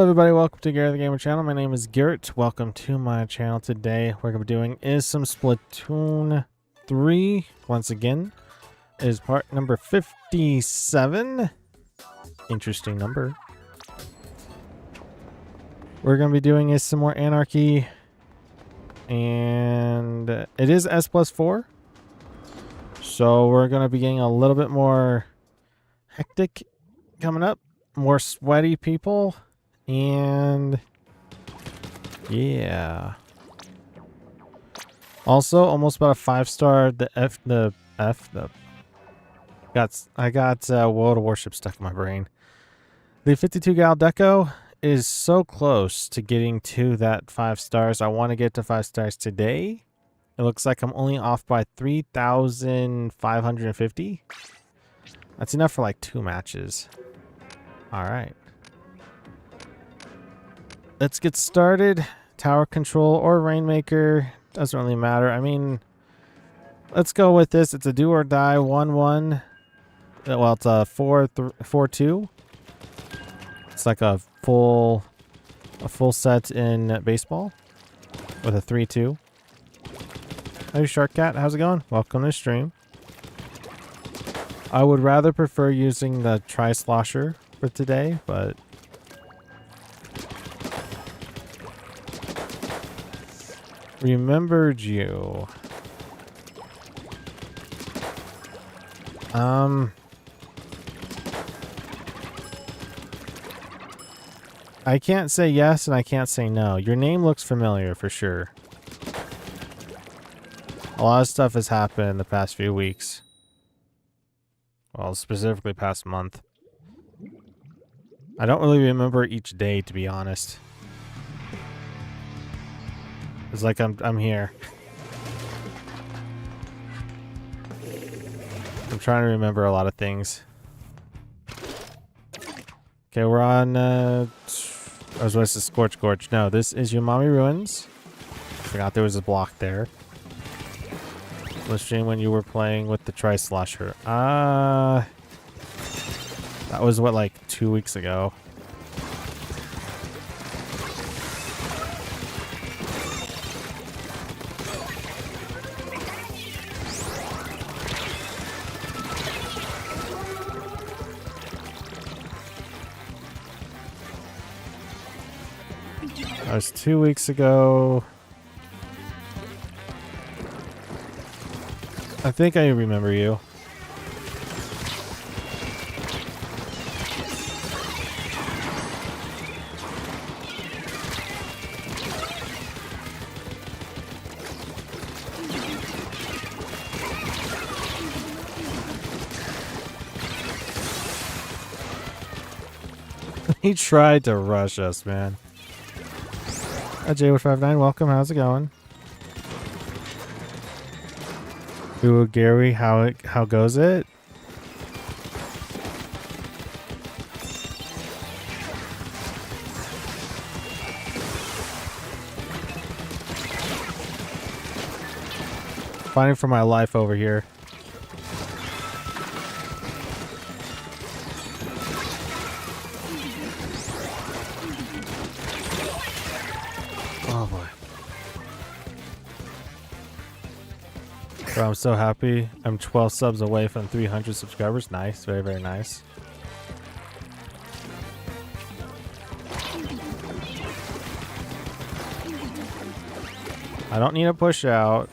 everybody, welcome to Garrett the Gamer channel. My name is Garrett. Welcome to my channel. Today what we're going to be doing is some Splatoon 3. Once again, it is part number 57. Interesting number. We're going to be doing is some more Anarchy. And it is S+4. So we're going to be getting a little bit more hectic coming up. More sweaty people. And yeah, also almost about a 5-star. I got World of Warship stuck in my brain. The 52 Gal Deco is so close to getting to that 5 stars. I want to get to 5 stars today. It looks like I'm only off by 3,550. That's enough for like 2 matches. All right. Let's get started. Tower control or rainmaker, doesn't really matter. I mean, let's go with this. It's a do or die 1-1. Well, it's a 4-2. It's like a full set in baseball with a 3-2. Hey Shark Cat, how's it going? Welcome to the stream. I would rather prefer using the tri-slosher for today, but remembered you. I can't say yes and I can't say no. Your name looks familiar for sure. A lot of stuff has happened in the past few weeks. Well, specifically past month. I don't really remember each day, to be honest. It's like I'm here. I'm trying to remember a lot of things. Okay, we're on I was supposed to Scorch Gorge. No, this is Umami Ruins. Forgot there was a block there. Stream when you were playing with the tri-slosher. That was what, like 2 weeks ago. That was 2 weeks ago. I think I remember you. He tried to rush us, man. J159, welcome. How's it going? Ooh, Gary, how goes it? Fighting for my life over here. Oh boy. Bro, I'm so happy. I'm 12 subs away from 300 subscribers. Nice. Very, very nice. I don't need a push out.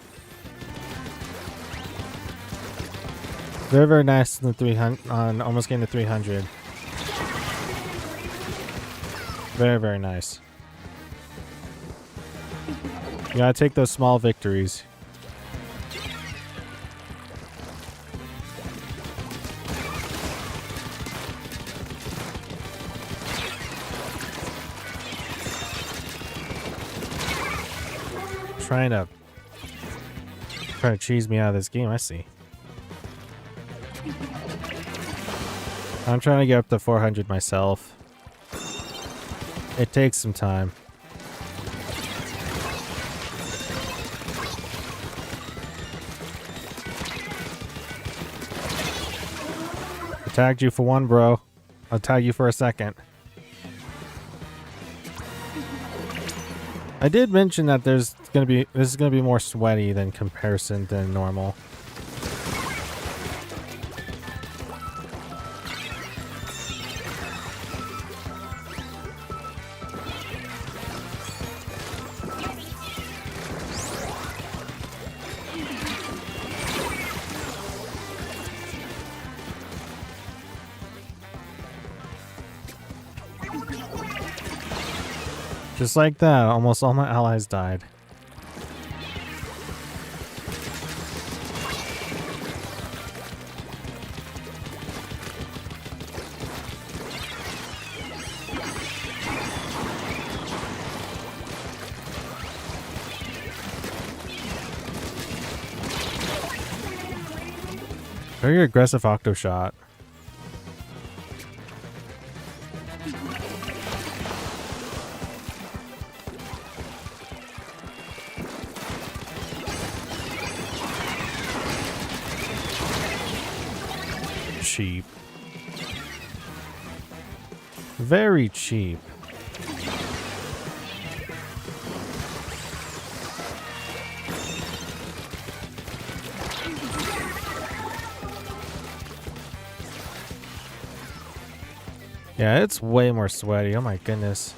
Very, very nice on the 300, on almost getting to 300. Very, very nice. You gotta take those small victories. Trying to cheese me out of this game, I see. I'm trying to get up to 400 myself. It takes some time. I tagged you for one, bro. I'll tag you for a second. I did mention that this is gonna be more sweaty than comparison than normal. Just like that, almost all my allies died. Very aggressive octo shot. Cheap. Very cheap. Yeah, it's way more sweaty. Oh my goodness.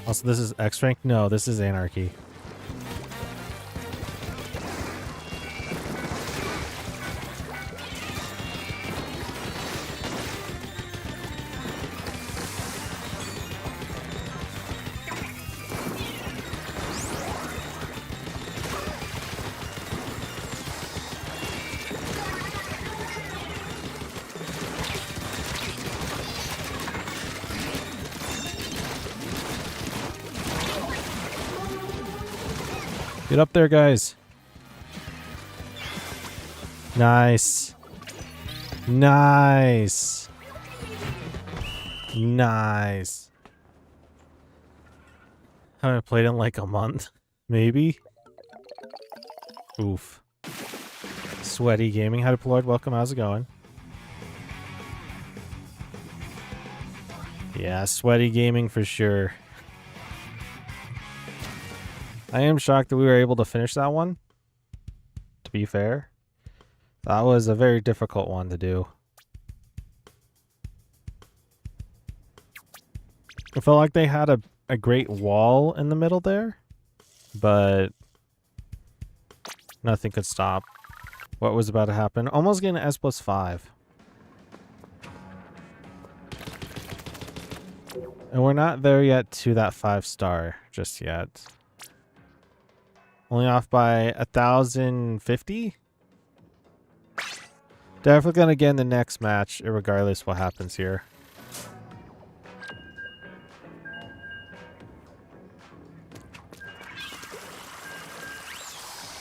Also, this is X rank? No, this is Anarchy. Get up there, guys. Nice. Nice. Nice. Haven't played in like a month. Maybe. Oof. Sweaty Gaming. How deployed? Welcome. How's it going? Yeah, Sweaty Gaming for sure. I am shocked that we were able to finish that one. To be fair. That was a very difficult one to do. I felt like they had a great wall in the middle there. But nothing could stop what was about to happen. Almost getting an S+5. And we're not there yet to that 5-star just yet. Only off by 1,050. Definitely gonna get in the next match, regardless what happens here.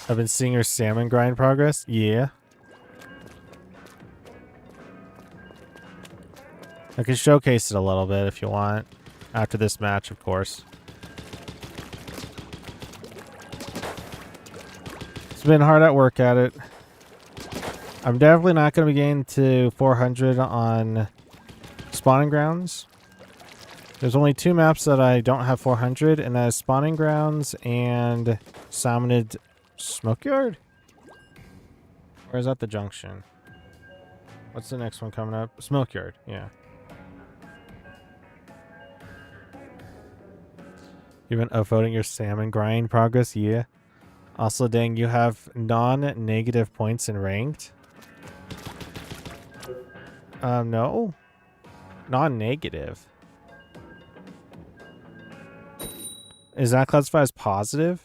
I've been seeing your salmon grind progress. Yeah. I can showcase it a little bit if you want. After this match, of course. Been hard at work at it. I'm definitely not going to be getting to 400 on spawning grounds. There's only 2 maps that I don't have 400, and that is spawning grounds and Salmonid Smokeyard. Or is that the junction? What's the next one coming up? Smokeyard, yeah. You've been upvoting your salmon grind progress, yeah. Also, dang, you have non-negative points in ranked? No. Non-negative. Is that classified as positive?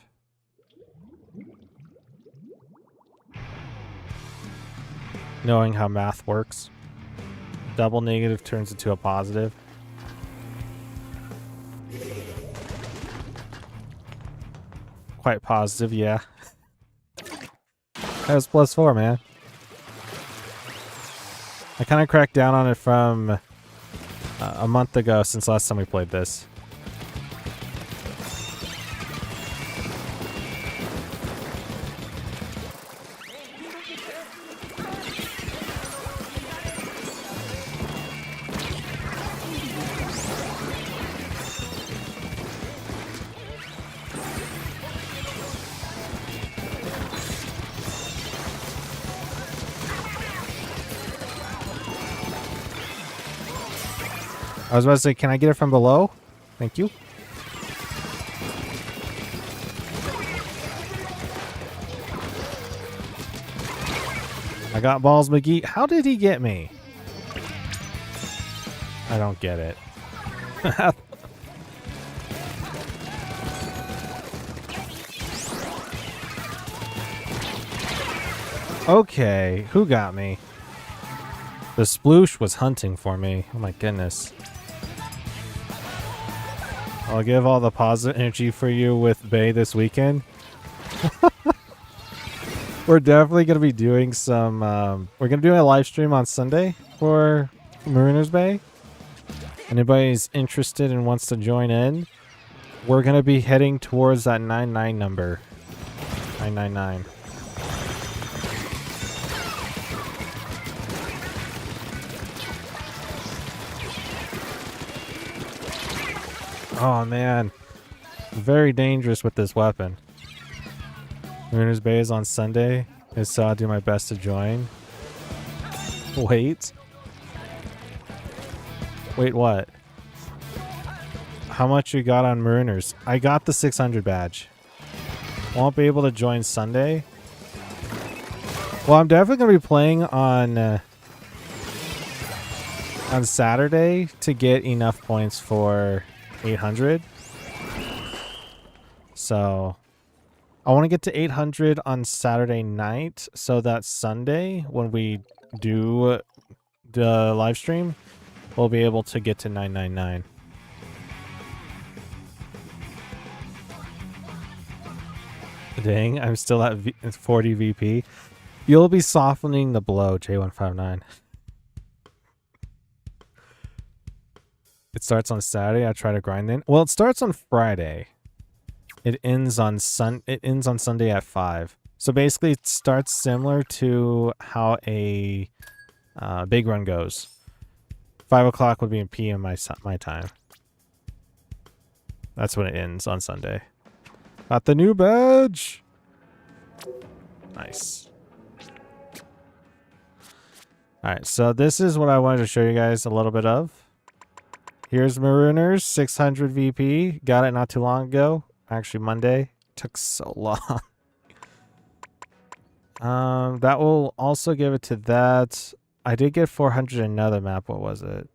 Knowing how math works. Double negative turns into a positive. Quite positive, yeah. That was +4, man. I kind of cracked down on it from a month ago since last time we played this. I was about to say, can I get it from below? Thank you. I got Balls McGee. How did he get me? I don't get it. Okay, who got me? The sploosh was hunting for me. Oh my goodness. I'll give all the positive energy for you with Bay this weekend. We're definitely going to be doing some... we're going to do a live stream on Sunday for Mariners Bay. Anybody's interested and wants to join in, we're going to be heading towards that 99 number. 999. Oh, man. Very dangerous with this weapon. Mariners Bay is on Sunday, and so I'll do my best to join. Wait. Wait, what? How much you got on Mariners? I got the 600 badge. Won't be able to join Sunday. Well, I'm definitely going to be playing on Saturday to get enough points for 800. So I want to get to 800 on Saturday night so that Sunday when we do the live stream, we'll be able to get to 999. Dang, I'm still at 40 VP. You'll be softening the blow, J159. It starts on Saturday. I try to grind then. Well, it starts on Friday. It ends on Sunday at 5. So basically, it starts similar to how a big run goes. 5 o'clock would be in PM my time. That's when it ends on Sunday. Got the new badge. Nice. All right, so this is what I wanted to show you guys a little bit of. Here's Marooners 600 VP. Got it not too long ago. Actually, Monday. Took so long. That will also give it to that. I did get 400 in another map. What was it?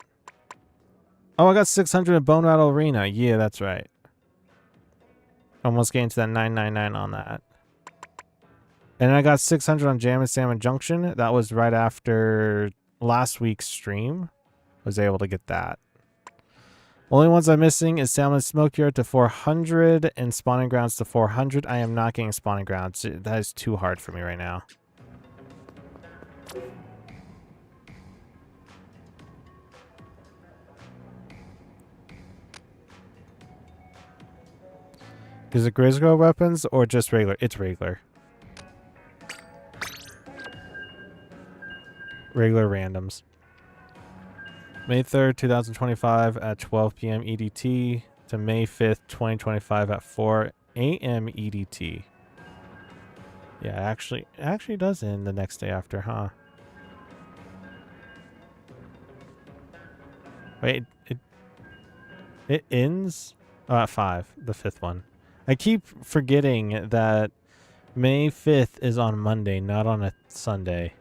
Oh, I got 600 in Bone Rattle Arena. Yeah, that's right. Almost getting to that 999 on that. And I got 600 on Jam and Salmon Junction. That was right after last week's stream. Was able to get that. Only ones I'm missing is Salmon Smokyard to 400 and Spawning Grounds to 400. I am not getting Spawning Grounds. That is too hard for me right now. Is it Grizzly weapons or just regular? It's regular. Regular randoms. May 3rd, 2025 at 12 p.m. EDT to May 5th, 2025 at 4 a.m. EDT. Yeah, it actually does end the next day after, huh? Wait, it ends at 5, the 5th one. I keep forgetting that May 5th is on Monday, not on a Sunday.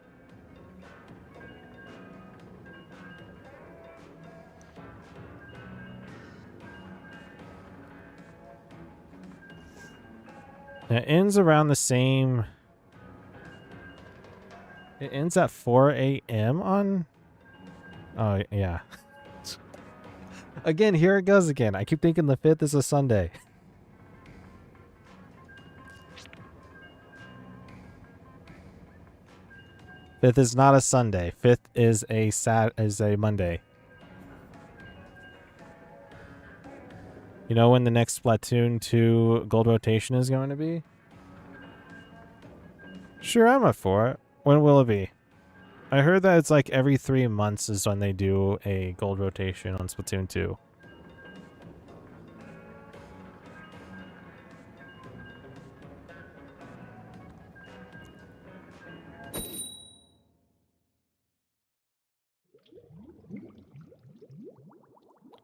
It ends around the same... It ends at 4 a.m. on... Oh, yeah. Again, here it goes again. I keep thinking the 5th is a Sunday. Fifth is not a Sunday. 5th is a Monday. You know when the next Splatoon 2 gold rotation is going to be? Sure, I'm up for it. When will it be? I heard that it's like every 3 months is when they do a gold rotation on Splatoon 2.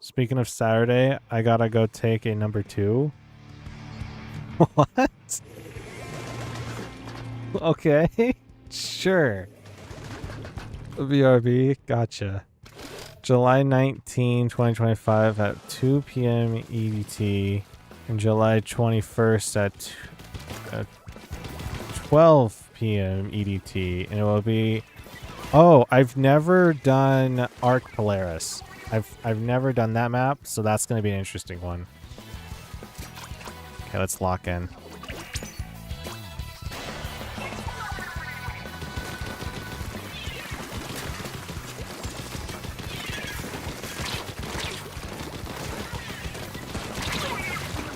Speaking of Saturday, I gotta go take a number 2. What? Okay. Sure. BRB, gotcha. July 19, 2025 at 2 p.m. EDT. And July 21st at 12 p.m. EDT. And it will be... Oh, I've never done Arc Polaris. I've never done that map, so that's going to be an interesting one. Okay, let's lock in.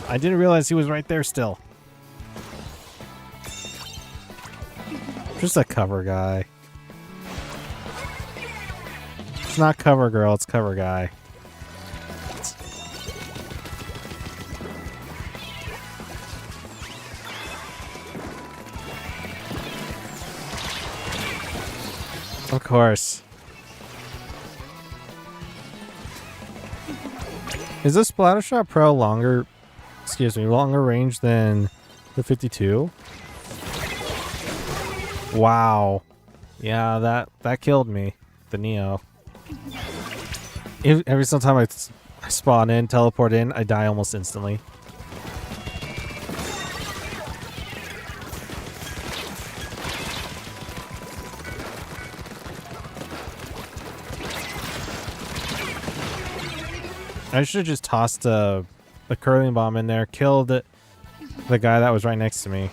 I didn't realize he was right there still. Just a cover guy. It's not cover girl, it's cover guy. Of course. Is this Splattershot Pro longer range than the 52? Wow. Yeah, that killed me. The Neo. Every single time I spawn in, teleport in, I die almost instantly. I should have just tossed a curling bomb in there, killed the guy that was right next to me.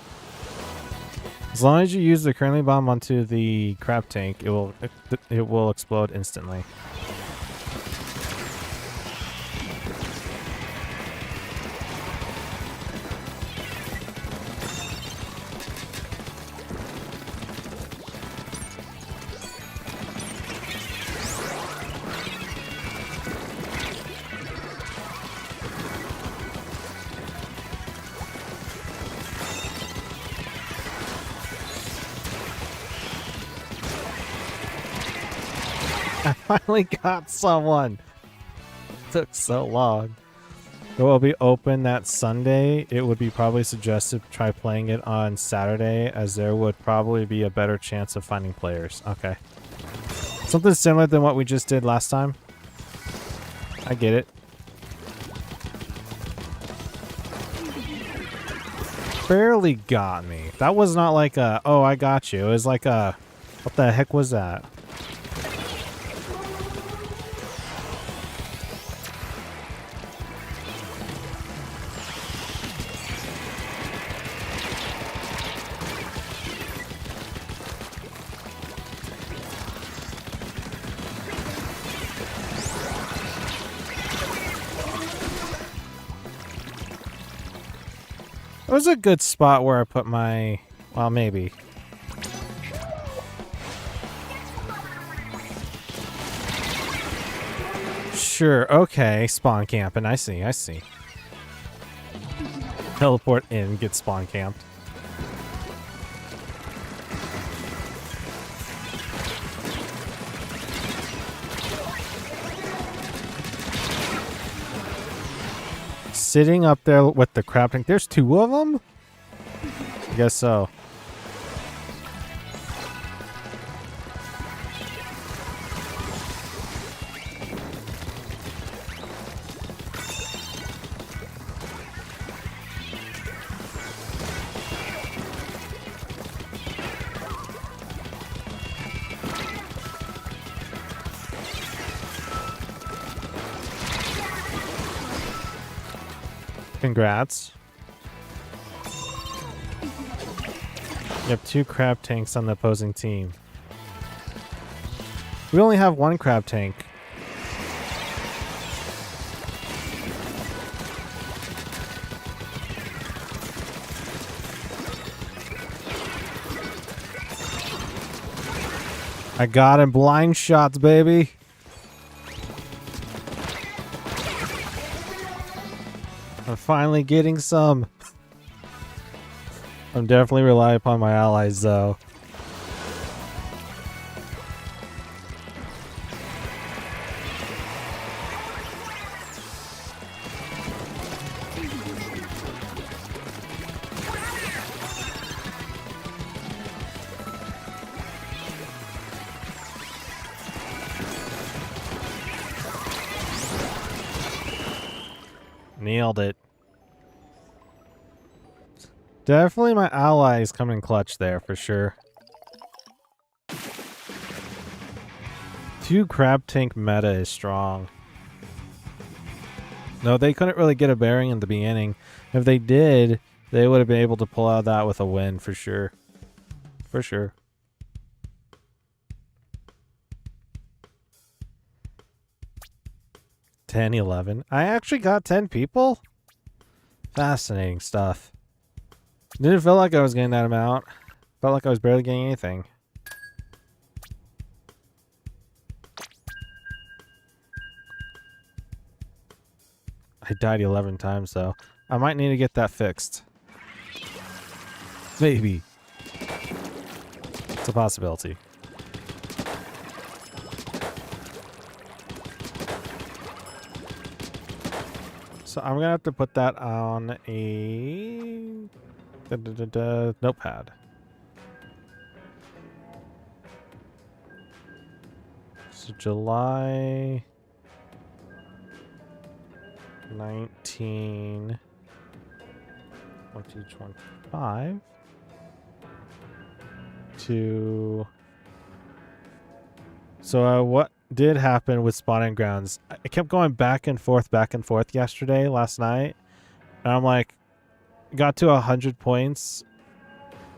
As long as you use the curling bomb onto the crab tank, it will explode instantly. I finally got someone. Took so long. It will be open that Sunday. It would be probably suggested to try playing it on Saturday, as there would probably be a better chance of finding players. Okay. Something similar than what we just did last time. I get it. Barely got me. That was not like a, oh, I got you. It was like a, what the heck was that? It was a good spot where I put my... Well, maybe. Sure, okay. Spawn camping. I see, I see. Teleport in, get spawn camped. Sitting up there with the crab tank. There's 2 of them? I guess so. Congrats. You have 2 crab tanks on the opposing team. We only have 1 crab tank. I got him. Blind shots, baby. I'm finally getting some. I'm definitely relying upon my allies, though. Nailed it. Definitely my allies coming clutch there for sure. 2 crab tank meta is strong. No, they couldn't really get a bearing in the beginning. If they did, they would have been able to pull out that with a win for sure. For sure. $10, $11. I actually got 10 people? Fascinating stuff. Didn't feel like I was getting that amount. Felt like I was barely getting anything. I died 11 times though. I might need to get that fixed. Maybe. It's a possibility. So I'm gonna have to put that on a notepad. So July 19, 2025 to... So what did happen with spawning grounds, I kept going back and forth yesterday, last night, and I'm like, got to 100 points.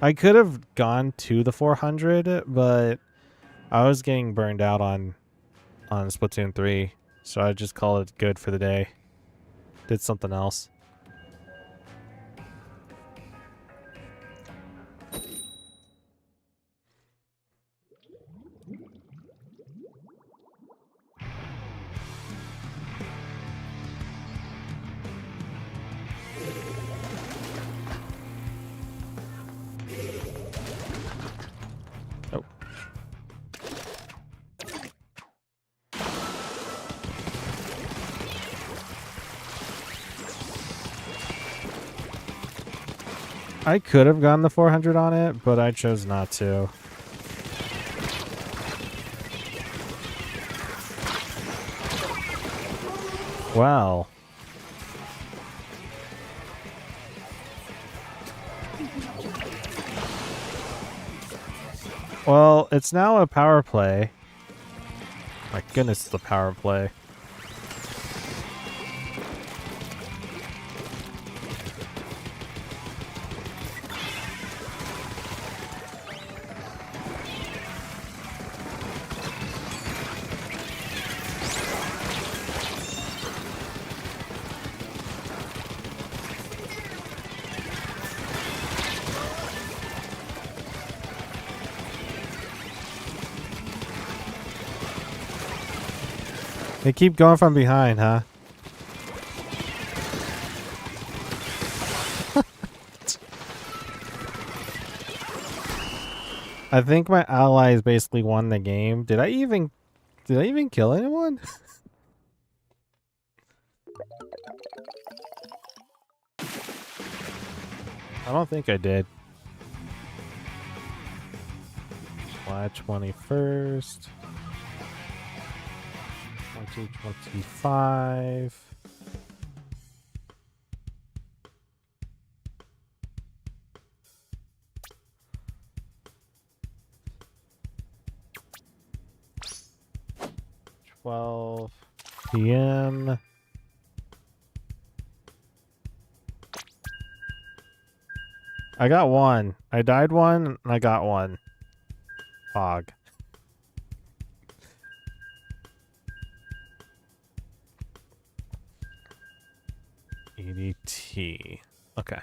I could have gone to the 400, but I was getting burned out on Splatoon 3, so I just called it good for the day. Did something else. Oh. I could have gone the 400 on it, but I chose not to. Wow. Well, it's now a power play. My goodness, it's a power play. They keep going from behind, huh? I think my allies basically won the game. Did I even kill anyone? I don't think I did. July 21st. 2025. PM. I got one. I died one, and I got one. Fog. EDT. Okay.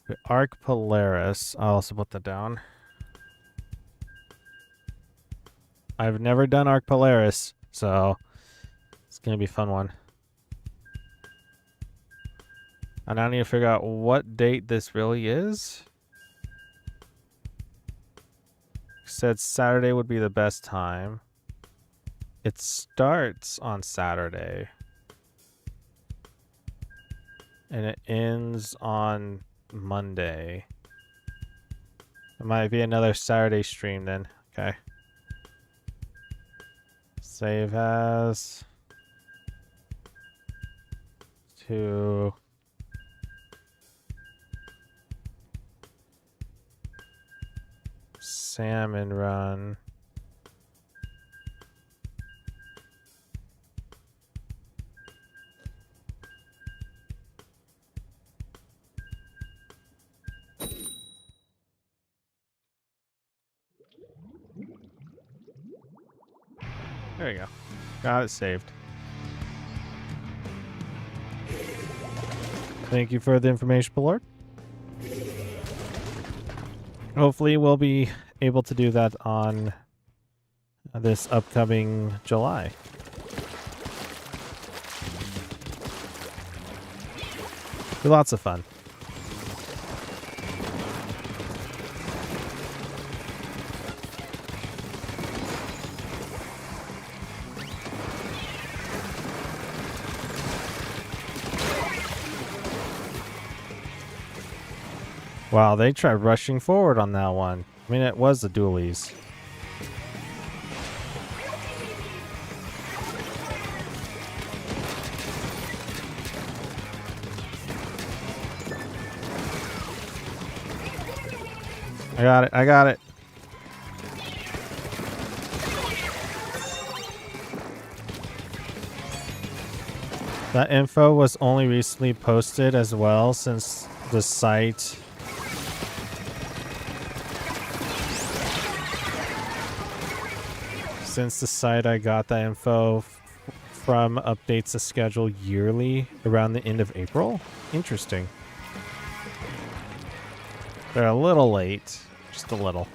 The Arc Polaris. I'll also put that down. I've never done Arc Polaris, so it's gonna be a fun one. And I need to figure out what date this really is. Said Saturday would be the best time. It starts on Saturday. And it ends on Monday. It might be another Saturday stream then. Okay. Save as. to Salmon Run. There you go. Got it saved. Thank you for the information, Lord. Hopefully we'll be able to do that on this upcoming July. Be lots of fun. Wow, they tried rushing forward on that one. I mean, it was the dualies. I got it. I got it. That info was only recently posted as well, since the site I got that info from updates the schedule yearly around the end of April. Interesting. They're a little late. Just a little.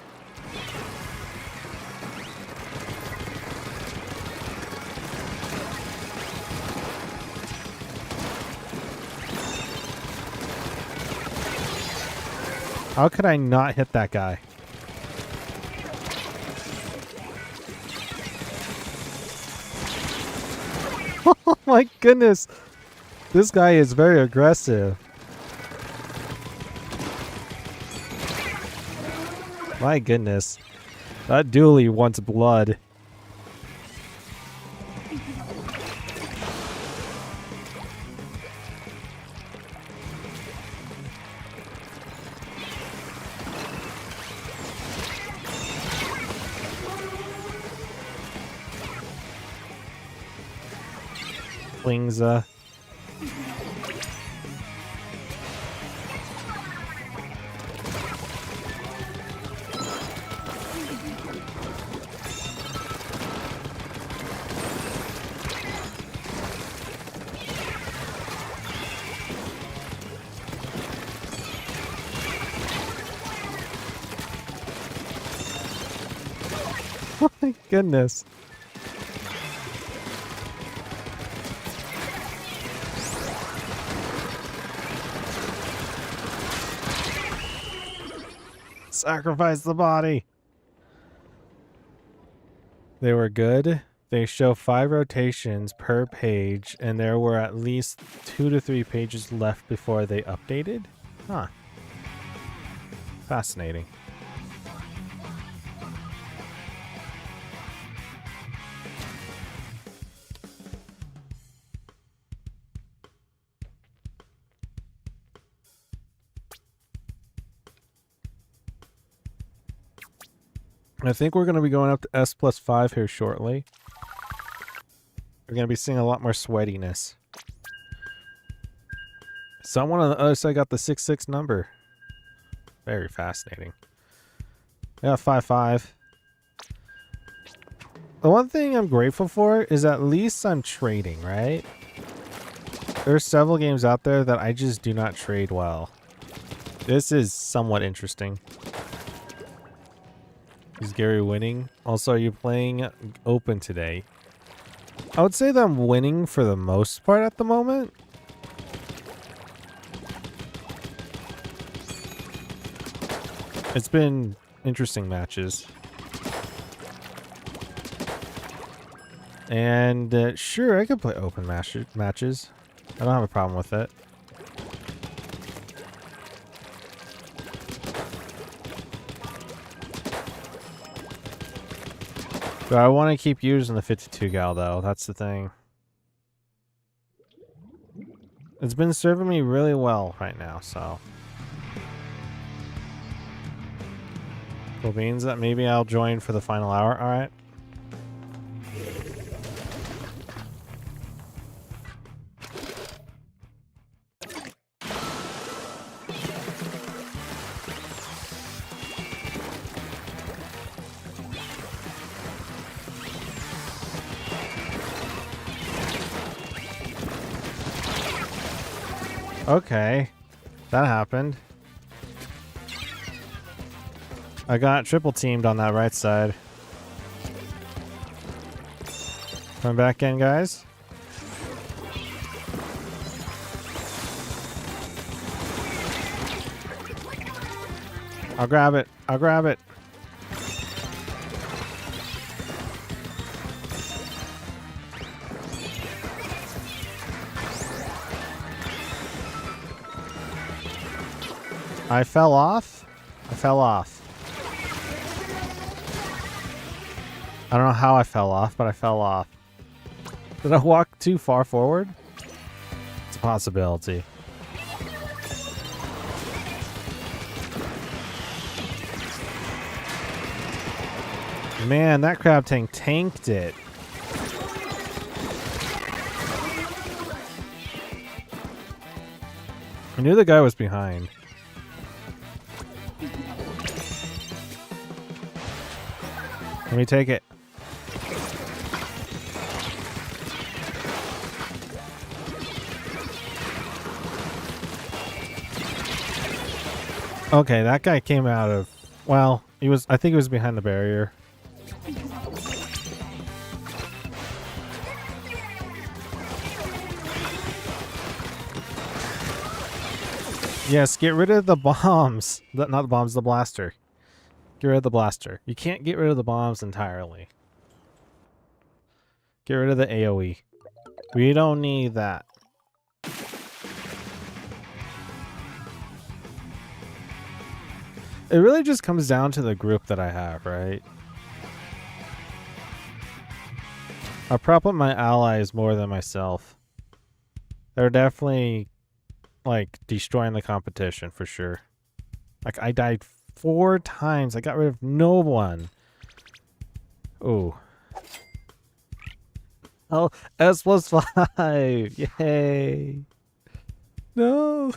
How could I not hit that guy? Oh my goodness. This guy is very aggressive. My goodness. That dually wants blood. Flingza. Oh my goodness. Sacrifice the body. They were good. They show 5 rotations per page, and there were at least 2 to 3 pages left before they updated. Huh. Fascinating. I think we're going to be going up to S+5 here shortly. We're going to be seeing a lot more sweatiness. Someone on the other side got the 6-6 number. Very fascinating. Yeah, 5-5. The one thing I'm grateful for is at least I'm trading, right? There's several games out there that I just do not trade well. This is somewhat interesting. Is Gary winning? Also, are you playing open today? I would say that I'm winning for the most part at the moment. It's been interesting matches. And sure, I could play open matches. I don't have a problem with it. But I want to keep using the 52 gal though. That's the thing. It's been serving me really well right now, so. Cool beans. That maybe I'll join for the final hour. All right. Okay, that happened. I got triple teamed on that right side. Coming back in, guys. I'll grab it. I'll grab it. I fell off. I fell off. I don't know how I fell off, but I fell off. Did I walk too far forward? It's a possibility. Man, that crab tank tanked it. I knew the guy was behind. Let me take it. Okay, that guy came out of... Well, he was... I think he was behind the barrier. Yes, get rid of the bombs. Not the bombs, the blaster. Get rid of the blaster. You can't get rid of the bombs entirely. Get rid of the AoE. We don't need that. It really just comes down to the group that I have, right? I prop up my allies more than myself. They're definitely, like, destroying the competition for sure. Like, I died 4 times. I got rid of no one. Ooh. Oh, S+5. Yay. No.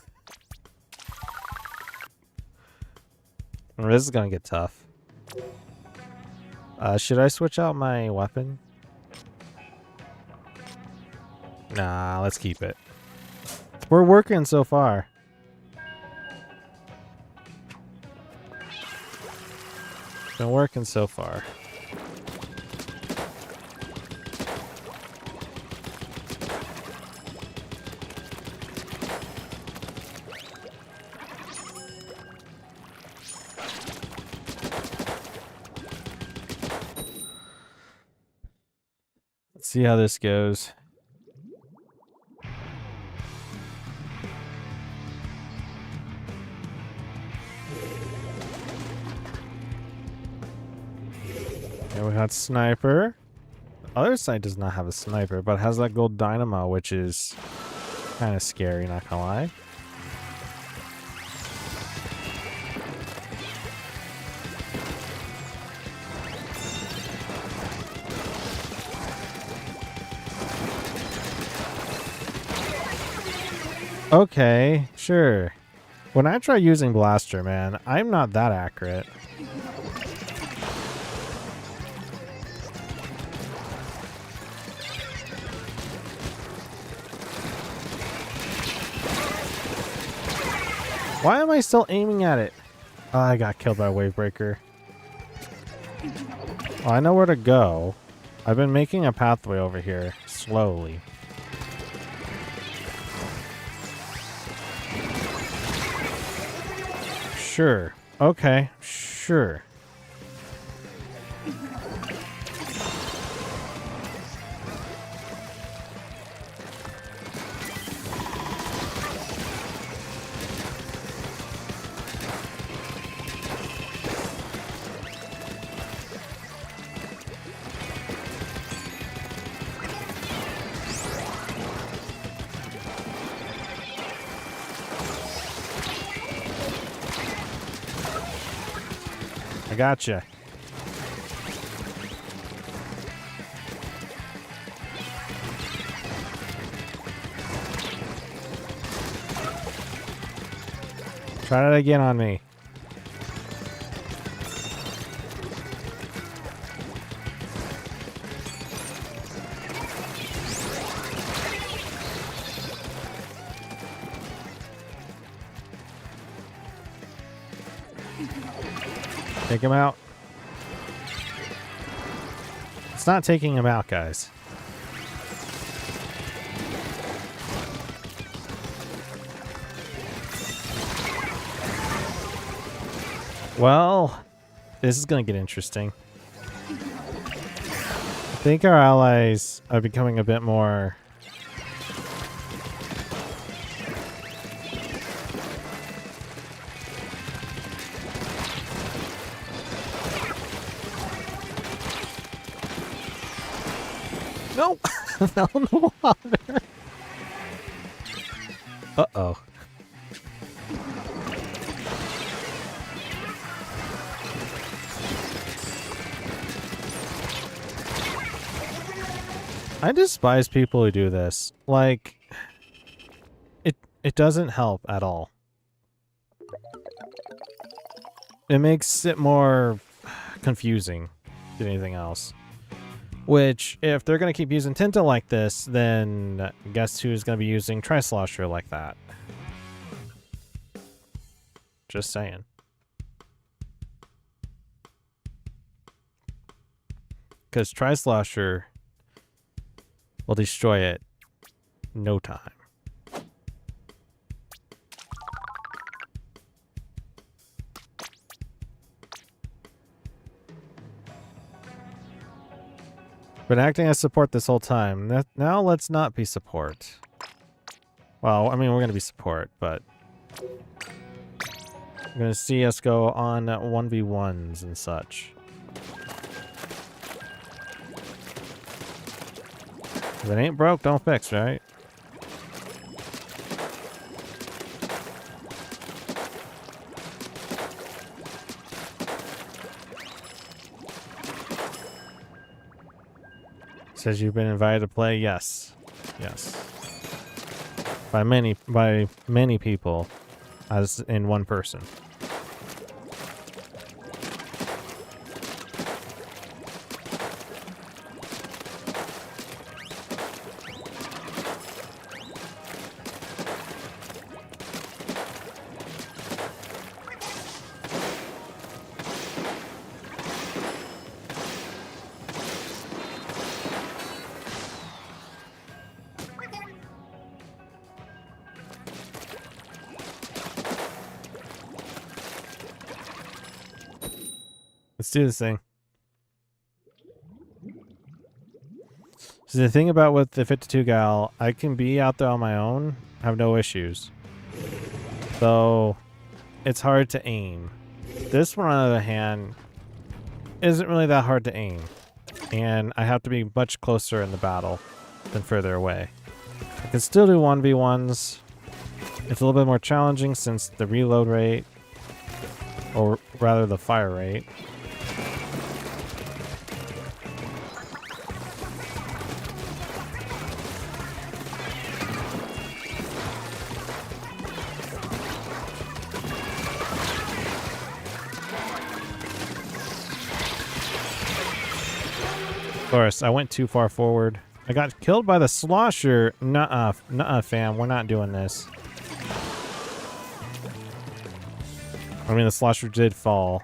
This is gonna get tough. Should I switch out my weapon? Nah, let's keep it. We're working so far. Been working so far. Let's see how this goes. And we got sniper. The other side does not have a sniper, but has that gold dynamo, which is kind of scary, not gonna lie. Okay, sure. When I try using blaster, man, I'm not that accurate. Why am I still aiming at it? Oh, I got killed by a wave breaker. Well, I know where to go. I've been making a pathway over here, slowly. Sure. Okay, sure. gotcha. Try that again on me. Take him out. It's not taking him out, guys. Well, this is going to get interesting. I think our allies are becoming a bit more... Nope! Fell in the water. Uh-oh. I despise people who do this. Like, it doesn't help at all. It makes it more confusing than anything else. Which, if they're going to keep using Tinta like this, then guess who's going to be using Tri-Slosher like that? Just saying. Because Tri-Slosher will destroy it in no time. Been acting as support this whole time. Now let's not be support. Well, I mean, we're going to be support, but... you're going to see us go on 1v1s and such. If it ain't broke, don't fix, right? Says you've been invited to play. Yes, yes. By many people, as in one person. Let's do this thing. So the thing about with the 52 Gal, I can be out there on my own, have no issues. Though, it's hard to aim. This one, on the other hand, isn't really that hard to aim. And I have to be much closer in the battle than further away. I can still do 1v1s. It's a little bit more challenging since the reload rate, or rather the fire rate. Of course, I went too far forward. I got killed by the slosher. Nuh-uh, nuh-uh, fam. We're not doing this. I mean, the slosher did fall.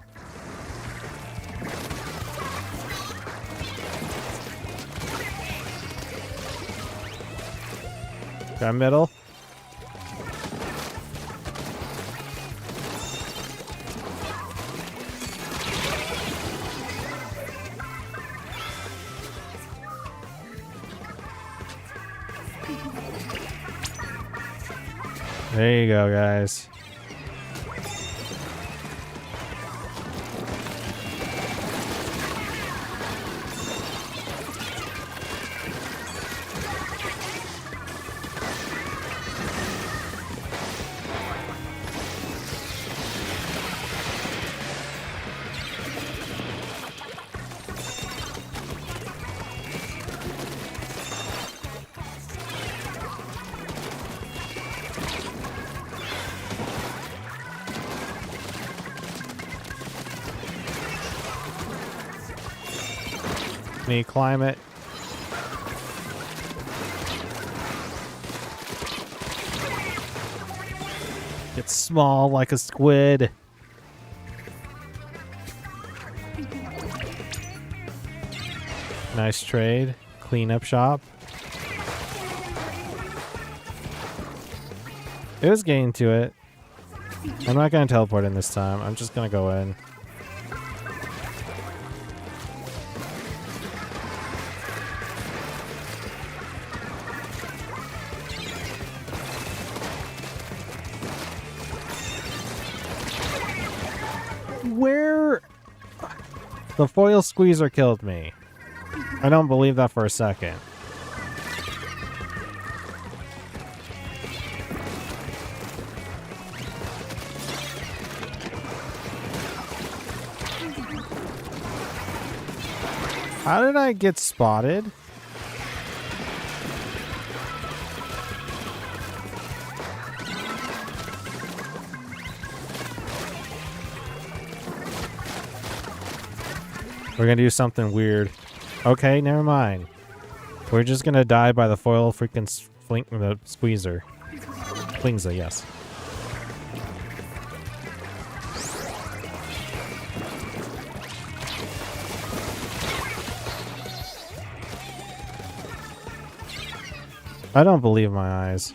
Got middle. There you go, guys. Me climb it. Get small like a squid. Nice trade. Cleanup shop. It was getting to it. I'm not going to teleport in this time. I'm just going to go in. Where? The foil squeezer killed me. I don't believe that for a second. How did I get spotted? We're gonna do something weird. Okay, never mind. We're just gonna die by the foil freaking the squeezer. Flingza, yes. I don't believe my eyes.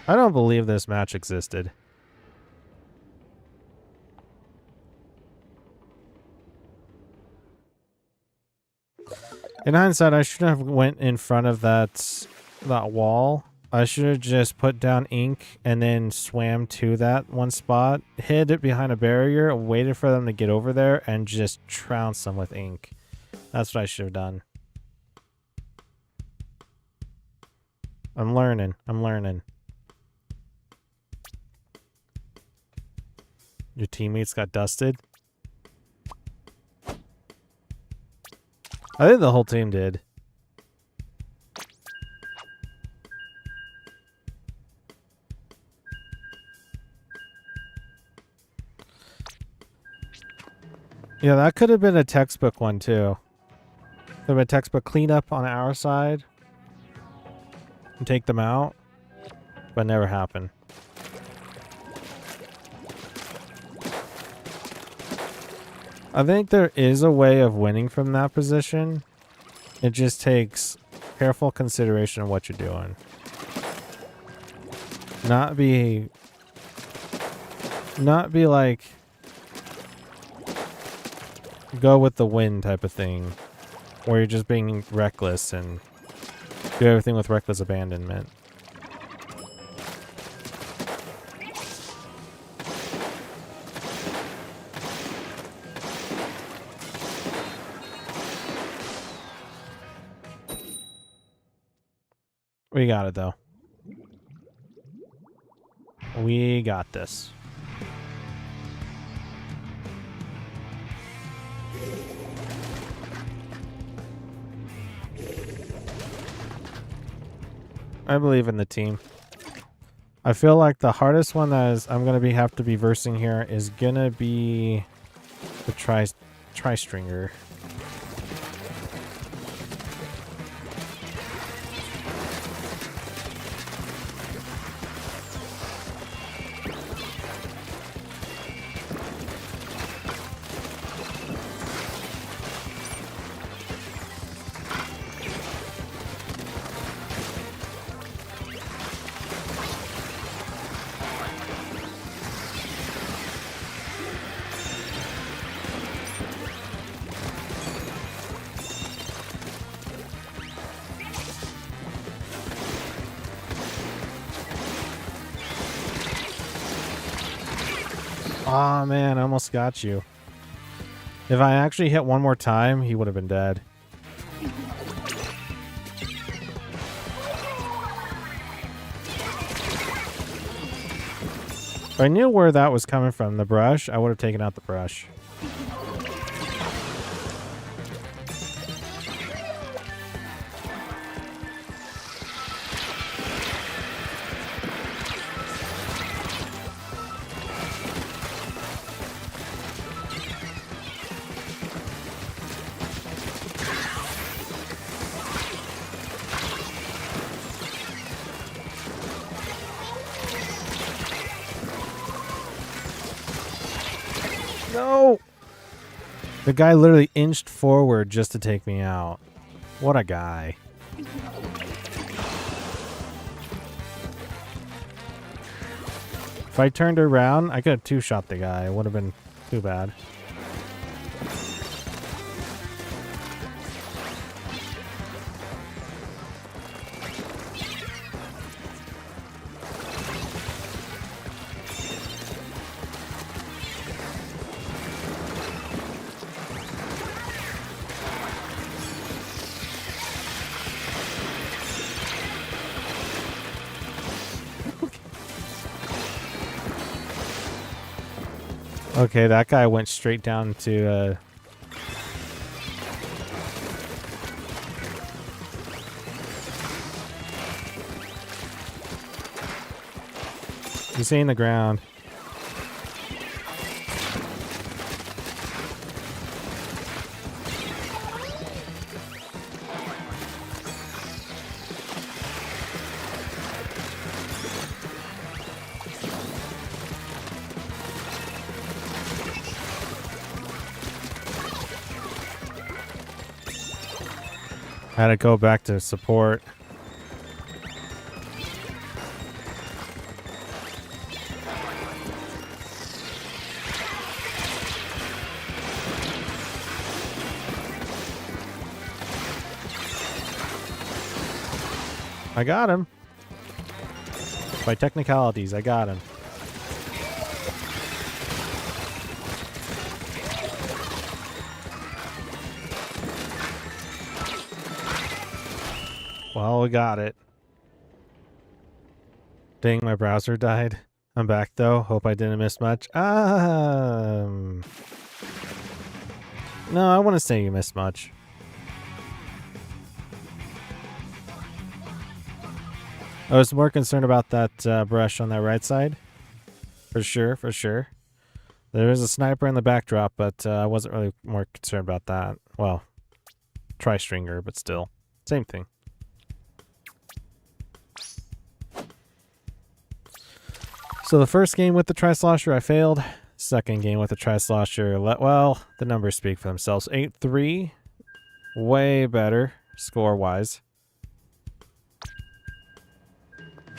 I don't believe this match existed. In hindsight, I should have went in front of that wall. I should have just put down ink and then swam to that one spot, hid it behind a barrier, waited for them to get over there, and just trounce them with ink. That's what I should have done. I'm learning. I'm learning. Your teammates got dusted? I think the whole team did. Yeah, that could have been a textbook one too. Could have been a textbook cleanup on our side and take them out, but never happened. I think there is a way of winning from that position. It just takes careful consideration of what you're doing. Not be like go with the wind type of thing, where you're just being reckless and do everything with reckless abandonment. We got it, though. We got this. I believe in the team. I feel like the hardest one that I'm gonna have to be versing here is gonna be the tri-stringer. Aw, man, I almost got you. If I actually hit one more time, he would have been dead. If I knew where that was coming from, the brush, I would have taken out the brush. No! The guy literally inched forward just to take me out. What a guy. If I turned around, I could have two-shot the guy. It would have been too bad. Okay, that guy went straight down to he's seeing the ground. I had to go back to support. I got him. By technicalities, I got him. Well, we got it. Dang, my browser died. I'm back though. Hope I didn't miss much. No, I wouldn't say you missed much. I was more concerned about that brush on that right side. For sure, for sure. There is a sniper in the backdrop, but I wasn't really more concerned about that. Well, tri-stringer, but still. Same thing. So the first game with the Tri-Slosher, I failed. Second game with the Tri-Slosher, well, the numbers speak for themselves. 8-3, way better score-wise.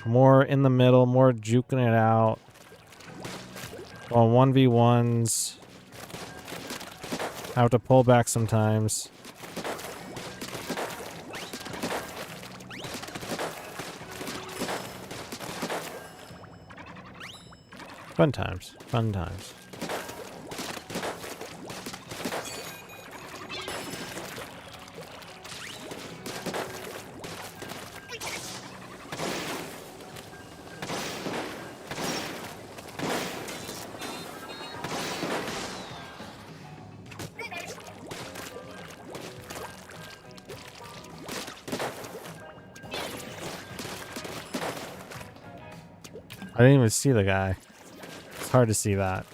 More in the middle, more juking it out. On 1v1s, I have to pull back sometimes. Fun times. Fun times. I didn't even see the guy. It's hard to see that.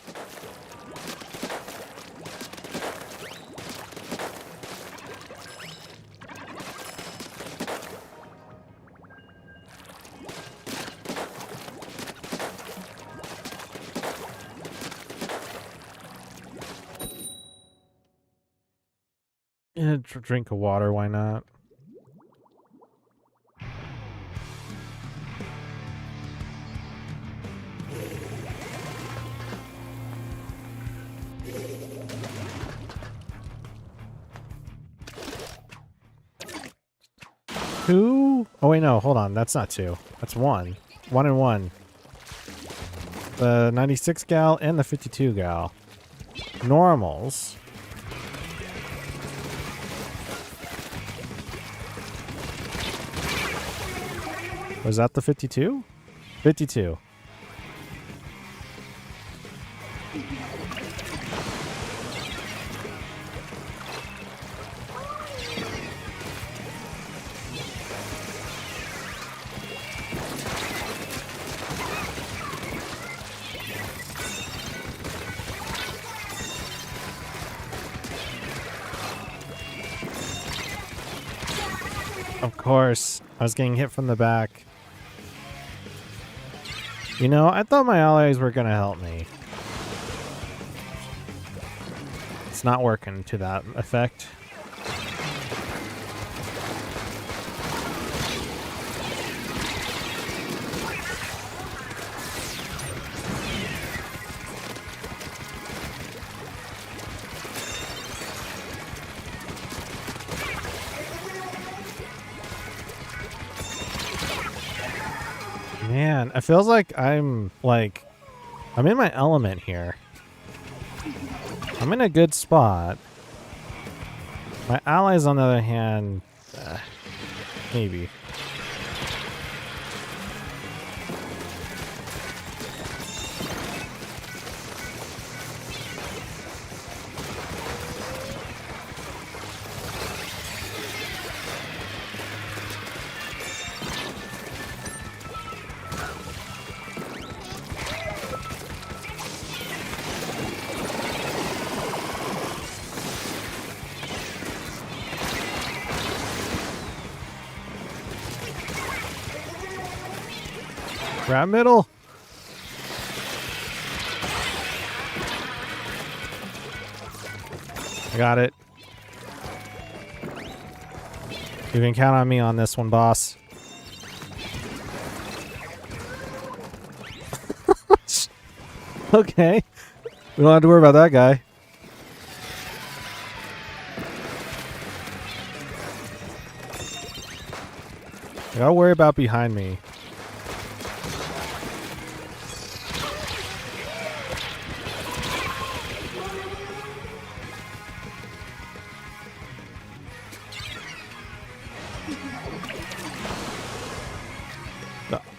Yeah, drink of water, why not? Two? Oh wait, no, hold on. That's not two. That's one. 1 and 1. The 96 gal and the 52 gal. Normals. Was that the 52? 52. Of course. I was getting hit from the back. You know, I thought my allies were going to help me. it's not working to that effect. Man, it feels like I'm in my element here. I'm in a good spot. My allies, on the other hand, maybe. Grab middle. I got it. You can count on me on this one, boss. Okay. We don't have to worry about that guy. I gotta worry about behind me.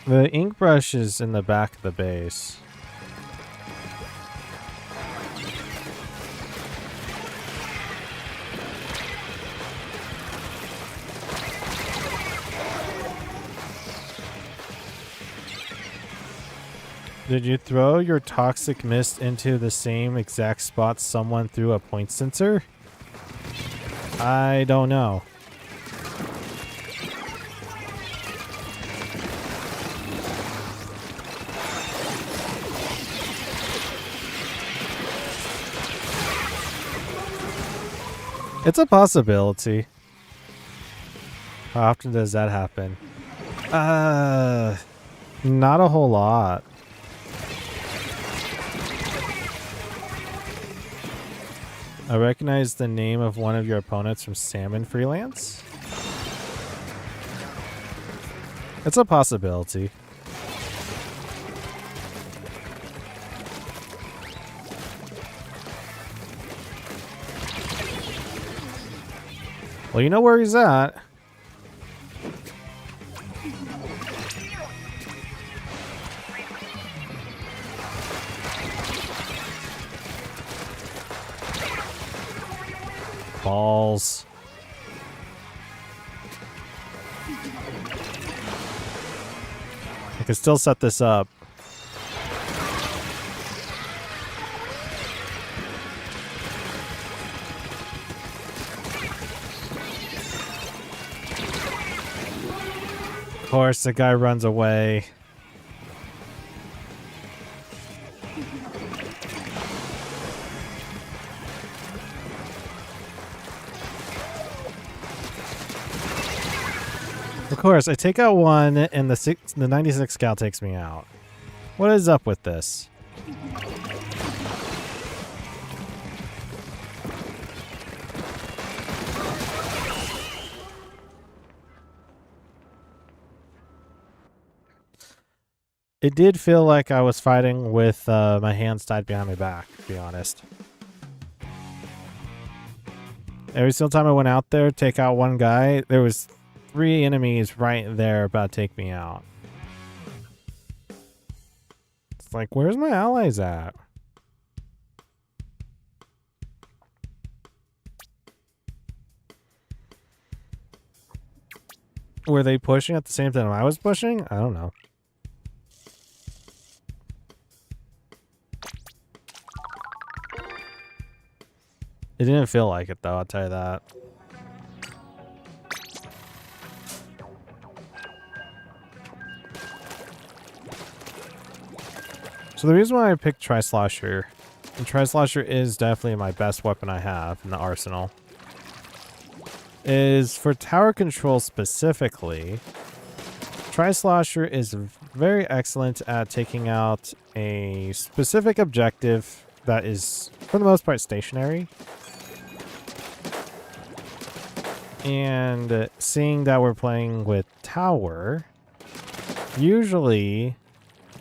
The ink brush is in the back of the base. Did you throw your toxic mist into the same exact spot someone threw a point sensor? I don't know. It's a possibility. How often does that happen? Not a whole lot. I recognize the name of one of your opponents from Salmon Freelance. It's a possibility. Well, you know where he's at. Balls. I can still set this up. Of course, the guy runs away. Of course, I take out one, and the 96 cal takes me out. What is up with this? It did feel like I was fighting with my hands tied behind my back, to be honest. Every single time I went out there, take out one guy, there was 3 enemies right there about to take me out. It's like, where's my allies at? Were they pushing at the same time I was pushing? I don't know. It didn't feel like it, though, I'll tell you that. So the reason why I picked Tri-Slosher, and Tri-Slosher is definitely my best weapon I have in the arsenal, is for tower control specifically. Tri-Slosher is very excellent at taking out a specific objective that is, for the most part, stationary. And seeing that we're playing with tower, usually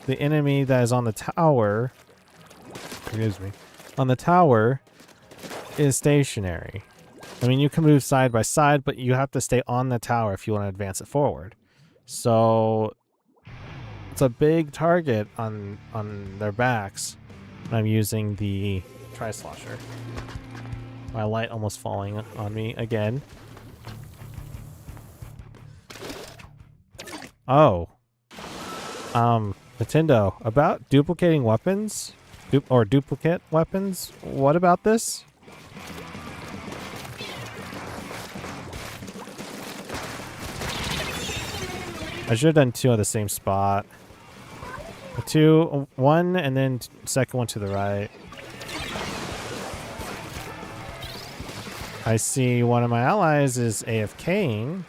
the enemy that is on the tower, excuse me, on the tower is stationary. I mean, you can move side by side, but you have to stay on the tower if you want to advance it forward. So it's a big target on their backs when I'm using the Tri-Slosher. My light almost falling on me again. Oh. Nintendo, about duplicating weapons? Or duplicate weapons? What about this? I should have done two on the same spot. One, and then second one to the right. I see one of my allies is AFKing.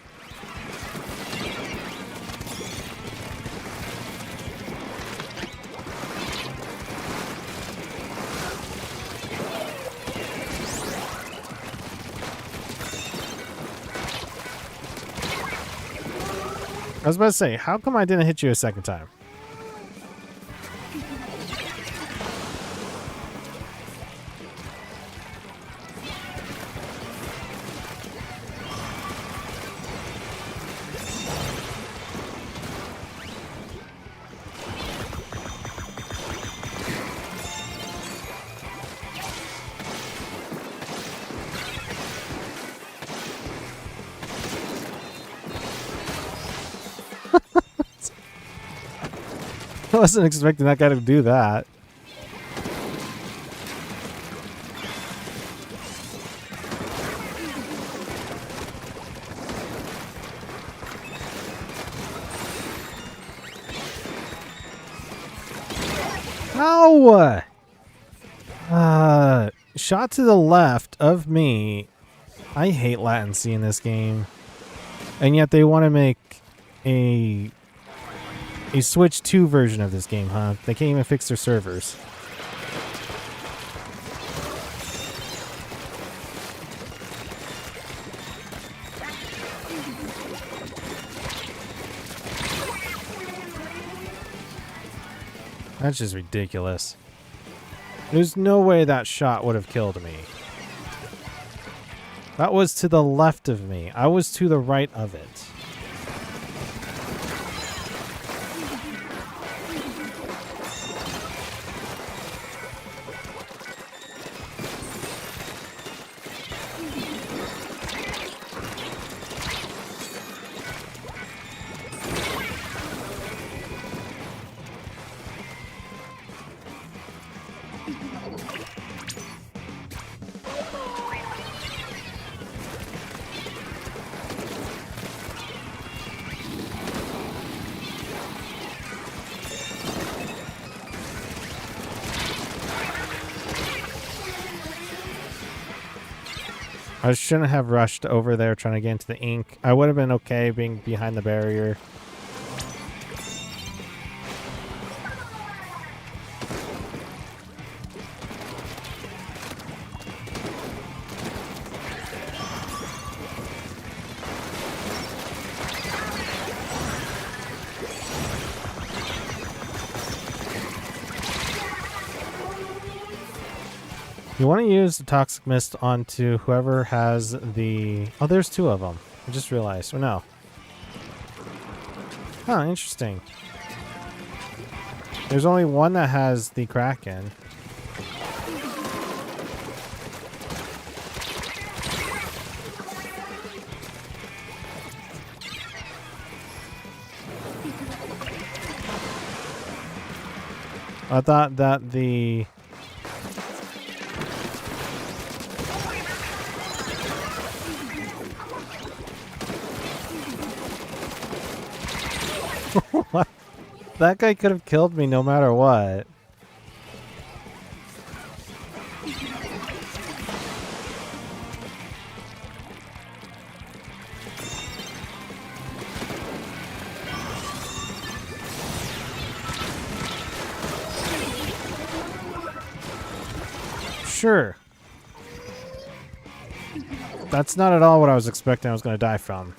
I was about to say, how come I didn't hit you a second time? I wasn't expecting that guy to do that. Ow! Shot to the left of me. I hate latency in this game. And yet they want to make a Switch 2 version of this game, huh? They can't even fix their servers. That's just ridiculous. There's no way that shot would have killed me. That was to the left of me. I was to the right of it. I shouldn't have rushed over there trying to get into the ink. I would have been okay being behind the barrier. You want to use the Toxic Mist onto whoever has the... Oh, there's two of them. I just realized. Or no. Huh, interesting. There's only one that has the Kraken. I thought that the... What? That guy could have killed me no matter what. Sure. That's not at all what I was expecting I was going to die from.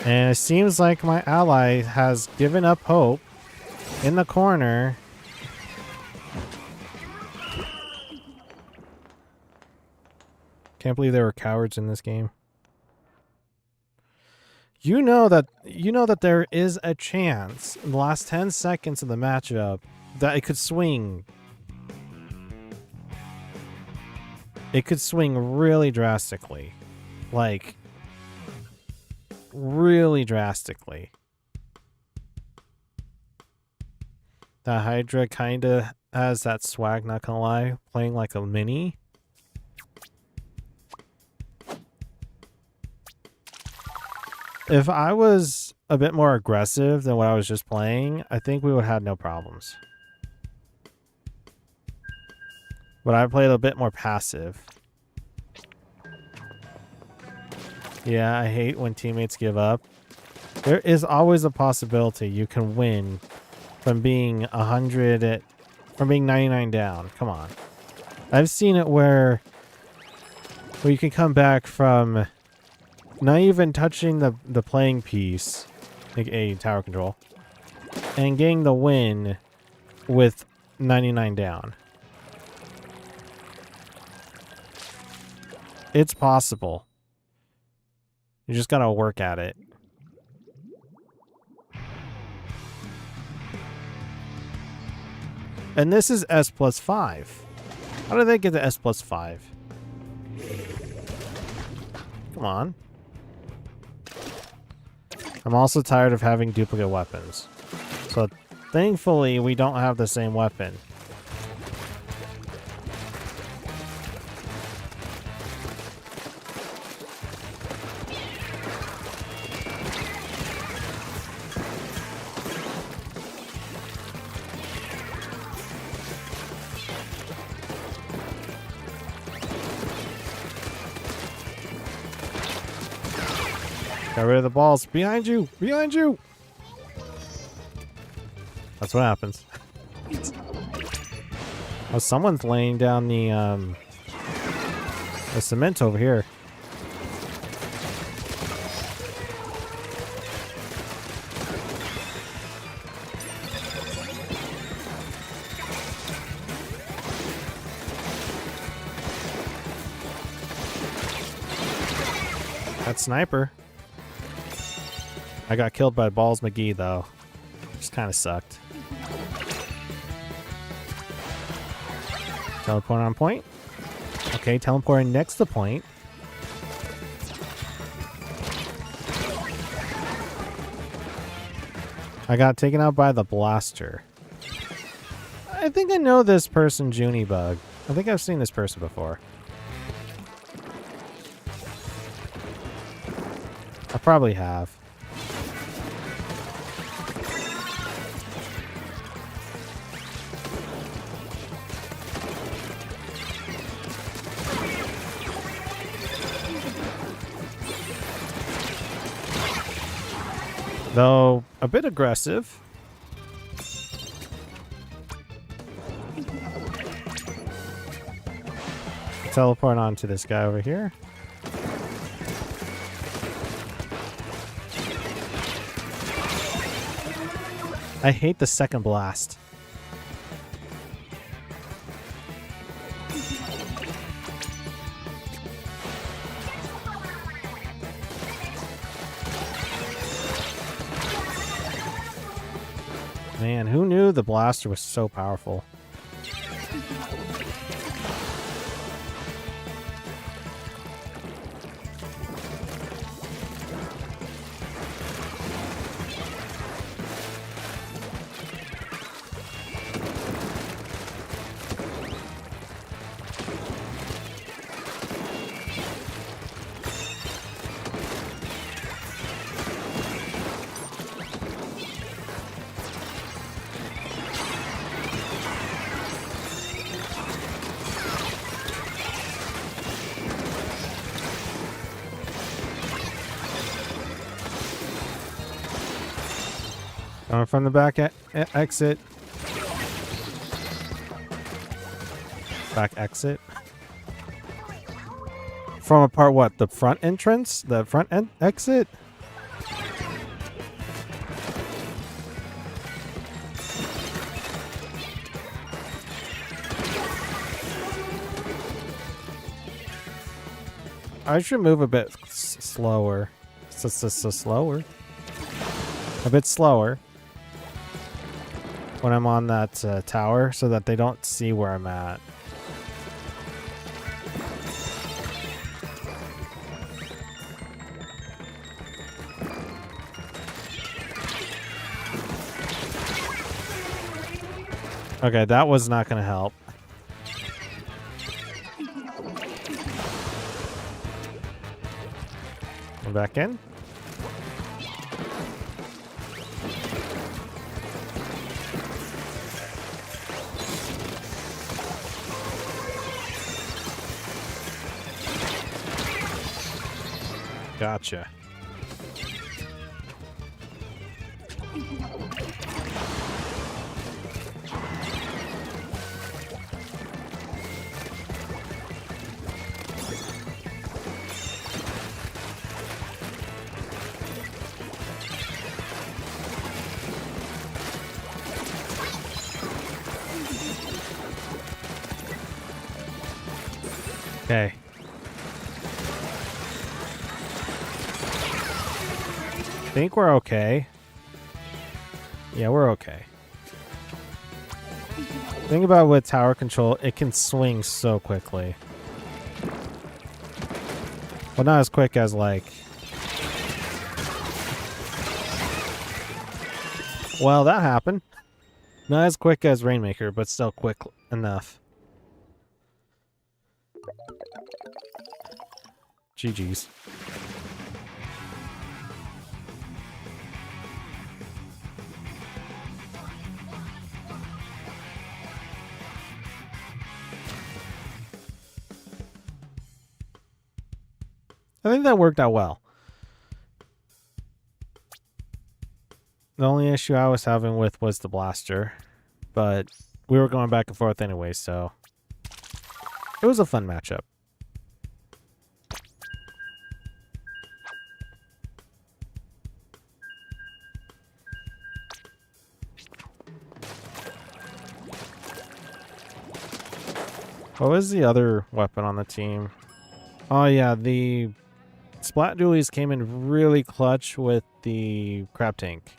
And it seems like my ally has given up hope in the corner. Can't believe there were cowards in this game. You know that there is a chance in the last 10 seconds of the matchup that it could swing. It could swing really drastically. Like, really drastically. The Hydra kinda has that swag, not gonna lie, playing like a mini. If I was a bit more aggressive than what I was just playing, I think we would have no problems. But I played a bit more passive. Yeah, I hate when teammates give up. There is always a possibility you can win from being 99 down. Come on. I've seen it where you can come back from not even touching the playing piece, aka tower control, and getting the win with 99 down. It's possible. You just gotta work at it. And this is S+5. How did they get to S+5? Come on. I'm also tired of having duplicate weapons. So thankfully we don't have the same weapon. Got rid of the balls. Behind you! Behind you! That's what happens. Oh, someone's laying down the cement over here. That sniper. I got killed by Balls McGee, though. Just kind of sucked. Teleport on point. Okay, teleporting next to point. I got taken out by the blaster. I think I know this person, Junibug. I think I've seen this person before. I probably have. Though a bit aggressive. Teleport onto this guy over here. I hate the second blast. Man, who knew the blaster was so powerful? Coming from the back exit. Back exit. From a part what? The front entrance? The front exit? I should move a bit slower. Slower. A bit slower. When I'm on that tower so that they don't see where I'm at. Okay, that was not going to help. Come back in. Gotcha. Okay. I think we're okay. Yeah, we're okay. Think about with tower control, it can swing so quickly. Well, not as quick as like... Well, that happened. Not as quick as Rainmaker, but still quick enough. GG's. I think that worked out well. The only issue I was having with was the blaster, but we were going back and forth anyway, so it was a fun matchup. What was the other weapon on the team? Oh yeah, the Splat Dualies came in really clutch with the Crab Tank.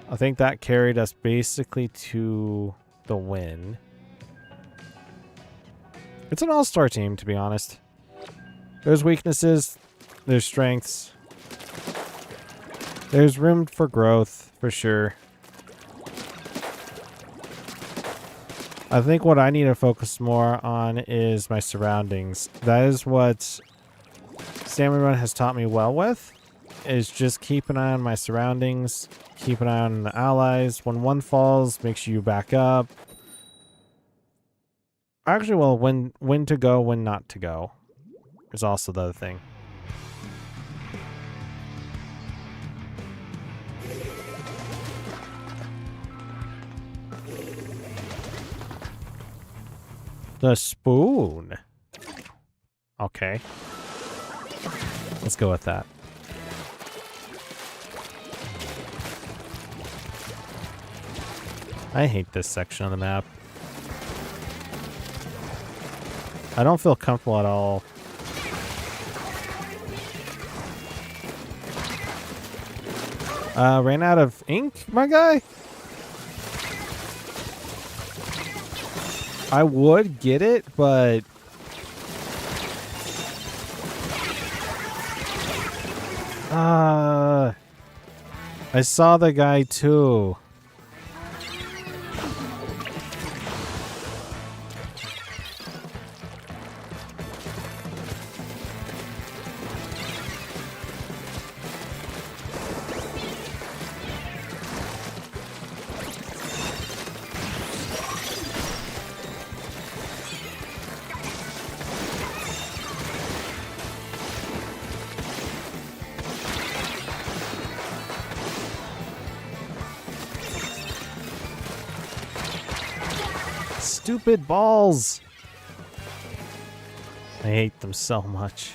I think that carried us basically to the win. It's an all-star team, to be honest. There's weaknesses, there's strengths. There's room for growth, for sure. I think what I need to focus more on is my surroundings. That is what Salmon Run has taught me well with, is just keep an eye on my surroundings, keep an eye on the allies. When one falls, make sure you back up. Actually, well, when to go, when not to go is also the other thing. The spoon. Okay. Let's go with that. I hate this section of the map. I don't feel comfortable at all. Ran out of ink, my guy? I would get it, but... I saw the guy too. stupid balls. I hate them so much.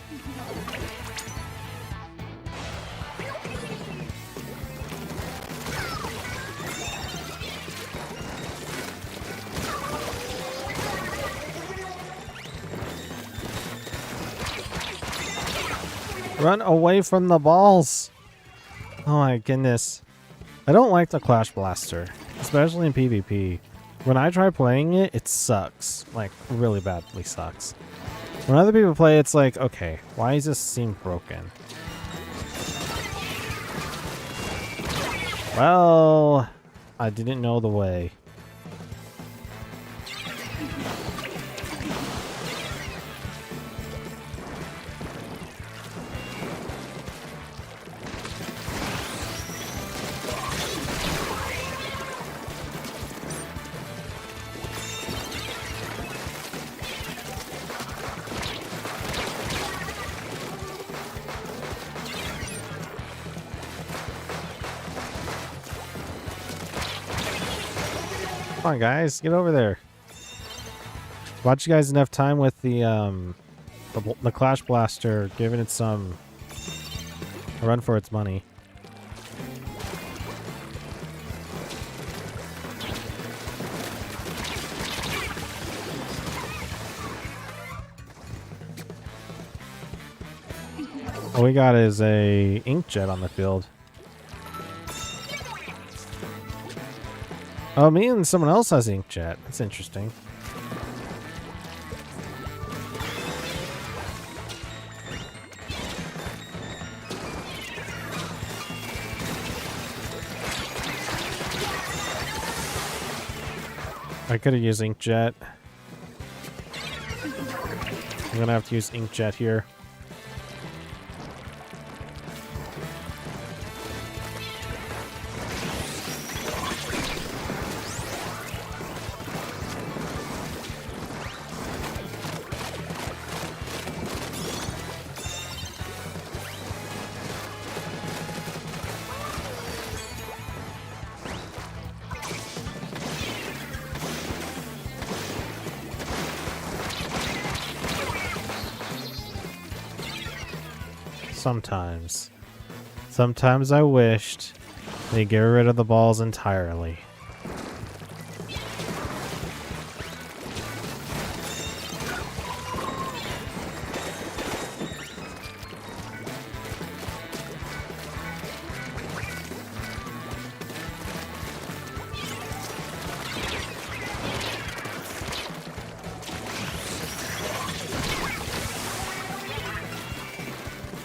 Run away from the balls. Oh my goodness. I don't like the Clash Blaster, especially in PvP. When I try playing it, it sucks. Like, really badly sucks. When other people play, it's like, okay, why does this seem broken? Well, I didn't know the way. Come on, guys, get over there. Watch you guys enough time with the Clash Blaster, giving it some run for its money. All we got is a inkjet on the field. Oh, me and someone else has inkjet. That's interesting. I could have used inkjet. I'm gonna have to use inkjet here. Sometimes. Sometimes I wished they'd get rid of the balls entirely.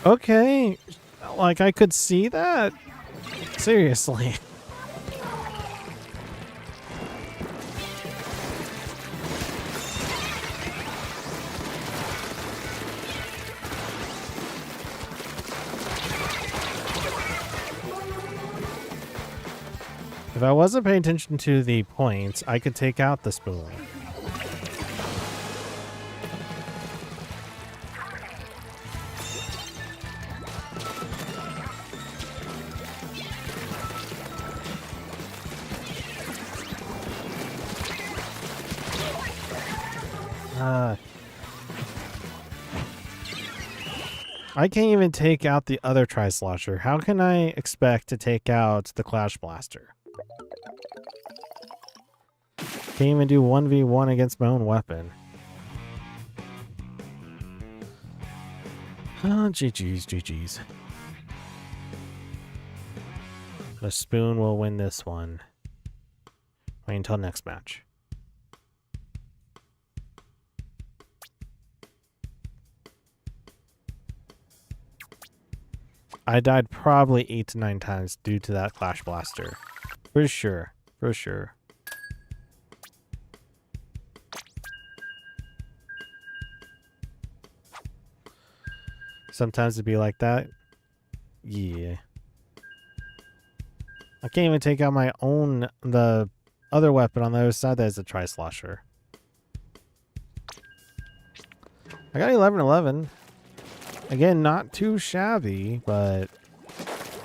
Okay, like I could see that. Seriously. If I wasn't paying attention to the points, I could take out the spoon. I can't even take out the other Tri-Slosher. How can I expect to take out the Clash Blaster? Can't even do 1v1 against my own weapon. GG's, GG's. The spoon will win this one. Wait until next match. I died probably 8 to 9 times due to that Clash Blaster. For sure. For sure. Sometimes it'd be like that. Yeah. I can't even take out my own, the other weapon on the other side that is a Tri-Slosher. I got 11-11. Again, not too shabby, but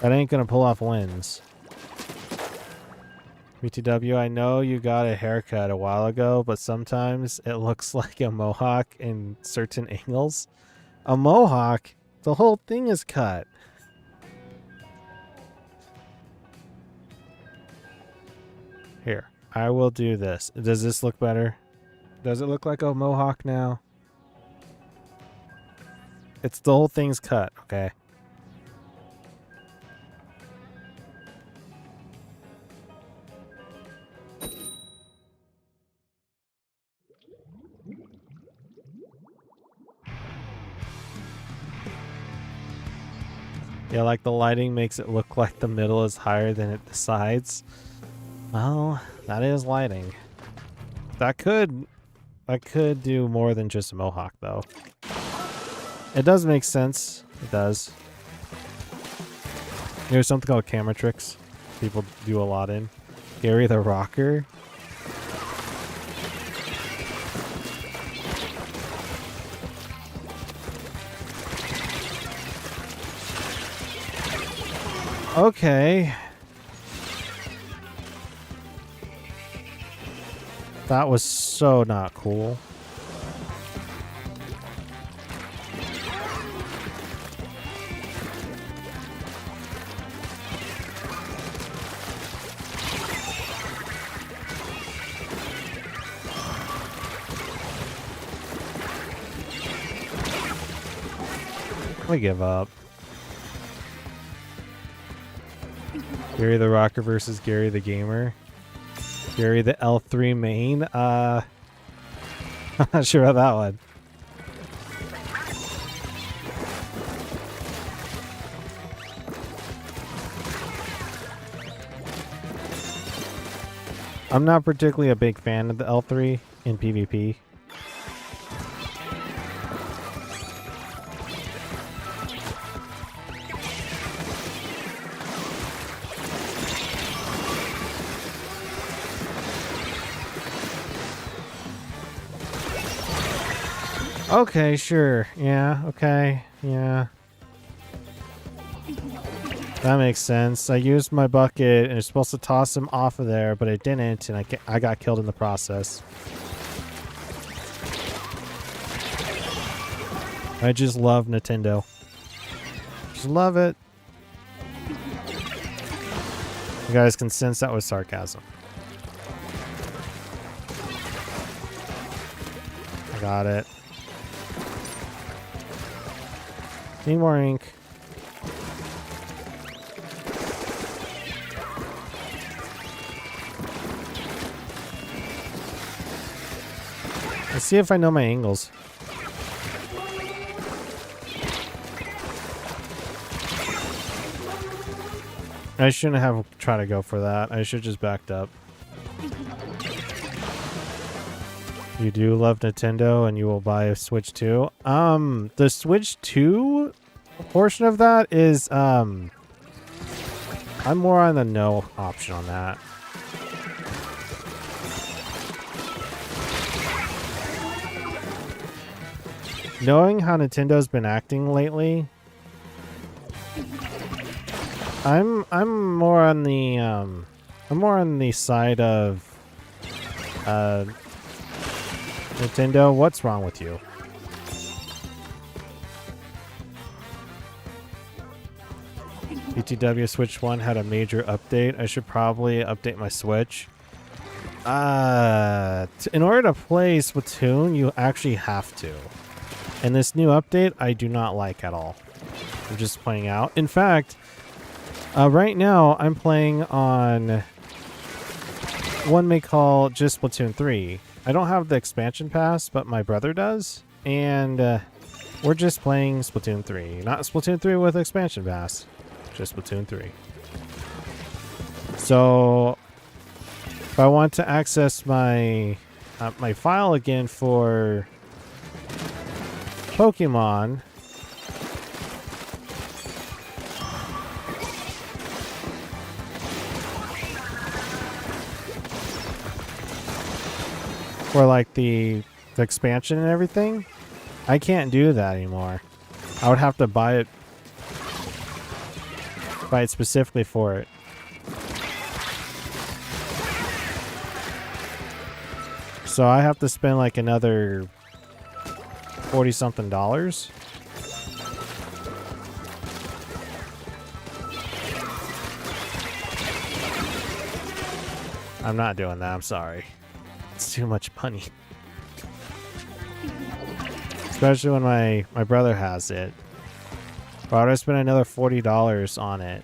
that ain't gonna pull off wins. BTW, I know you got a haircut a while ago, but sometimes it looks like a mohawk in certain angles. A mohawk? The whole thing is cut. Here, I will do this. Does this look better? Does it look like a mohawk now? It's the whole thing's cut, okay? Yeah, like the lighting makes it look like the middle is higher than the sides. Well, that is lighting. That could do more than just a mohawk, though. It does make sense. It does. There's something called camera tricks. People do a lot in. Gary the Rocker. Okay. That was so not cool. I give up. Gary the Rocker versus Gary the Gamer. Gary the L3 main. I'm not sure about that one. I'm not particularly a big fan of the L3 in PvP. Okay, sure. Yeah, okay. Yeah. That makes sense. I used my bucket and it's supposed to toss him off of there, but it didn't, and I got killed in the process. I just love Nintendo. Just love it. You guys can sense that was sarcasm. I got it. Need more ink. Let's see if I know my angles. I shouldn't have tried to go for that. I should just backed up. You do love Nintendo and you will buy a Switch 2. The Switch 2 portion of that is, I'm more on the no option on that. Knowing how Nintendo's been acting lately, I'm more on the side of Nintendo. What's wrong with you? BTW Switch 1 had a major update. I should probably update my Switch. In order to play Splatoon, you actually have to. And this new update, I do not like at all. I'm just playing out. In fact, right now, I'm playing on one may call just Splatoon 3. I don't have the expansion pass, but my brother does. And we're just playing Splatoon 3. Not Splatoon 3 with expansion pass. Just Splatoon 3. So, if I want to access my my file again for Pokemon, for like the expansion and everything, I can't do that anymore. I would have to buy it specifically for it. So I have to spend like another $40-something. I'm not doing that. I'm sorry. It's too much money. Especially when my brother has it. Why would I spend another $40 on it?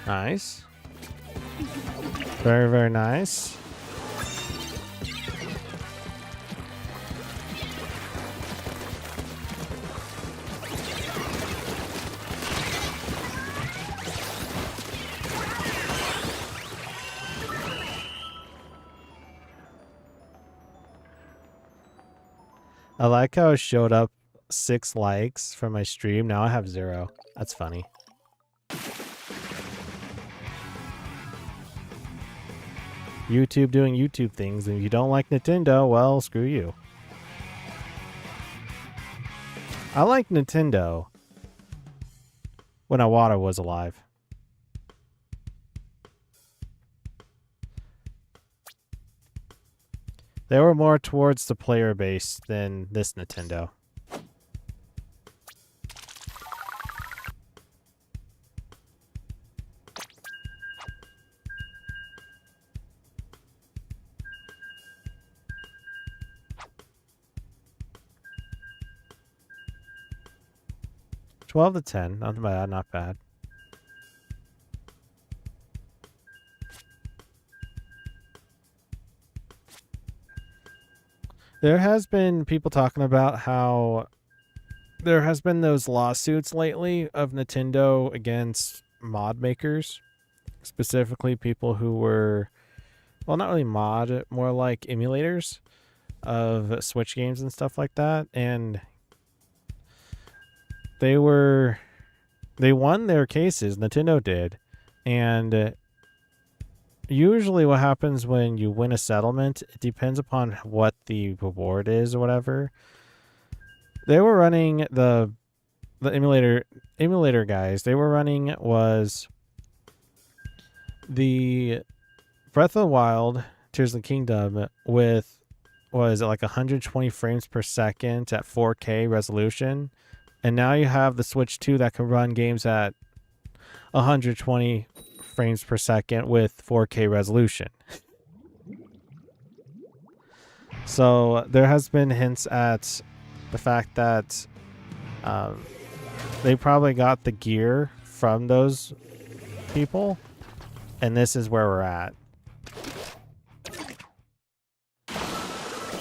Nice. Very, very nice. I like how it showed up 6 likes from my stream. Now I have 0. That's funny. YouTube doing YouTube things. And if you don't like Nintendo, well, screw you. I like Nintendo when Iwata was alive. They were more towards the player base than this Nintendo. $12 to $10, not bad, not bad. There has been people talking about how there has been those lawsuits lately of Nintendo against mod makers, specifically people who were, well, not really mod, more like emulators of Switch games and stuff like that, and they won their cases. Nintendo did, and usually what happens when you win a settlement, it depends upon what the reward is or whatever. They were running the emulator guys. They were running was the Breath of the Wild Tears of the Kingdom with, was it like 120 frames per second at 4K resolution, and now you have the Switch 2 that can run games at 120 frames per second with 4K resolution. So there has been hints at the fact that they probably got the gear from those people, and this is where we're at.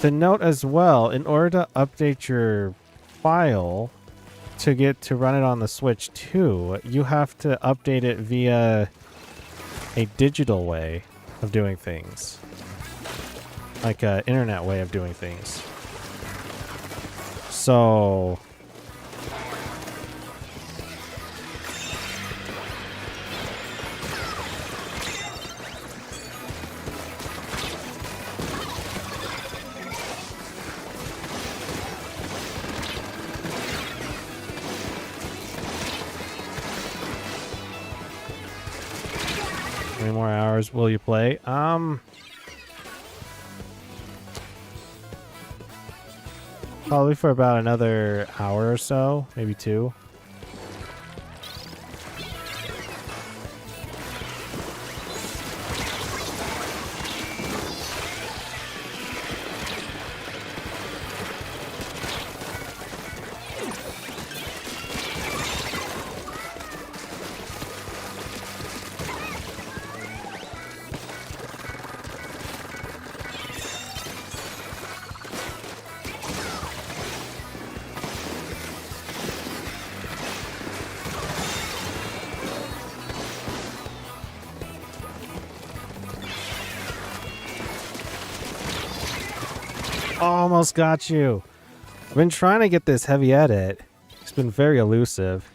To note as well, in order to update your file to get to run it on the Switch 2, you have to update it via a digital way of doing things, like an internet way of doing things. So how many more hours will you play? Probably for about another hour or so, maybe 2. Almost got you. I've been trying to get this heavy edit. It's been very elusive.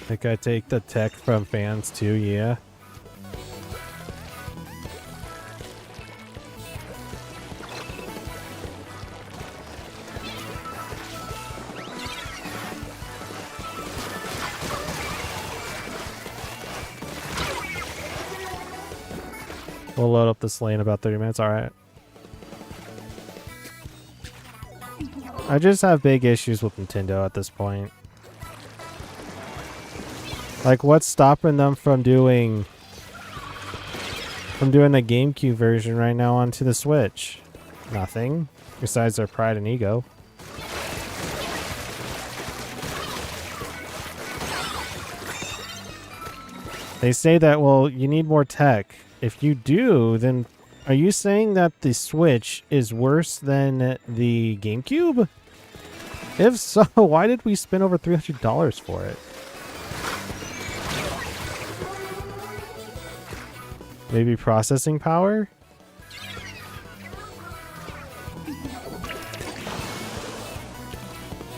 Think I take the tech from fans too, yeah. We'll load up this lane in about 30 minutes, alright. I just have big issues with Nintendo at this point. Like, what's stopping them from doing the GameCube version right now onto the Switch? Nothing, besides their pride and ego. They say that, well, you need more tech. If you do, then are you saying that the Switch is worse than the GameCube? If so, why did we spend over $300 for it? Maybe processing power?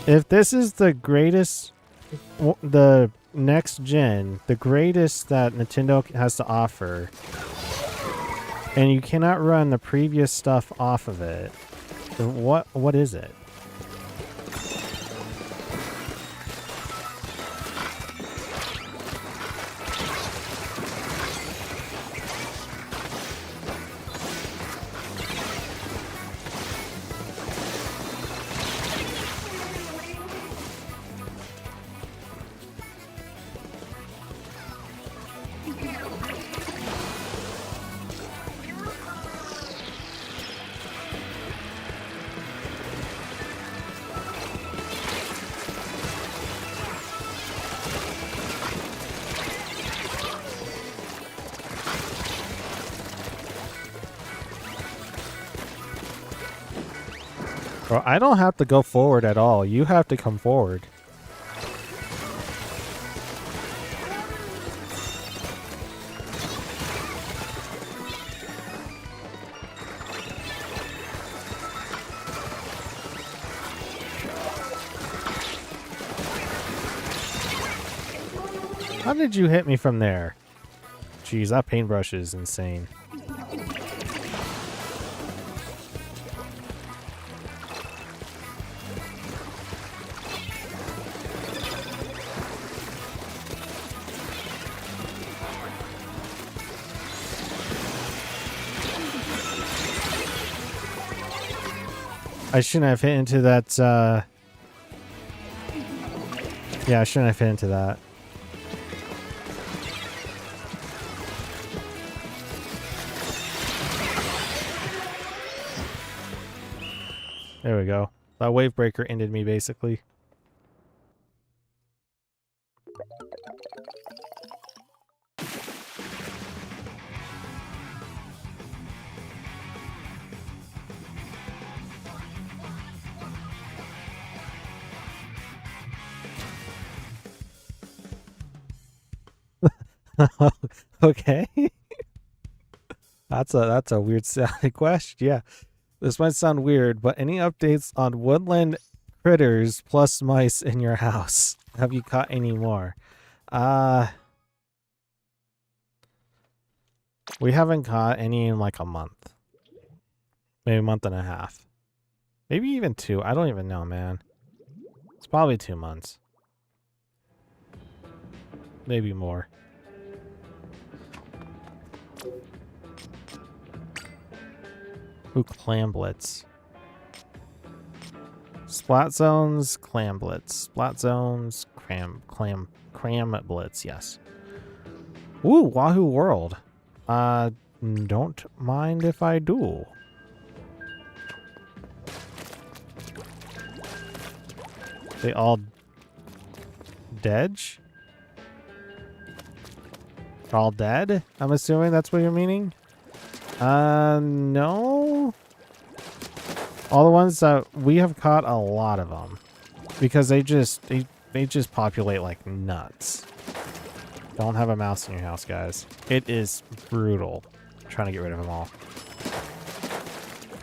If this is the greatest, the next gen, the greatest that Nintendo has to offer, and you cannot run the previous stuff off of it, then what is it? Bro, I don't have to go forward at all. You have to come forward. How did you hit me from there? Jeez, that paintbrush is insane. I shouldn't have hit into that, yeah, I shouldn't have hit into that. There we go. That wave breaker ended me, basically. Okay. That's a weird sounding question. Yeah. This might sound weird, but any updates on woodland critters plus mice in your house? Have you caught any more? We haven't caught any in like a month. Maybe a month and a half. Maybe even 2. I don't even know, man. It's probably 2 months. Maybe more. Ooh, clamblets. Splat zones, clamblets. Splat zones, cramblets, yes. Ooh, Wahoo World. Don't mind if I do. They all dead? They're all dead? I'm assuming that's what you're meaning? No. All the ones that we have caught, a lot of them, because they just populate like nuts. Don't have a mouse in your house, guys. It is brutal trying to get rid of them all.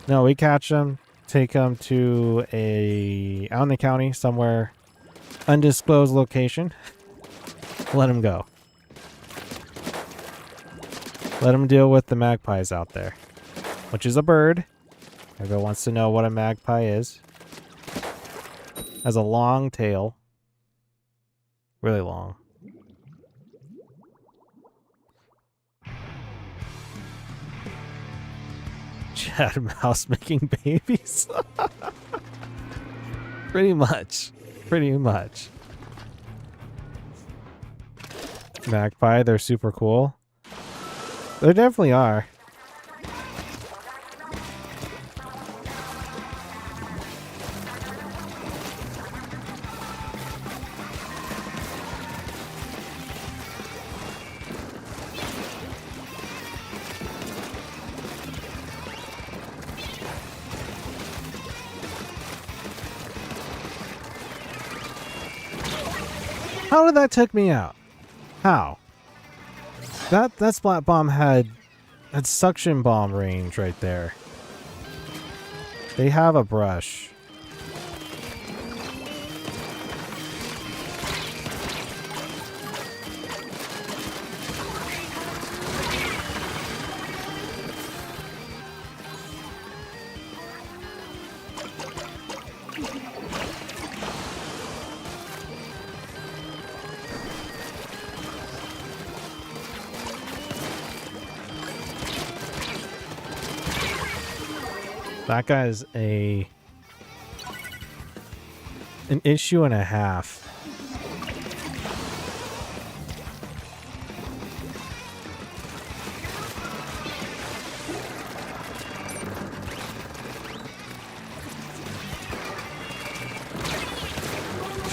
No, we catch them, take them to out in the county somewhere, undisclosed location, Let him go. Let him deal with the magpies out there. Which is a bird. Everyone wants to know what a magpie is. Has a long tail. Really long. Chad Mouse making babies? Pretty much. Pretty much. Magpie, they're super cool. They definitely are. How did that take me out? How? That splat bomb had suction bomb range right there. They have a brush. That guy's an issue and a half.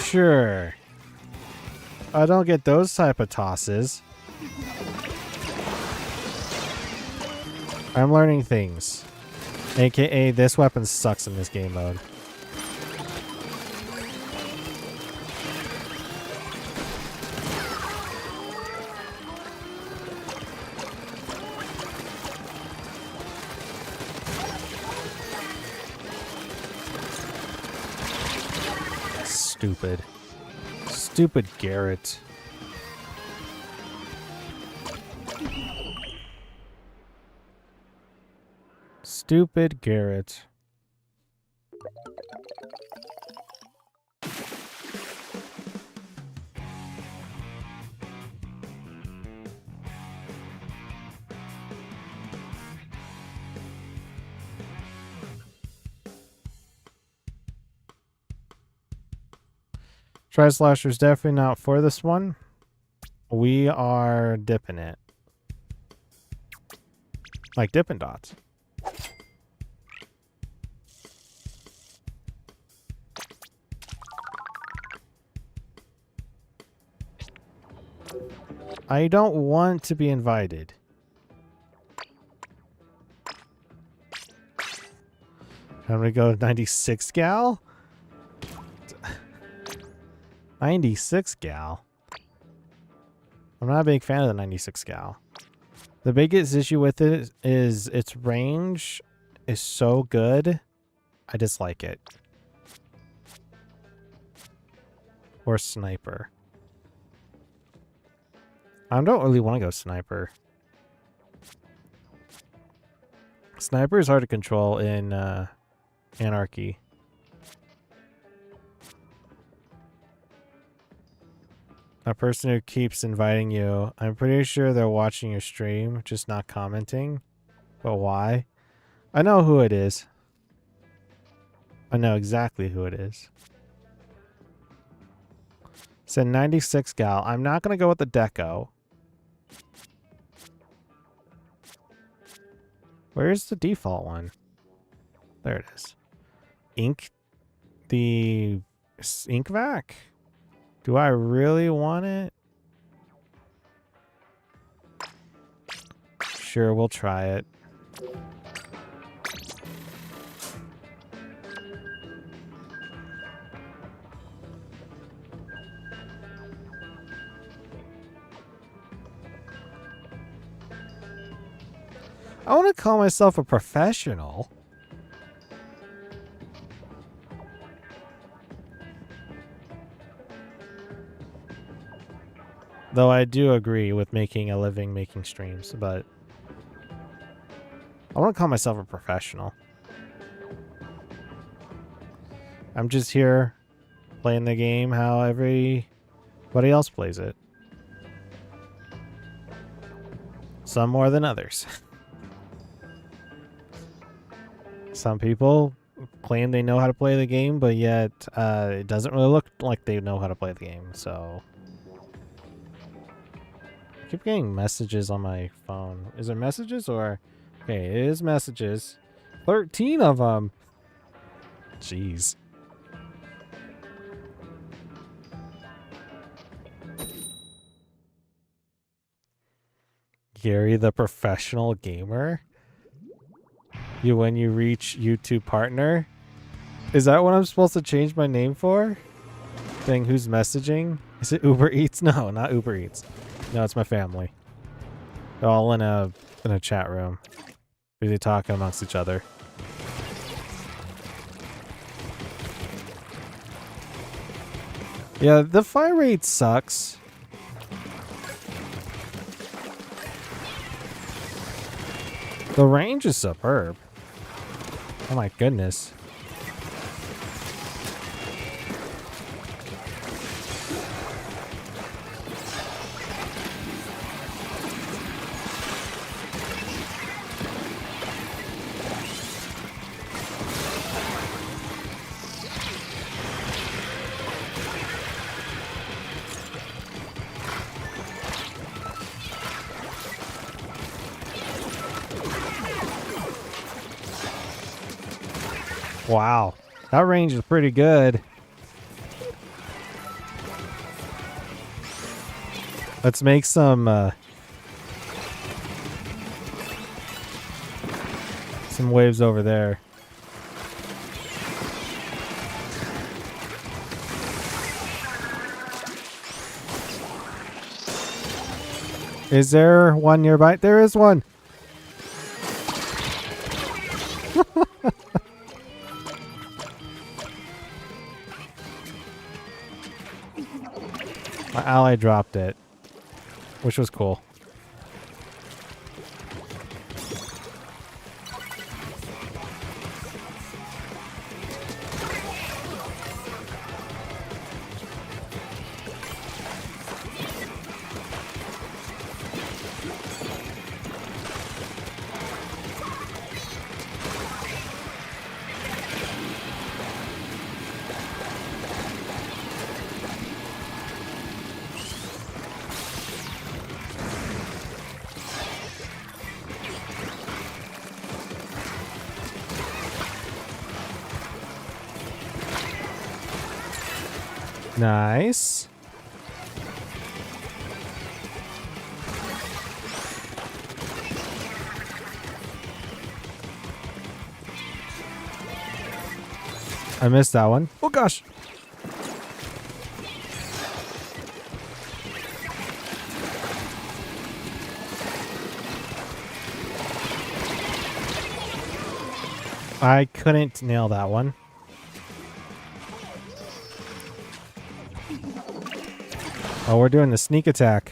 Sure. I don't get those type of tosses. I'm learning things. AKA, this weapon sucks in this game mode. Stupid. Stupid Garrett. Stupid Garrett. Tri-Slasher's definitely not for this one. We are dipping it. Like Dippin' Dots. I don't want to be invited. I'm gonna go 96 gal. 96 gal. I'm not a big fan of the 96 gal. The biggest issue with it is its range is so good. I dislike it. Or sniper. I don't really want to go sniper. Sniper is hard to control in Anarchy. A person who keeps inviting you, I'm pretty sure they're watching your stream, just not commenting. But why? I know who it is. I know exactly who it is. Said 96 gal. I'm not going to go with the Deco. Where's the default one? There it is. Ink. The ink vac? Do I really want it? Sure, we'll try it. I want to call myself a professional. Though I do agree with making a living making streams, but I want to call myself a professional. I'm just here playing the game how everybody else plays it. Some more than others. Some people claim they know how to play the game, but yet it doesn't really look like they know how to play the game, so... I keep getting messages on my phone. Is it messages or... Okay, it is messages. 13 of them! Jeez. Gary the professional gamer? When you reach YouTube partner? Is that what I'm supposed to change my name for? Thing who's messaging? Is it Uber Eats? No, not Uber Eats. No, it's my family. They're all in a chat room. Busy talking amongst each other. Yeah, the fire rate sucks. The range is superb. Oh my goodness. Wow, that range is pretty good. Let's make some waves over there. Is there one nearby? There is one. My ally dropped it, which was cool. Nice. I missed that one. Oh gosh. I couldn't nail that one. Oh, we're doing the sneak attack.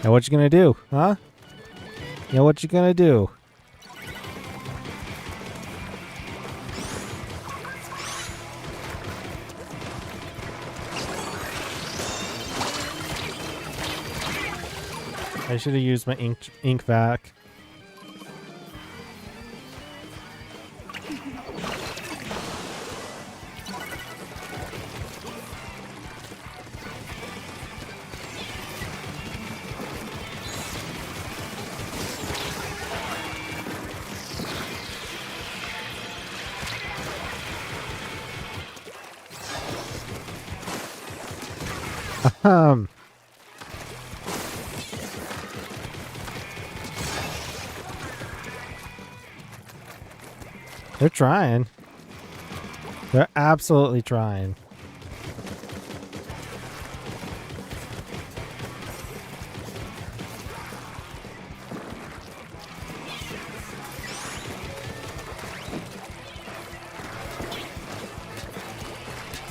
Now what you gonna do, huh? Yeah, what you gonna do? I should have used my ink vac. They're trying. They're absolutely trying.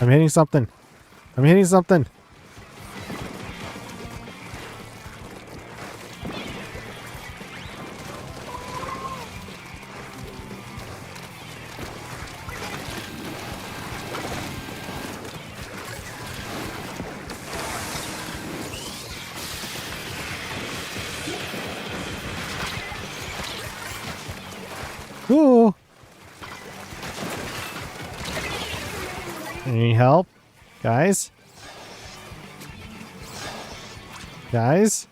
I'm hitting something. I'm hitting something. Ooh. Any help? Guys? Guys?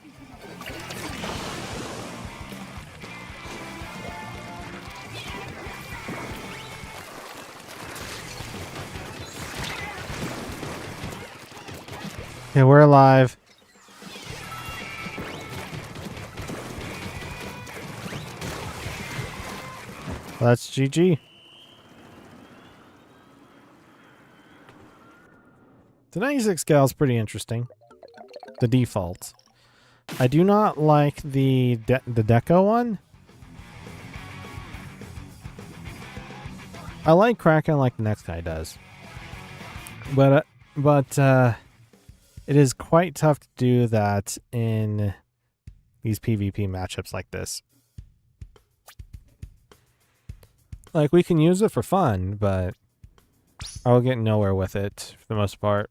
Okay, we're alive. Well, that's GG. The 96 Gal is pretty interesting. The default. I do not like the Deco one. I like Kraken like the next guy does. But it is quite tough to do that in these PvP matchups like this. Like, we can use it for fun, but I will get nowhere with it for the most part.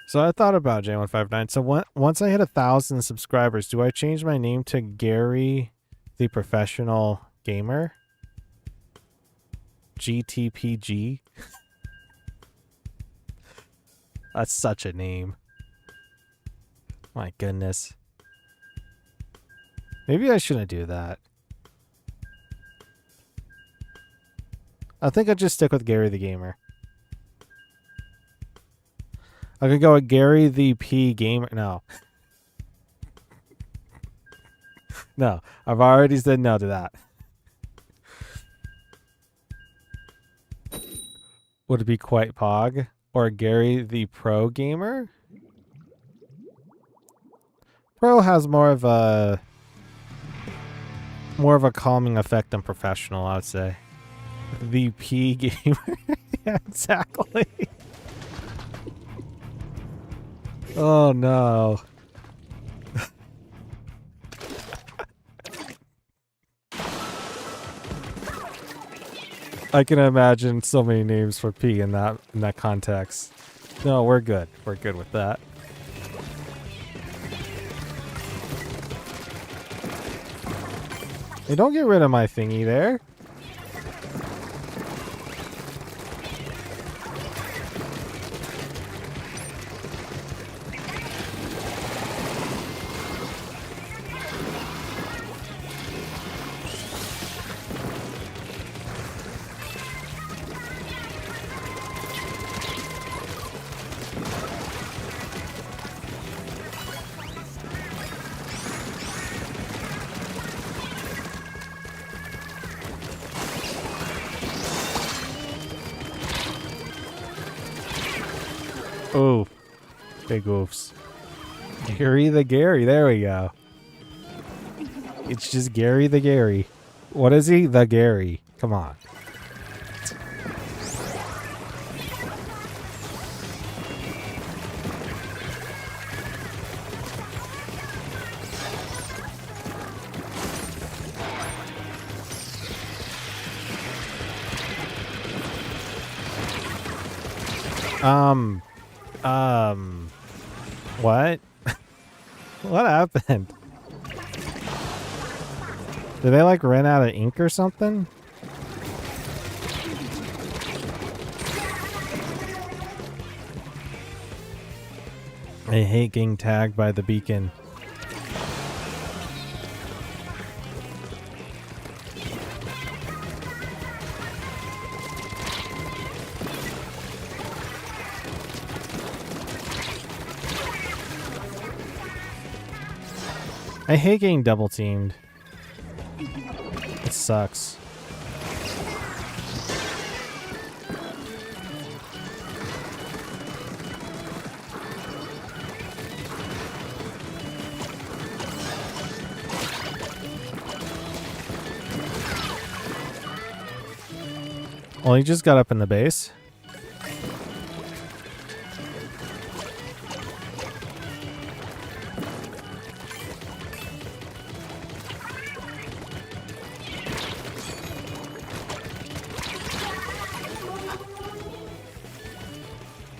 So I thought about J159. So once I hit 1,000 subscribers, do I change my name to Gary the Professional Gamer? GTPG? That's such a name. My goodness. Maybe I shouldn't do that. I think I'll just stick with Gary the Gamer. I could go with Gary the P Gamer. No. No. I've already said no to that. Would it be quite Pog? Or Gary the Pro Gamer? Pro has more of a calming effect than professional, I would say. The P Gamer. Yeah, exactly. Oh no. I can imagine so many names for P in that context. No, we're good. We're good with that. Hey, don't get rid of my thingy there. Oh, big oofs. Gary the Gary. There we go. It's just Gary the Gary. What is he? The Gary. Come on. What? What happened? Did they like run out of ink or something? I hate getting tagged by the beacon. I hate getting double teamed. It sucks. Well, he just got up in the base.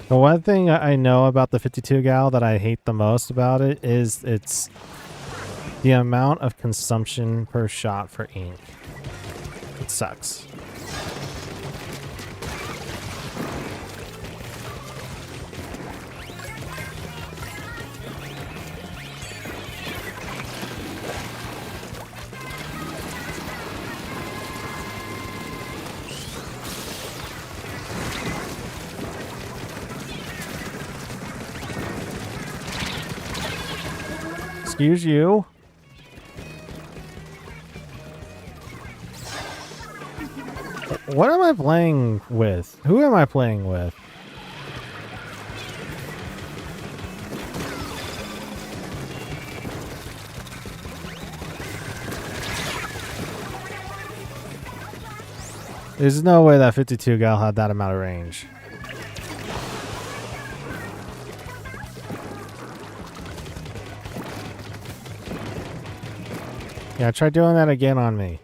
The one thing I know about the 52 gal that I hate the most about it is it's the amount of consumption per shot for ink. It sucks. Excuse you. What am I playing with? Who am I playing with? There's no way that 52 gal had that amount of range. Yeah, try doing that again on me.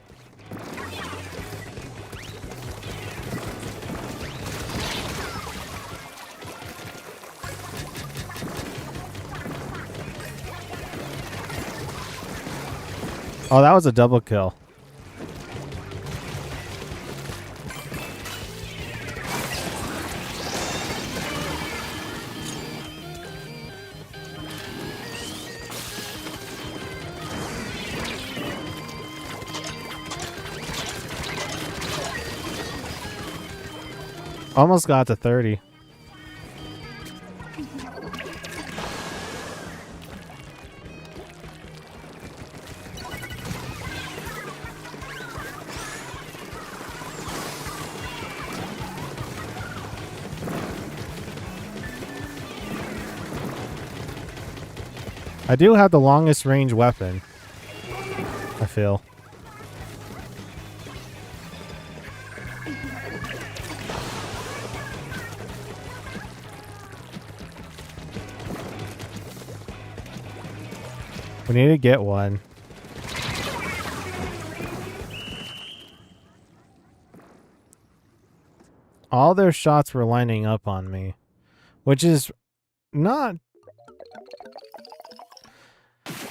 Oh, that was a double kill. Almost got to 30. I do have the longest range weapon, I feel. We need to get one. All their shots were lining up on me, which is not...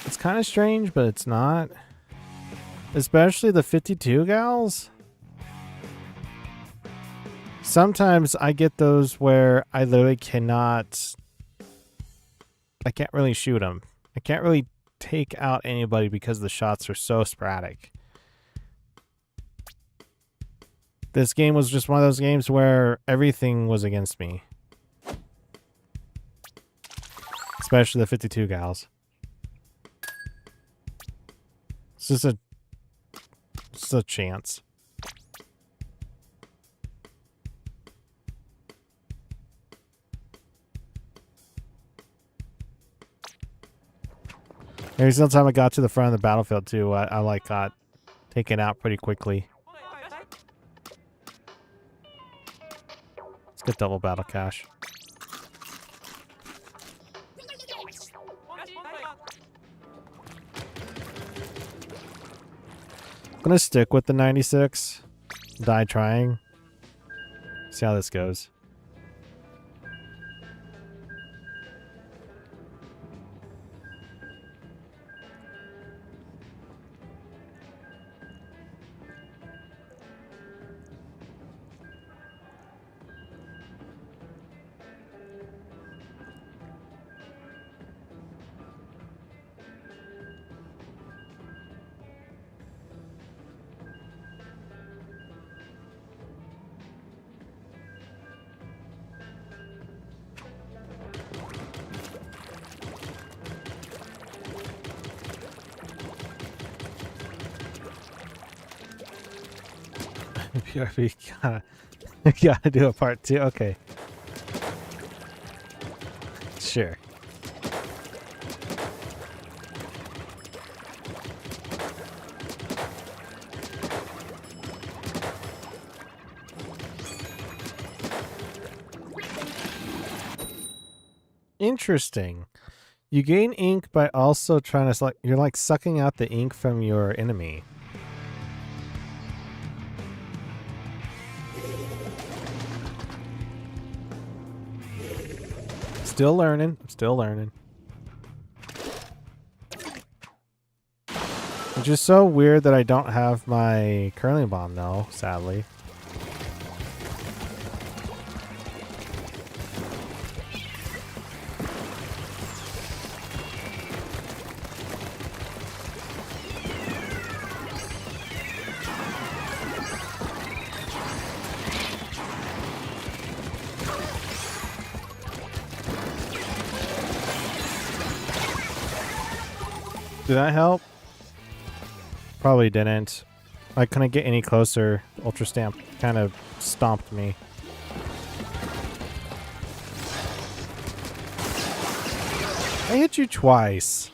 It's kind of strange, but it's not. Especially the 52 gals. Sometimes I get those where I literally cannot... I can't really shoot them. I can't really take out anybody because the shots are so sporadic. This game was just one of those games where everything was against me. Especially the 52 gals. It's just a chance. Every single time I got to the front of the battlefield too, I like got taken out pretty quickly. Let's get double battle cash. I'm gonna stick with the 96. Die trying. See how this goes. PRV gotta do a part 2. Okay. Sure. Interesting. You gain ink by also trying to you're like sucking out the ink from your enemy. Still learning. I'm still learning. Which is so weird that I don't have my curling bomb though, sadly. Did that help? Probably didn't. I couldn't get any closer. Ultra Stamp kind of stomped me. I hit you twice.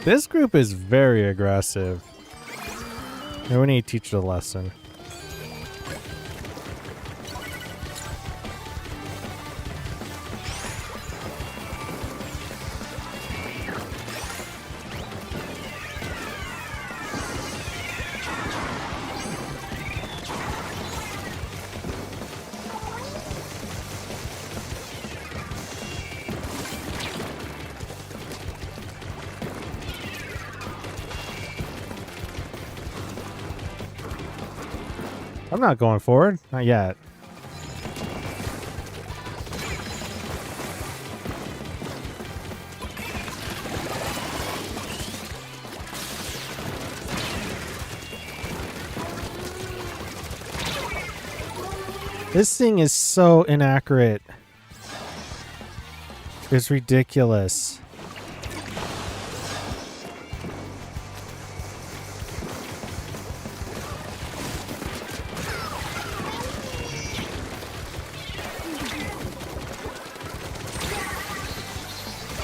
This group is very aggressive. Maybe we need to teach it a lesson. I'm not going forward. Not yet. This thing is so inaccurate. It's ridiculous.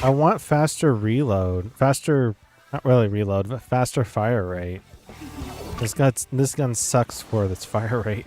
I want faster reload. Faster, not really reload, but faster fire rate. This gun sucks for its fire rate.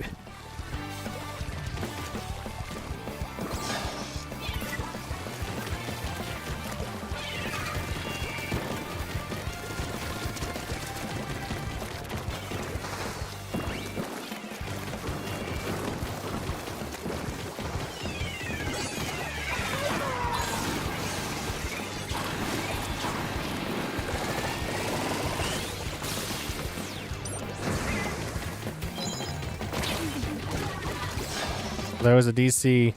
There was a DC.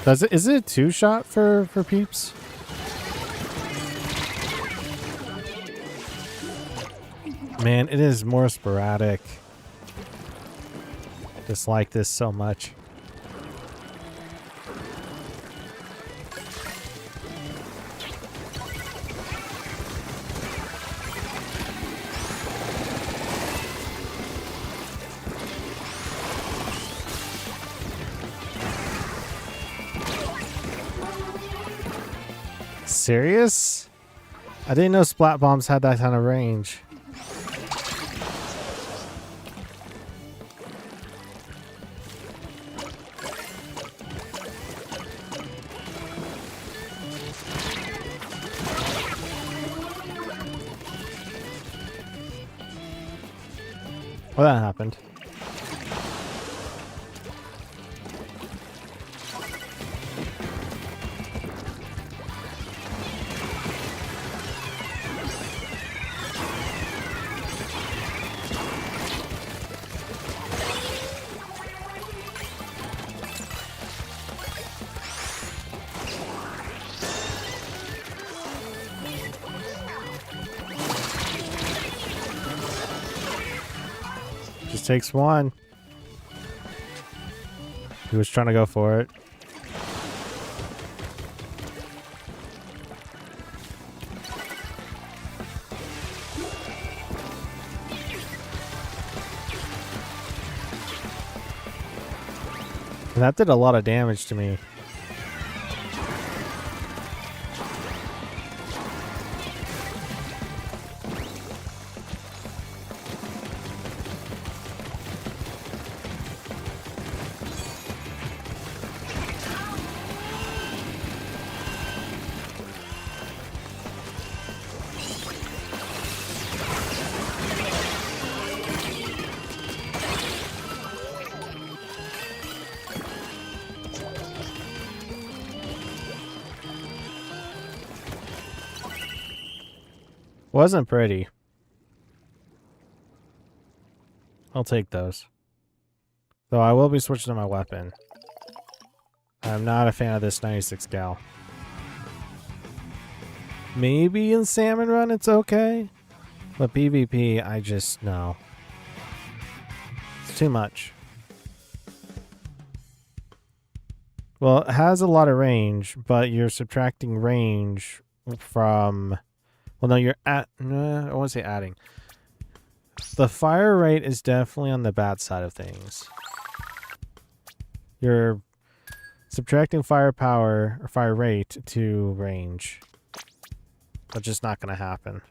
Is it a two-shot for peeps? Man, it is more sporadic. Dislike this so much. Serious? I didn't know splat bombs had that kind of range. Well, that happened. Just takes one. He was trying to go for it. And that did a lot of damage to me. Wasn't pretty. I'll take those. Though I will be switching to my weapon. I'm not a fan of this 96 Gal. Maybe in Salmon Run it's okay. But PvP, I just, no. It's too much. Well, it has a lot of range, but you're subtracting range from... Well, no, you're at... I won't say adding. The fire rate is definitely on the bad side of things. You're subtracting firepower or fire rate to range. That's just not going to happen.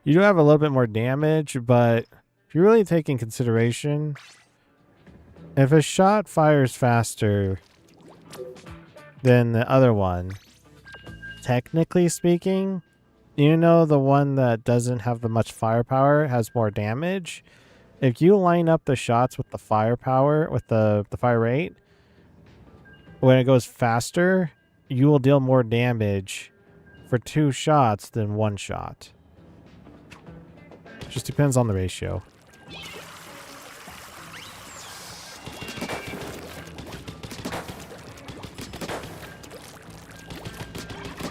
You do have a little bit more damage, but if you really take in consideration, if a shot fires faster than the other one, technically speaking, you know the one that doesn't have the much firepower has more damage. If you line up the shots with the firepower, with the fire rate, when it goes faster, you will deal more damage for 2 shots than 1 shot. Just depends on the ratio.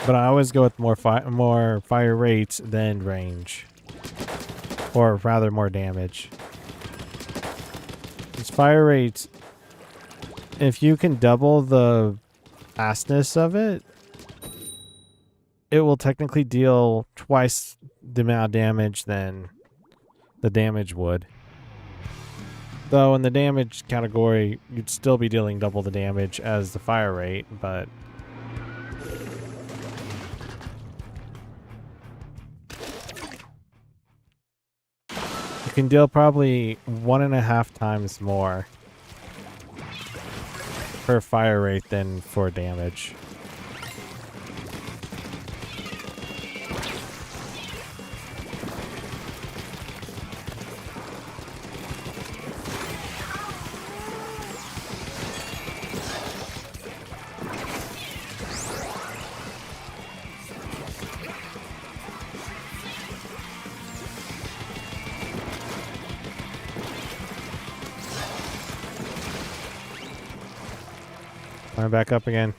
But I always go with more fire rates than range. Or rather more damage. This fire rate, if you can double the fastness of it, it will technically deal twice the amount of damage than the damage would. Though in the damage category, you'd still be dealing double the damage as the fire rate, but... You can deal probably 1.5 times more per fire rate than for damage. I'm back up again.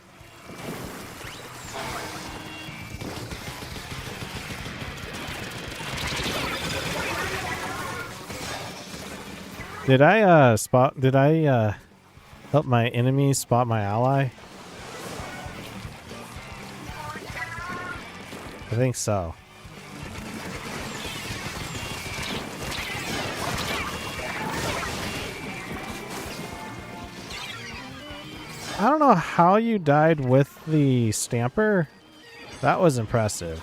Did I help my enemy spot my ally? I think so. I don't know how you died with the stamper. That was impressive.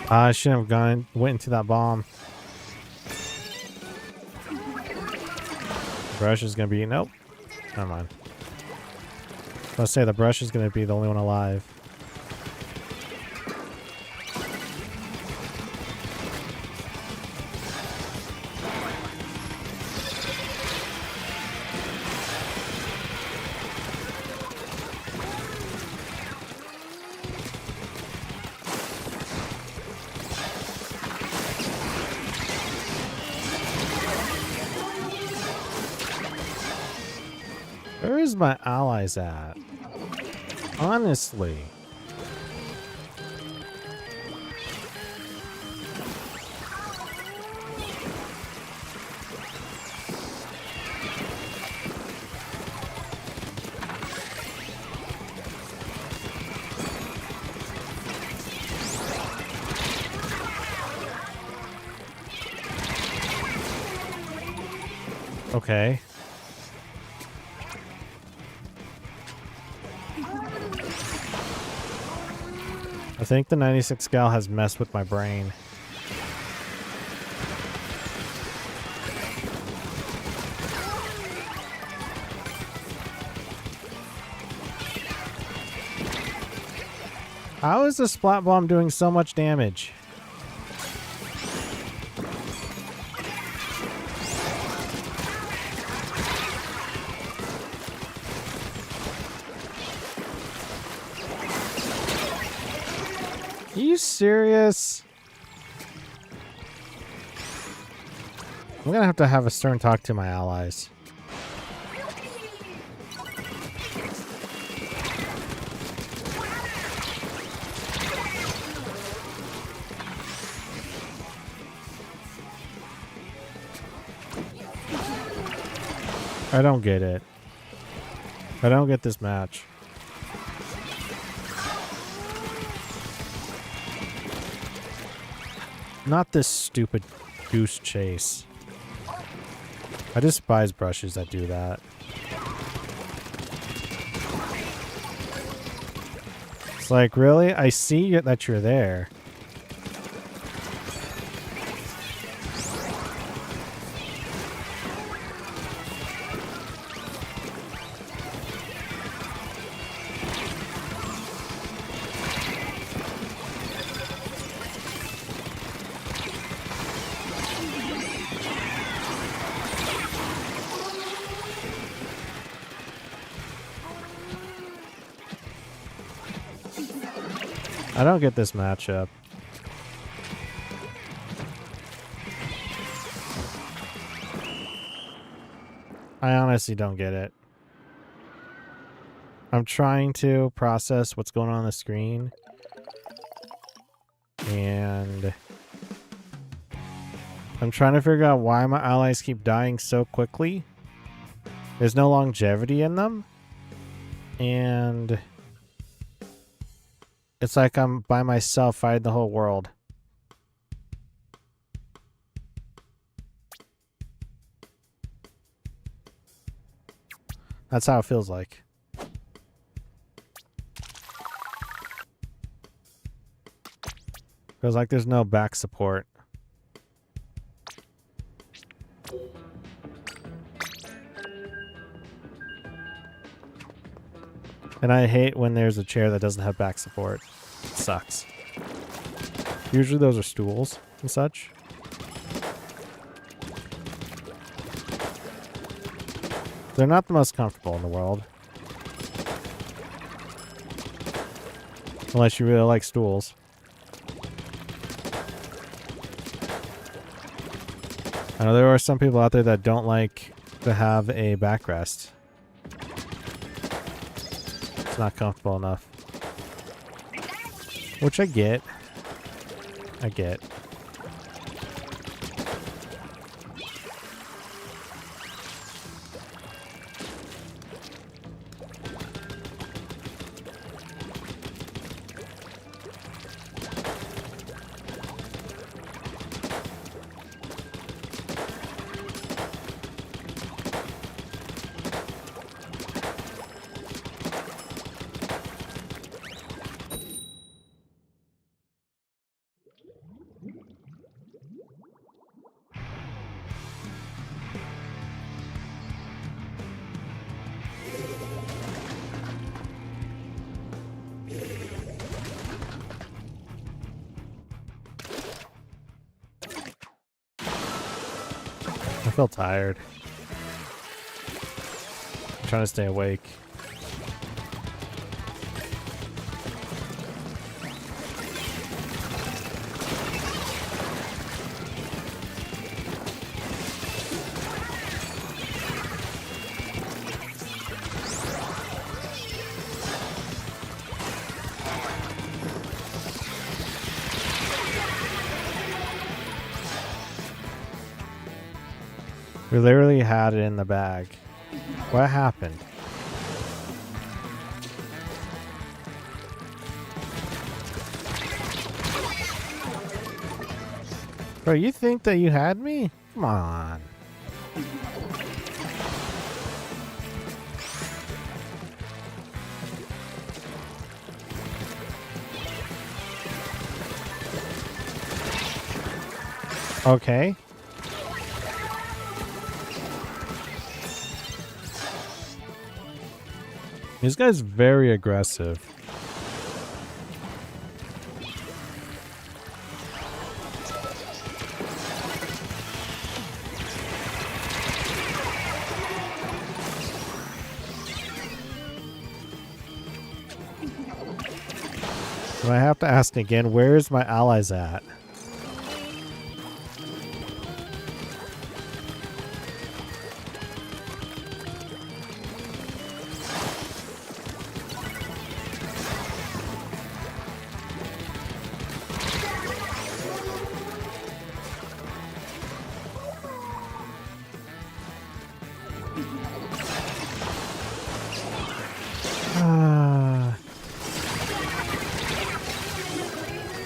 I shouldn't have went into that bomb. Brush is gonna be, nope. Never mind. Let's say the brush is gonna be the only one alive. Where is my allies at? Honestly. Okay. I think the 96 Gal has messed with my brain. How is the splat bomb doing so much damage? Are you serious? I'm gonna have a stern talk to my allies. I don't get it. I don't get this match. Not this stupid goose chase. I despise brushes that do that. It's like, really? I see that you're there. I don't get this matchup. I honestly don't get it. I'm trying to process what's going on the screen. And I'm trying to figure out why my allies keep dying so quickly. There's no longevity in them. And it's like I'm by myself fighting the whole world. That's how it feels like. Feels like there's no back support. And I hate when there's a chair that doesn't have back support. It sucks. Usually those are stools and such. They're not the most comfortable in the world. Unless you really like stools. I know there are some people out there that don't like to have a backrest. It's not comfortable enough. Which I get. I get. I feel tired. I'm trying to stay awake. We literally had it in the bag. What happened? Bro, you think that you had me? Come on. Okay. This guy's very aggressive. So I have to ask again, where's my allies at?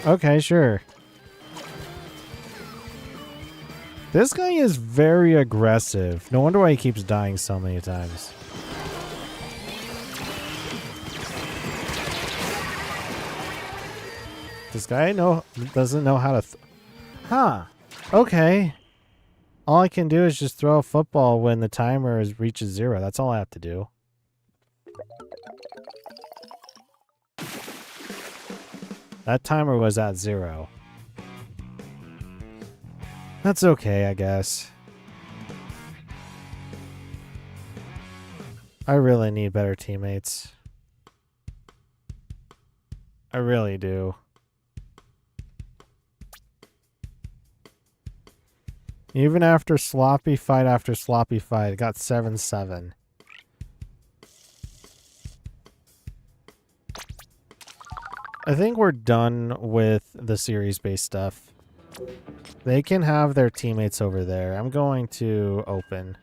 Okay, sure. This guy is very aggressive. No wonder why he keeps dying so many times. This guy doesn't know how to... Huh. Okay. All I can do is just throw a football when the timer reaches 0. That's all I have to do. That timer was at 0. That's okay, I guess. I really need better teammates. I really do. Even after sloppy fight after sloppy fight, it got 7-7. I think we're done with the series-based stuff. They can have their teammates over there. I'm going to open.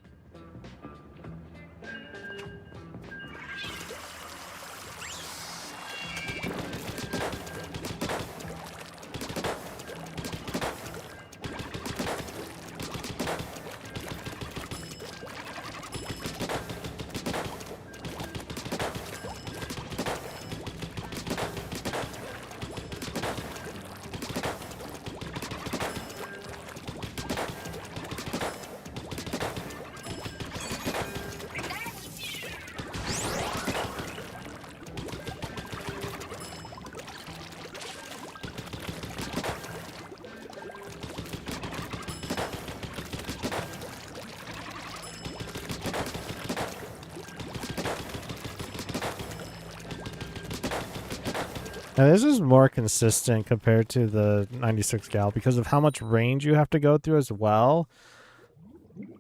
Now this is more consistent compared to the 96 Gal because of how much range you have to go through as well.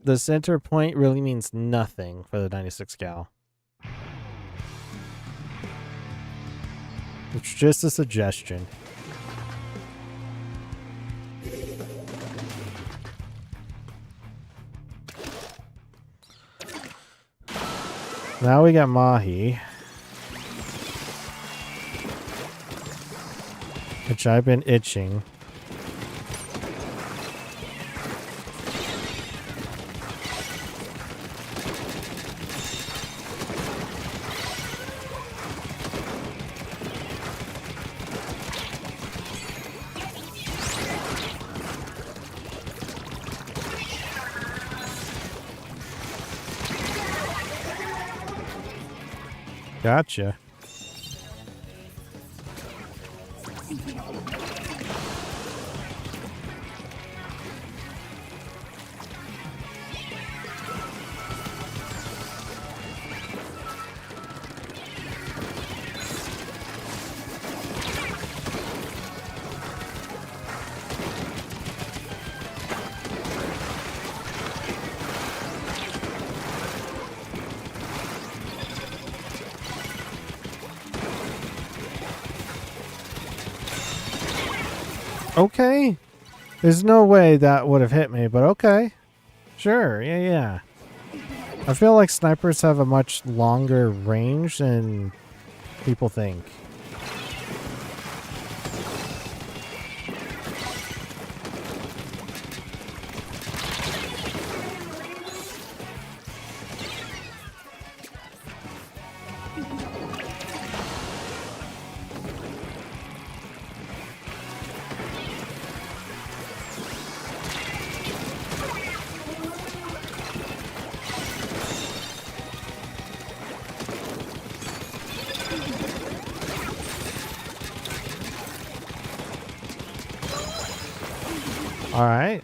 The center point really means nothing for the 96 Gal. It's just a suggestion. Now we got Mahi, which I've been itching. Gotcha. Okay. There's no way that would have hit me, but okay. Sure, yeah. I feel like snipers have a much longer range than people think. All right.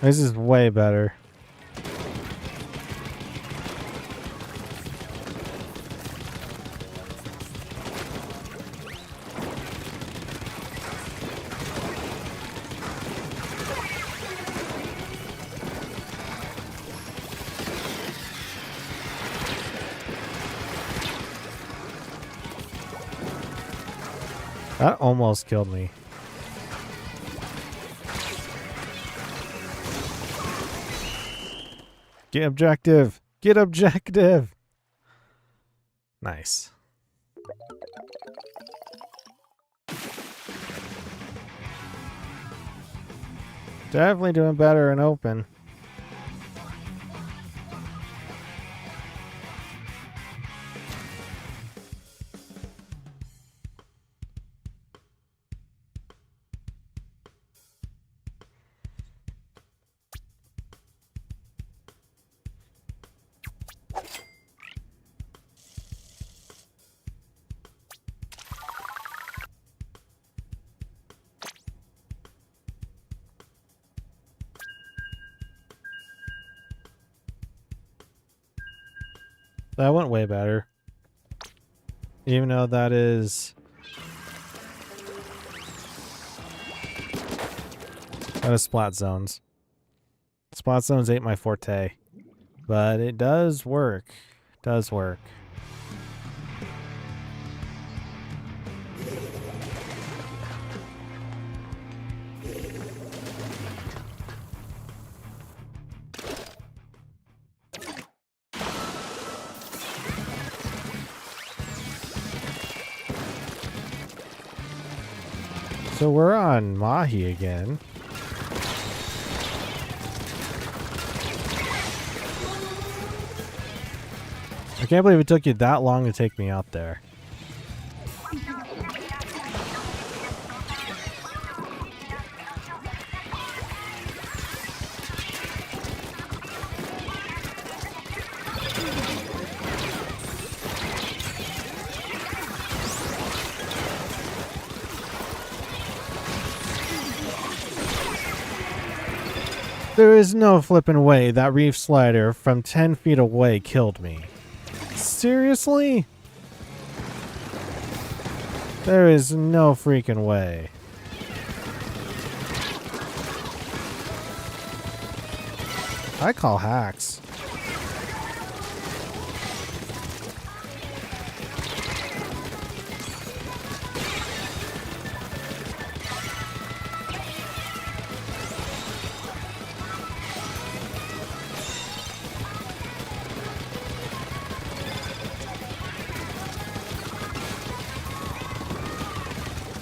This is way better. That almost killed me. Get objective. Get objective. Nice. Definitely doing better in open. That went way better. Even though that is splat zones. Splat zones ain't my forte. But it does work. It does work. So we're on Mahi again. I can't believe it took you that long to take me out there. There is no flipping way that reef slider from 10 feet away killed me. Seriously? There is no freaking way. I call hacks.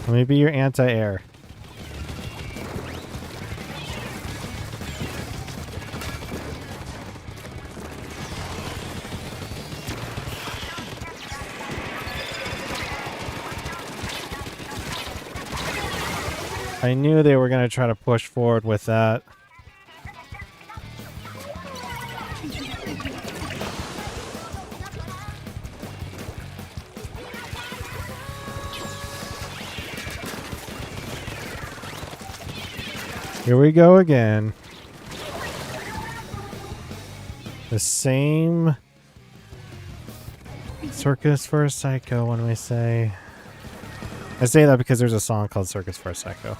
Let me be your anti-air. I knew they were going to try to push forward with that. Here we go again. The same Circus for a Psycho when we say... I say that because there's a song called Circus for a Psycho.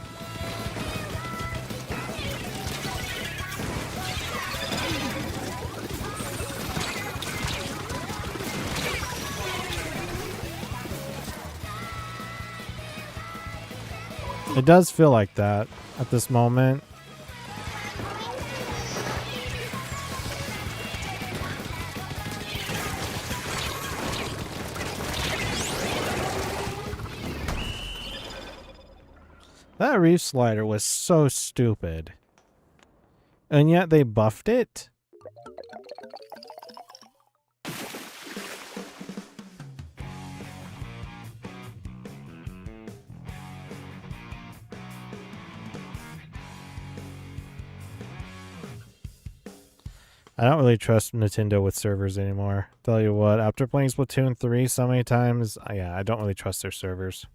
It does feel like that at this moment. That reef slider was so stupid. And yet they buffed it? I don't really trust Nintendo with servers anymore. Tell you what, after playing Splatoon 3 so many times, yeah, I don't really trust their servers.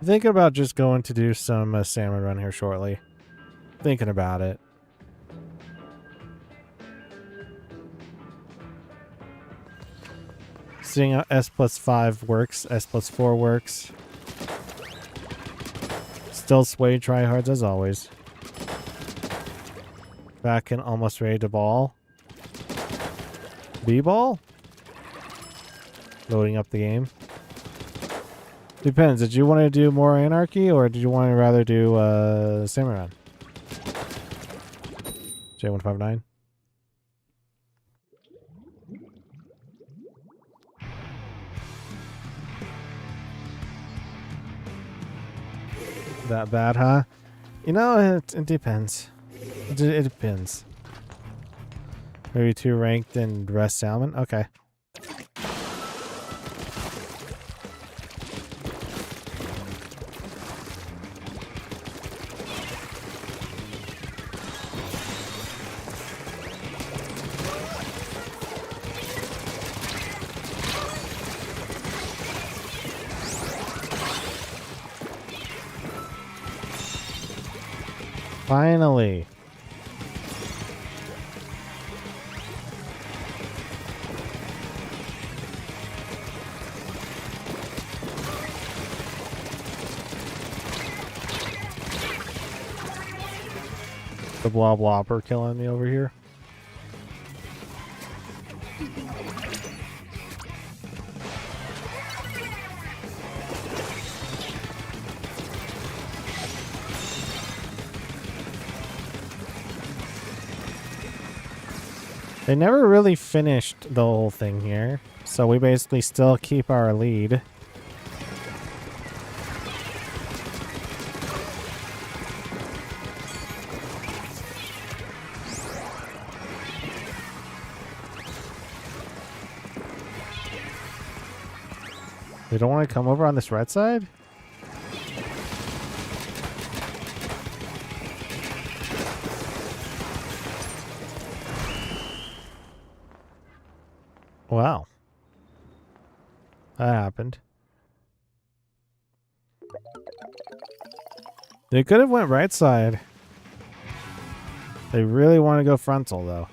Thinking about just going to do some salmon run here shortly. Thinking about it. Seeing how S+5 works, S+4 works. Still sway tryhards as always. Back and almost ready to ball. B-ball? Loading up the game. Depends. Did you want to do more Anarchy, or did you want to rather do Salmon Run? J159. That bad, huh? You know, it depends. It depends. Maybe 2 ranked and rest salmon? Okay. Finally. The blob whopper killing me over here. They never really finished the whole thing here, so we basically still keep our lead. They don't want to come over on this red side? Wow. That happened. They could have went right side. They really want to go frontal, though.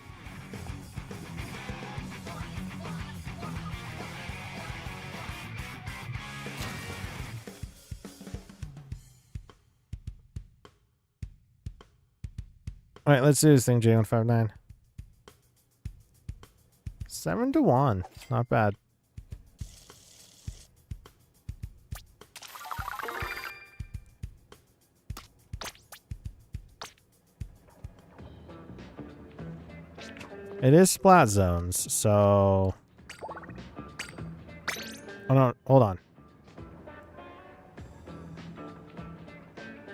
All right, let's do this thing, J159. 7-1. Not bad. It is splat zones, so... Oh no, hold on.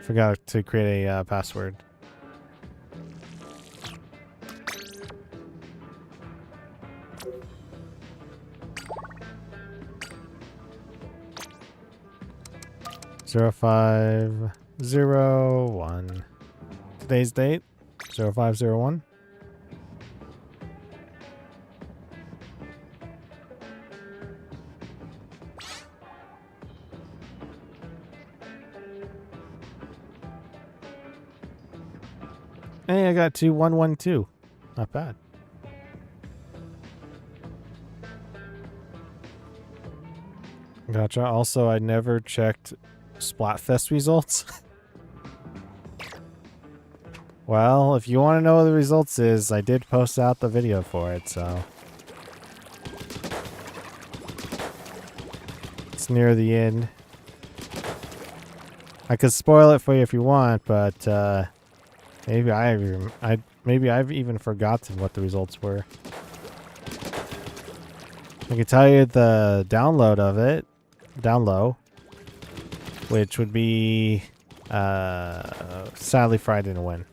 Forgot to create a password. Zero 0501. Today's date 0501. Hey, I got 2112. Not bad. Gotcha. Also, I never checked Splatfest results. Well, if you want to know what the results is, I did post out the video for it, so. It's near the end. I could spoil it for you if you want, but maybe I've even forgotten what the results were. I can tell you the download of it, down low, which would be sadly Friday didn't win.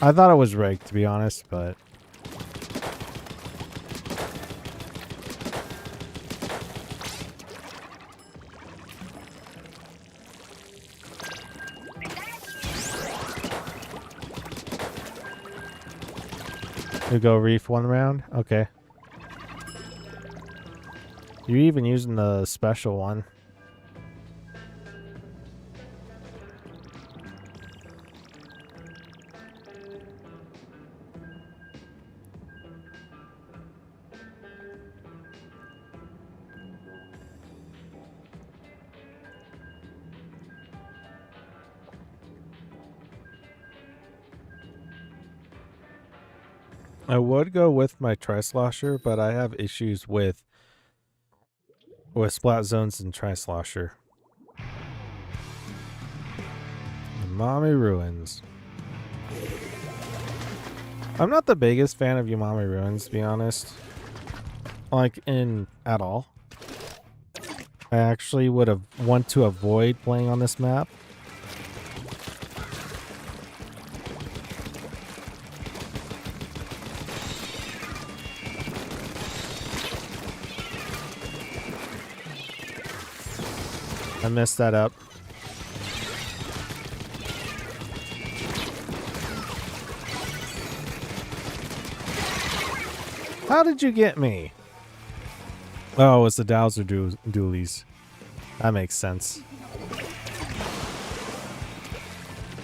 I thought it was rigged, to be honest, but you go reef one round? Okay. You're even using the special one. I would go with my Tri-Slosher, but I have issues with Splat Zones and Tri-Slosher. Umami Ruins. I'm not the biggest fan of Umami Ruins, to be honest. Like, at all. I actually would want to avoid playing on this map. I messed that up. How did you get me? Oh, it's the Dowser dualies. That makes sense.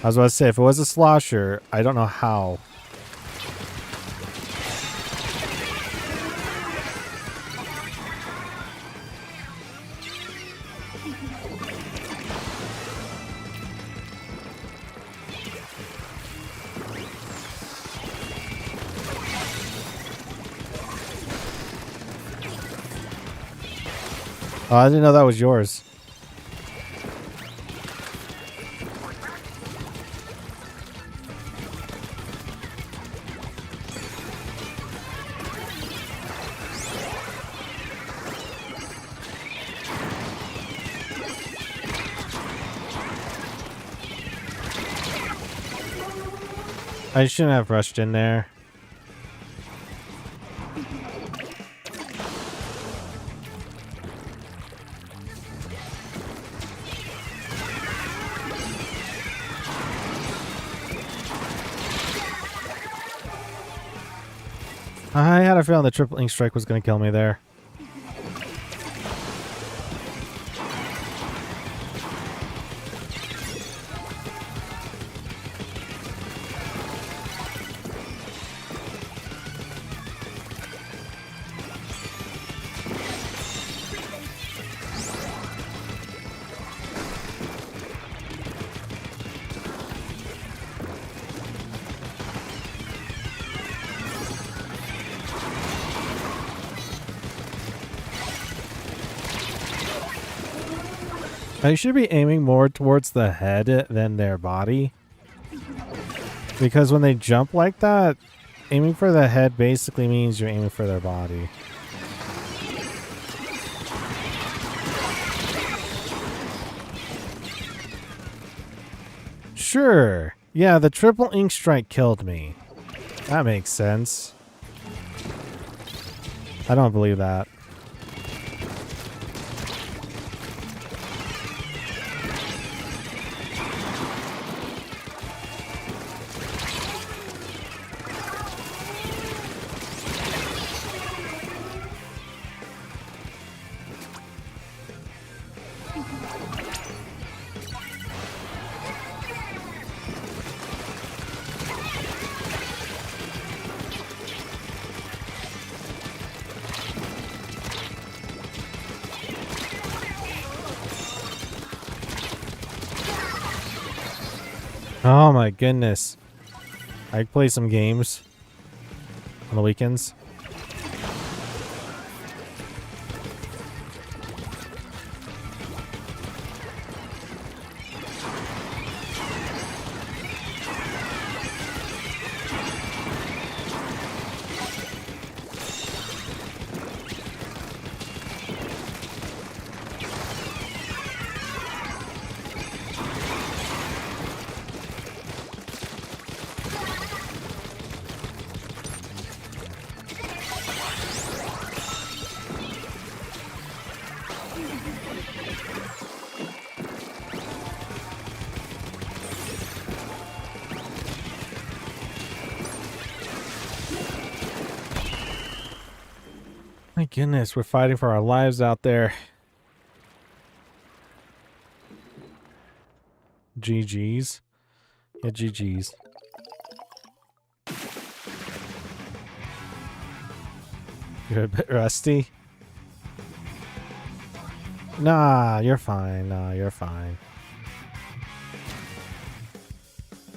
I was about to say, if it was a slosher, I don't know how. Oh, I didn't know that was yours. I shouldn't have rushed in there. I had a feeling the triple ink strike was going to kill me there. I should be aiming more towards the head than their body. Because when they jump like that, aiming for the head basically means you're aiming for their body. Sure. Yeah, the triple ink strike killed me. That makes sense. I don't believe that. Oh my goodness. I play some games on the weekends. My goodness, we're fighting for our lives out there. GG's. Yeah, GG's. You're a bit rusty? Nah, you're fine. Nah, you're fine.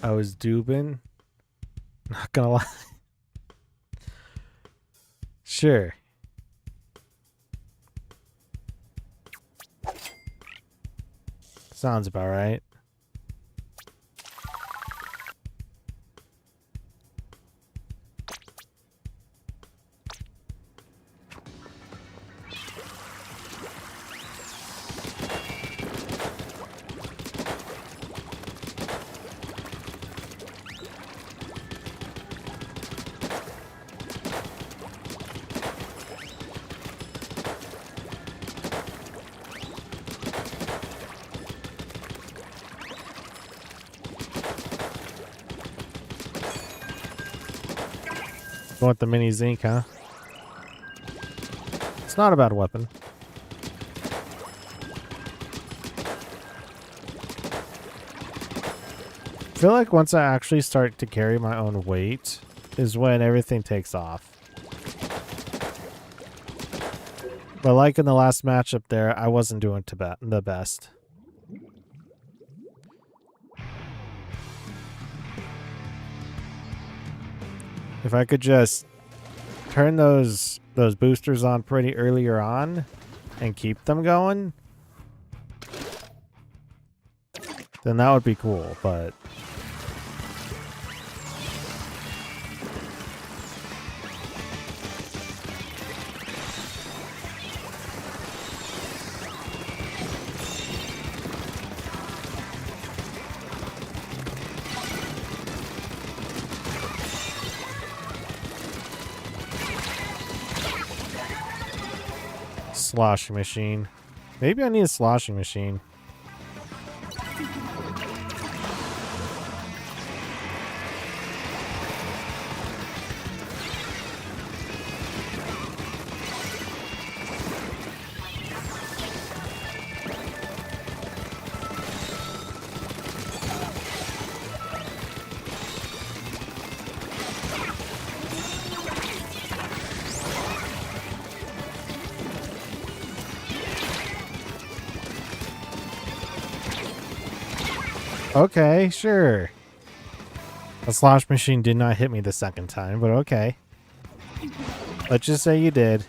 I was duping. Not gonna lie. Sure. Sounds about right. Going with the mini zinc, huh? It's not a bad weapon. I feel like once I actually start to carry my own weight is when everything takes off. But like in the last matchup there, I wasn't doing the best. If I could just turn those boosters on pretty earlier on and keep them going, then that would be cool, but sloshing machine. Maybe I need a sloshing machine. Okay, sure. The slosh machine did not hit me the second time, but okay. Let's just say you did.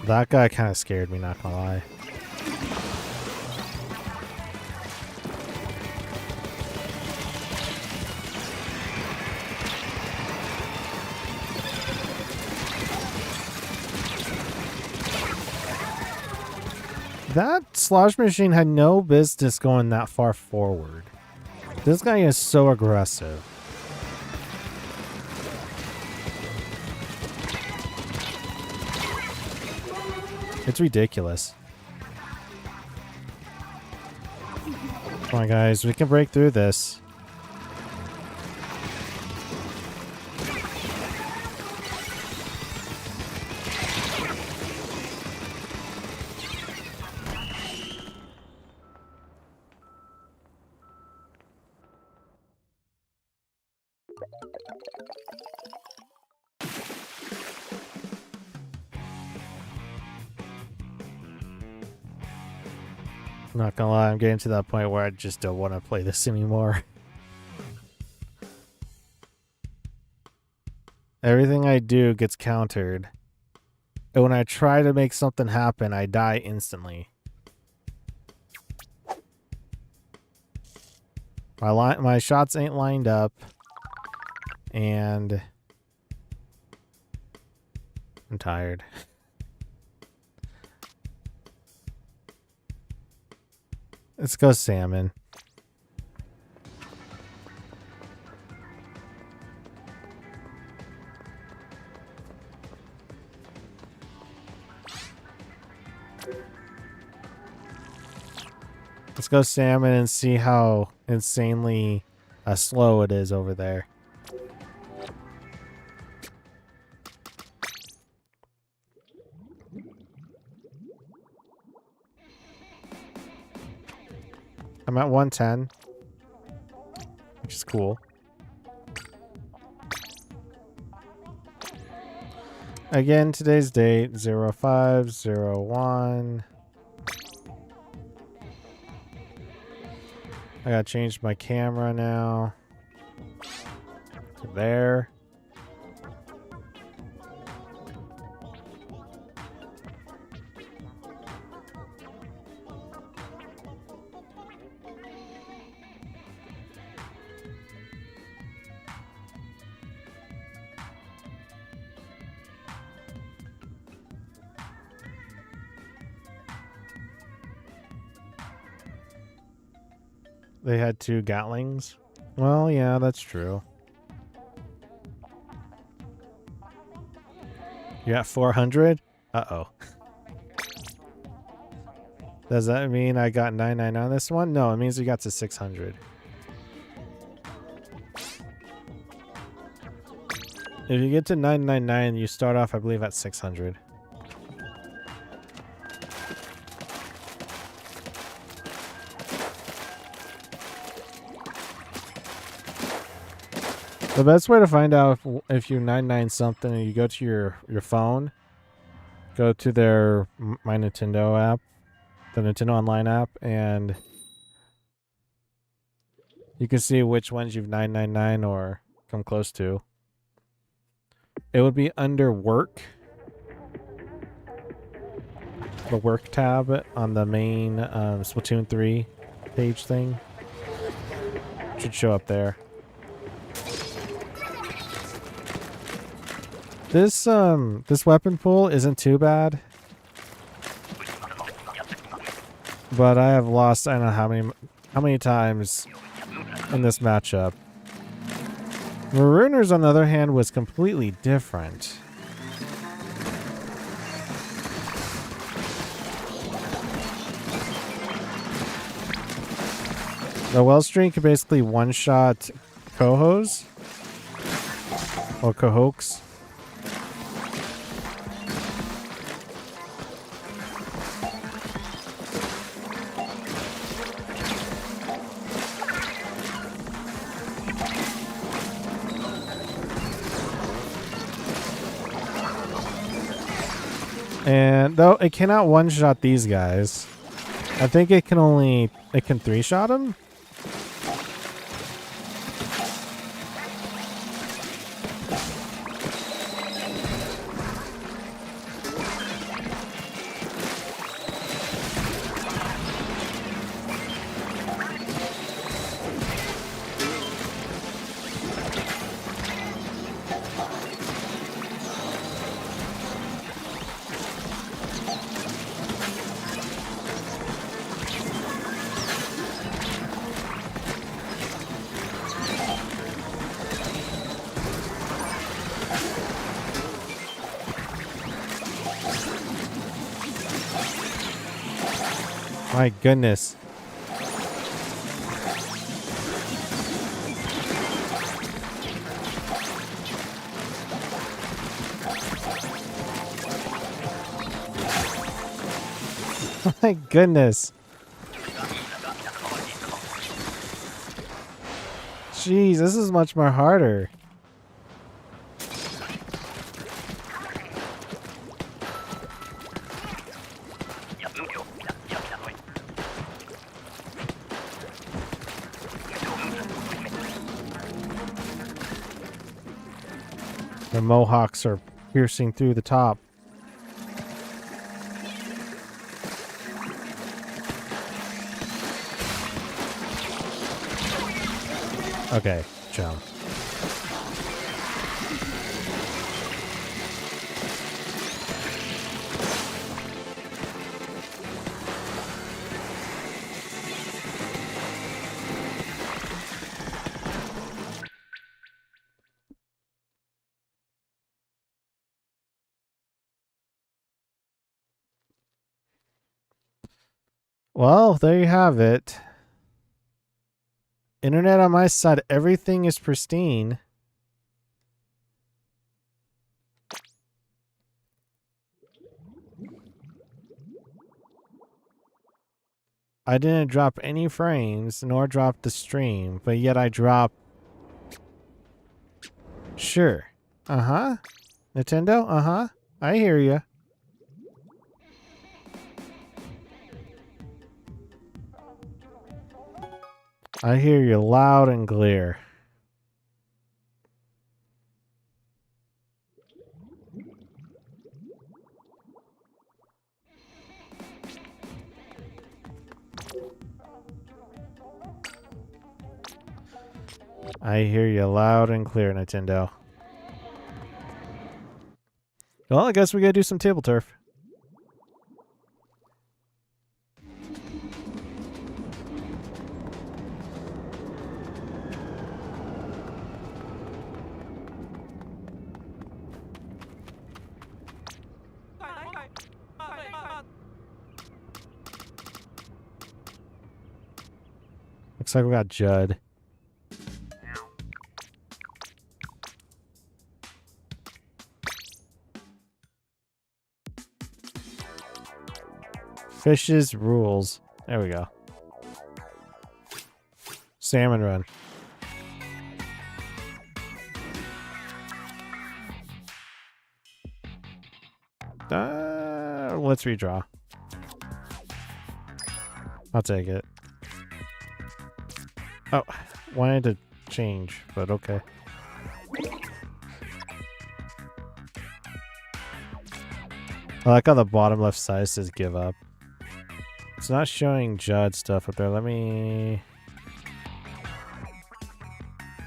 That guy kind of scared me, not gonna lie. That slosh machine had no business going that far forward. This guy is so aggressive. It's ridiculous. Come on, guys. We can break through this. I'm not gonna lie, I'm getting to that point where I just don't want to play this anymore. Everything I do gets countered. And when I try to make something happen, I die instantly. My shots ain't lined up. And I'm tired. Let's go salmon. Let's go salmon and see how insanely slow it is over there. I'm at 110, which is cool. Again, today's date 05/01. I gotta change my camera now to there. They had 2 Gatlings. Well, yeah, that's true. You got 400? Uh-oh. Does that mean I got 99 on this one? No, it means we got to 600. If you get to 999, you start off, I believe, at 600. The best way to find out if you 99 something, you go to your phone, go to their My Nintendo app, the Nintendo Online app, and you can see which ones you've 999 or come close to. It would be under work, the work tab on the main Splatoon 3 page thing. Should show up there. This weapon pool isn't too bad, but I have lost I don't know how many times in this matchup. Marooner's, on the other hand, was completely different. The Wellstream can basically one-shot Cohos or Cohokes. And though it cannot one-shot these guys, I think it can three-shot them. My goodness. My goodness. Jeez, this is much more harder. The mohawks are piercing through the top. Okay, jump. Well, there you have it. Internet on my side, everything is pristine. I didn't drop any frames, nor drop the stream, but yet I dropped... Sure. Uh-huh. Nintendo? Uh-huh. I hear you. I hear you loud and clear. I hear you loud and clear, Nintendo. Well, I guess we gotta do some table turf. Looks like we got Judd. Fishes rules. There we go. Salmon run. Let's redraw. I'll take it. Oh, wanted to change, but okay. I like how the bottom left side says give up. It's not showing Judd stuff up there. Let me...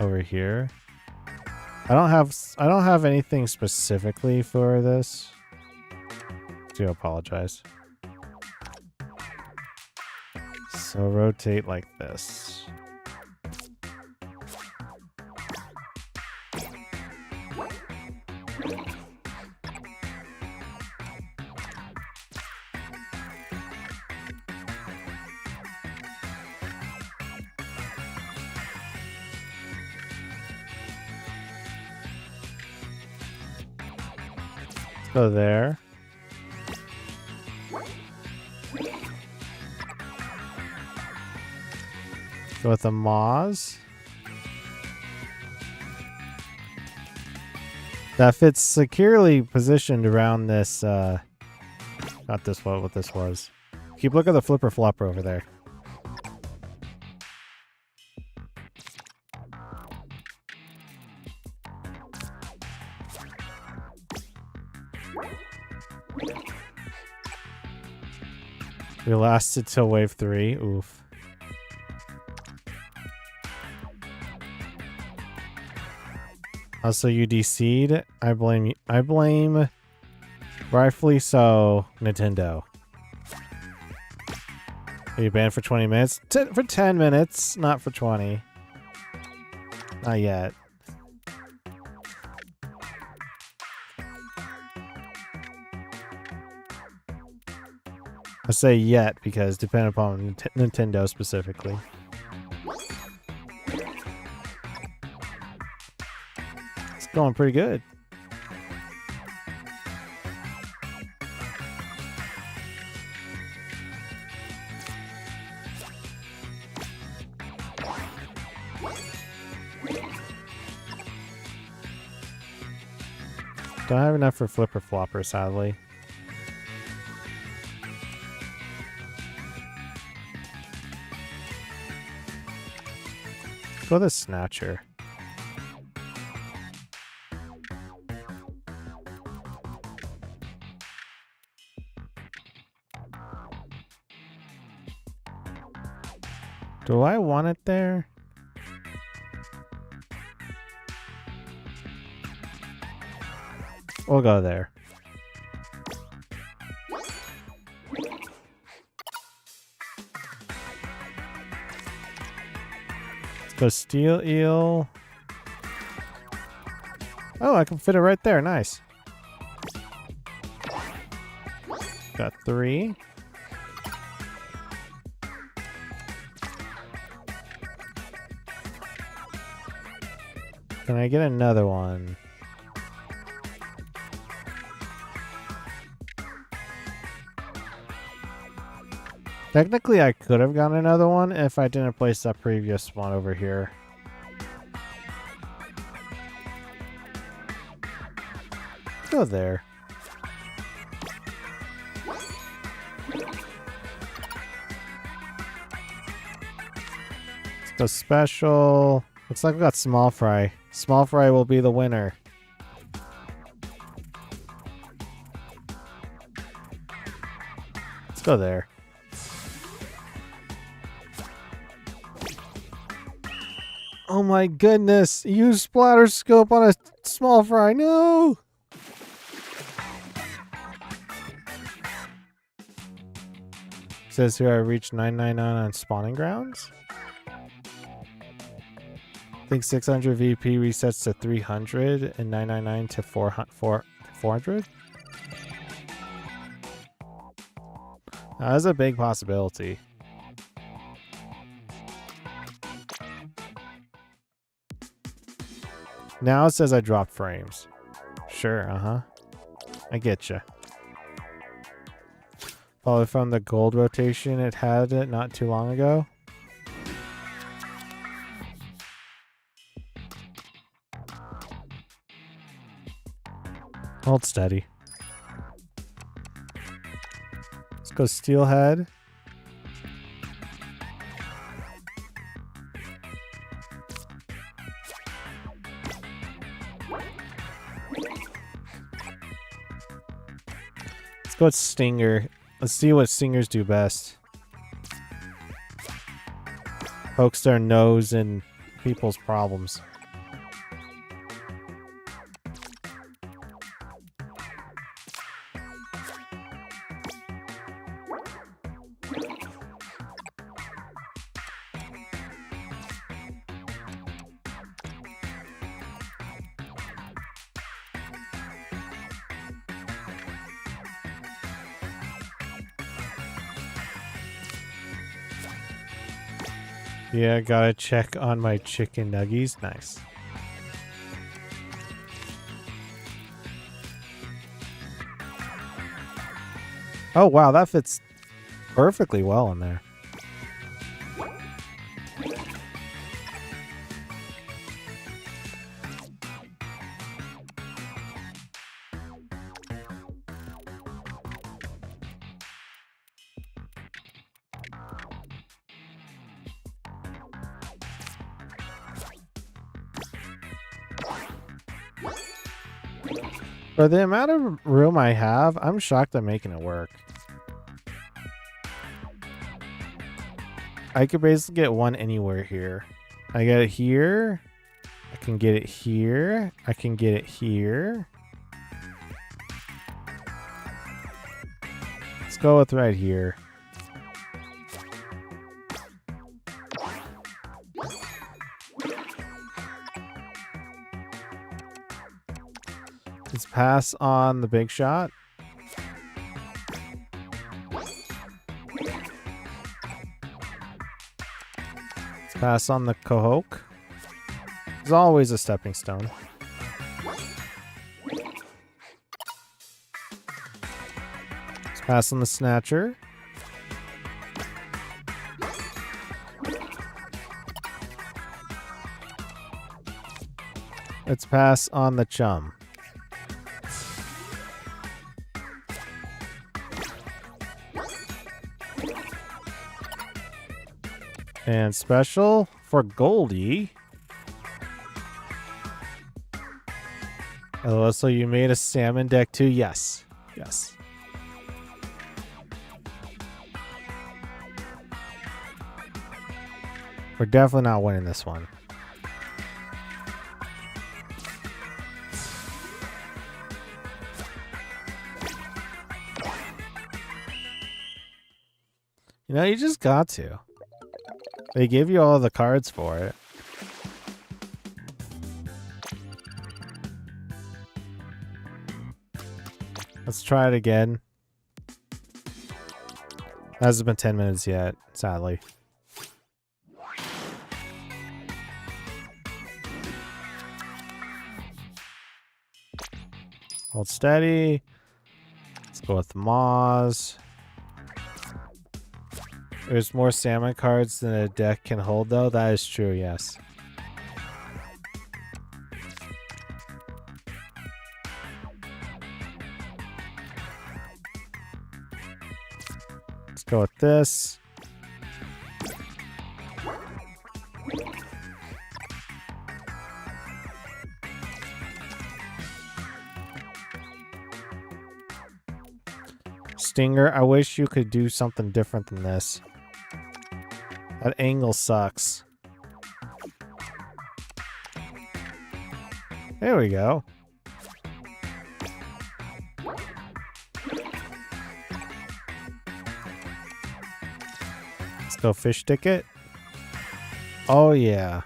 Over here. I don't have anything specifically for this. I do apologize. So rotate like this. Go there. Go with the Moz. That fits securely positioned around this, not this, what this was. Keep looking at the flipper flopper over there. We lasted till wave 3. Oof. Also, you DC'd. I blame, rightfully so, Nintendo. Are you banned for 20 minutes? For 10 minutes, not for 20. Not yet. I say yet because depending upon Nintendo specifically. It's going pretty good. Don't have enough for Flipper Flopper, sadly. Go the Snatcher. Do I want it there? We'll go there. Let's go Steel Eel. Oh, I can fit it right there. Nice. Got 3. Can I get another one? Technically, I could have gotten another one if I didn't place that previous one over here. Go there. Let's go special. Looks like we got Small Fry. Small Fry will be the winner. Let's go there. Oh my goodness! Use Splatter Scope on a Small Fry. No! Says here I reached 999 on spawning grounds. I think 600 VP resets to 300 and 999 to 400. That's a big possibility. Now it says I dropped frames. Sure, I get you. Probably from the gold rotation it had it not too long ago. Hold steady. Let's go Steelhead. Let's go with Stinger. Let's see what Stingers do best. Pokes their nose in people's problems. Yeah, gotta check on my chicken nuggies. Nice. Oh, wow, that fits perfectly well in there. For the amount of room I have, I'm shocked I'm making it work. I could basically get one anywhere here. I get it here. I can get it here. I can get it here. Let's go with right here. Let's pass on the big shot. Let's pass on the Cohoke. There's always a stepping stone. Let's pass on the Snatcher. Let's pass on the Chum. And special for Goldie. Oh, so you made a salmon deck too? Yes. Yes. We're definitely not winning this one. You know, you just got to. They give you all the cards for it. Let's try it again. It hasn't been 10 minutes yet, sadly. Hold steady. Let's go with Moz. There's more salmon cards than a deck can hold, though. That is true, yes. Let's go with this. Stinger, I wish you could do something different than this. That angle sucks. There we go. Let's go fish ticket. Oh, yeah.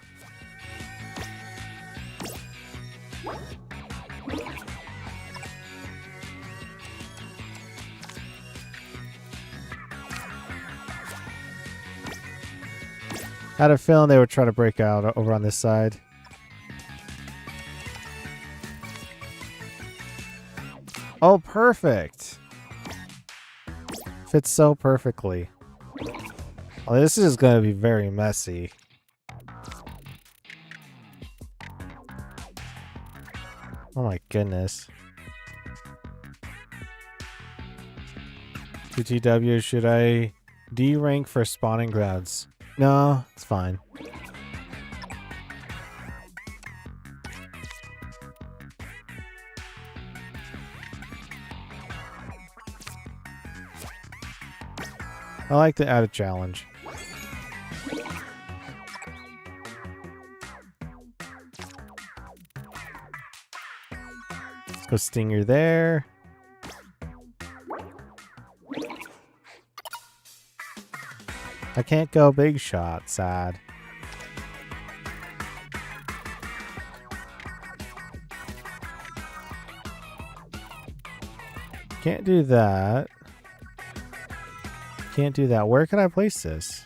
Had a feeling they would try to break out over on this side. Oh, perfect. Fits so perfectly. Oh, this is going to be very messy. Oh my goodness. TTW, should I D-rank for spawning grounds? No, it's fine. I like to add a challenge. Let's go Stinger there. I can't go big shot, sad. Can't do that. Can't do that. Where can I place this?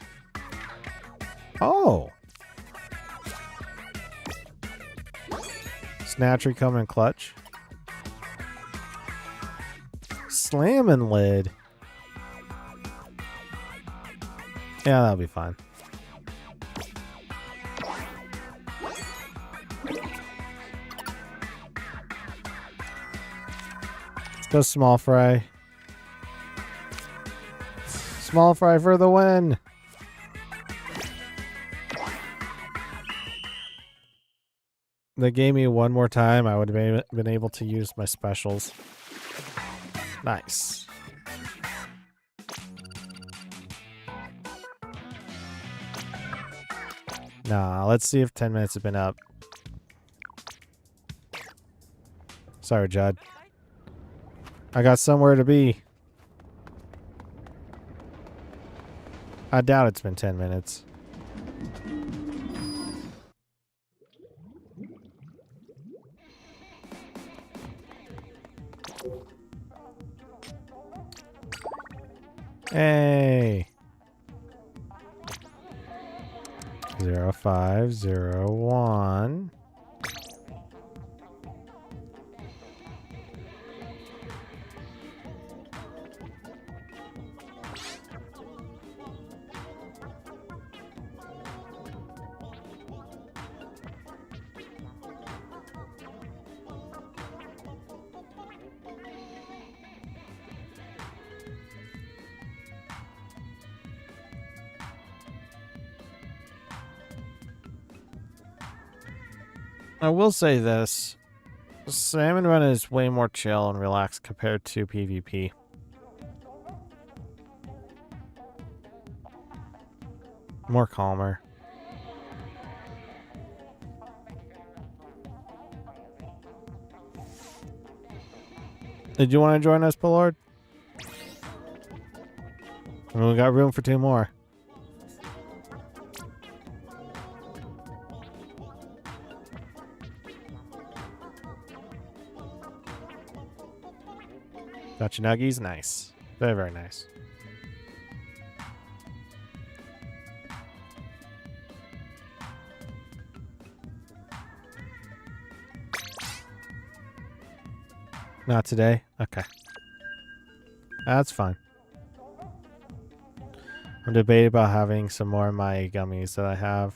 Oh! Snatchery coming clutch. Slamming lid. Yeah, that'll be fine. Let's go small fry. Small fry for the win. They gave me one more time. I would have been able to use my specials. Nice. Nah, let's see if 10 minutes have been up. Sorry, Judd. I got somewhere to be. I doubt it's been 10 minutes. Hey. 0501. I will say this. Salmon Run is way more chill and relaxed compared to PvP. More calmer. Did you want to join us, Ballard? I mean, we got room for 2 more. Got your nuggies? Nice. Very, very nice. Not today? Okay. That's fine. I'm debating about having some more of my gummies that I have.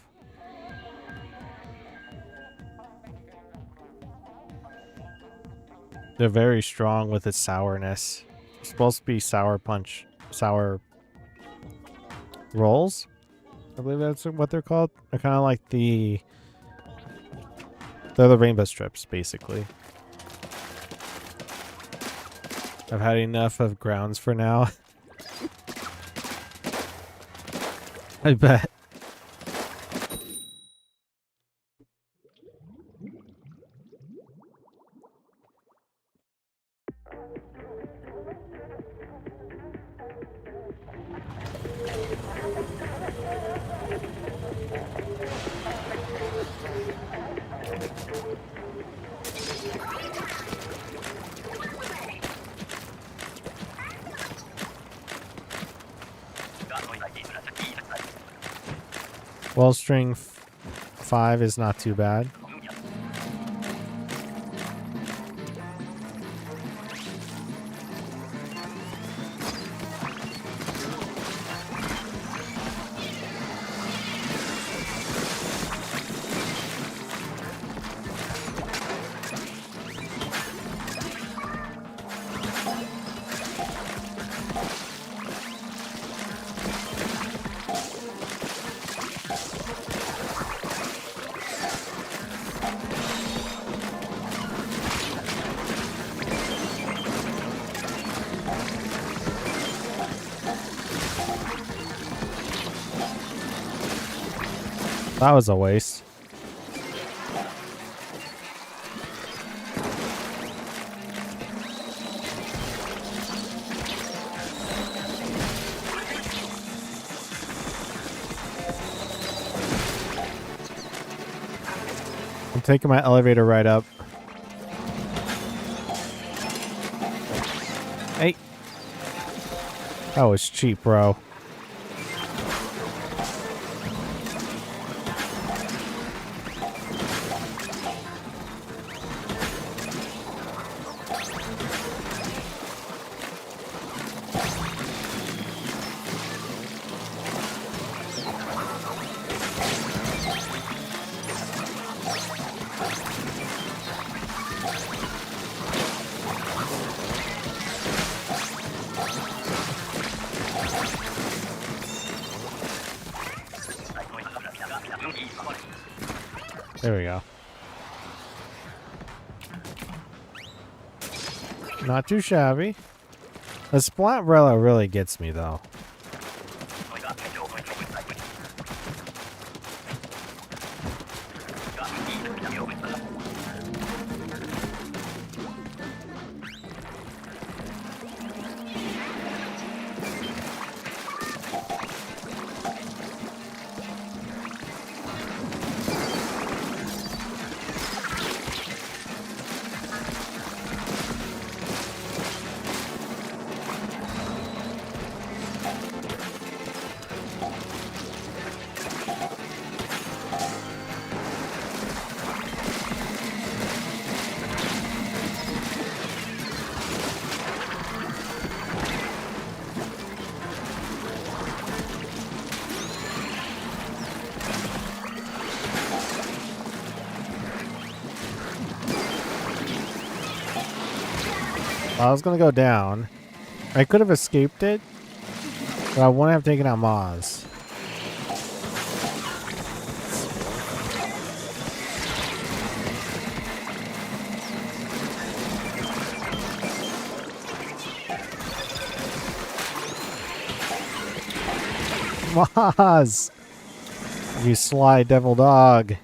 They're very strong with its sourness. It's supposed to be sour rolls. I believe that's what they're called. They're kind of like they're the rainbow strips, basically. I've had enough of grounds for now. I bet. Well, string 5 is not too bad. That was a waste. I'm taking my elevator ride up. Hey. That was cheap, bro. There we go. Not too shabby. The Splatbrella really gets me, though. I was gonna go down. I could have escaped it, but I wouldn't have taken out Moz. Moz! You sly devil dog.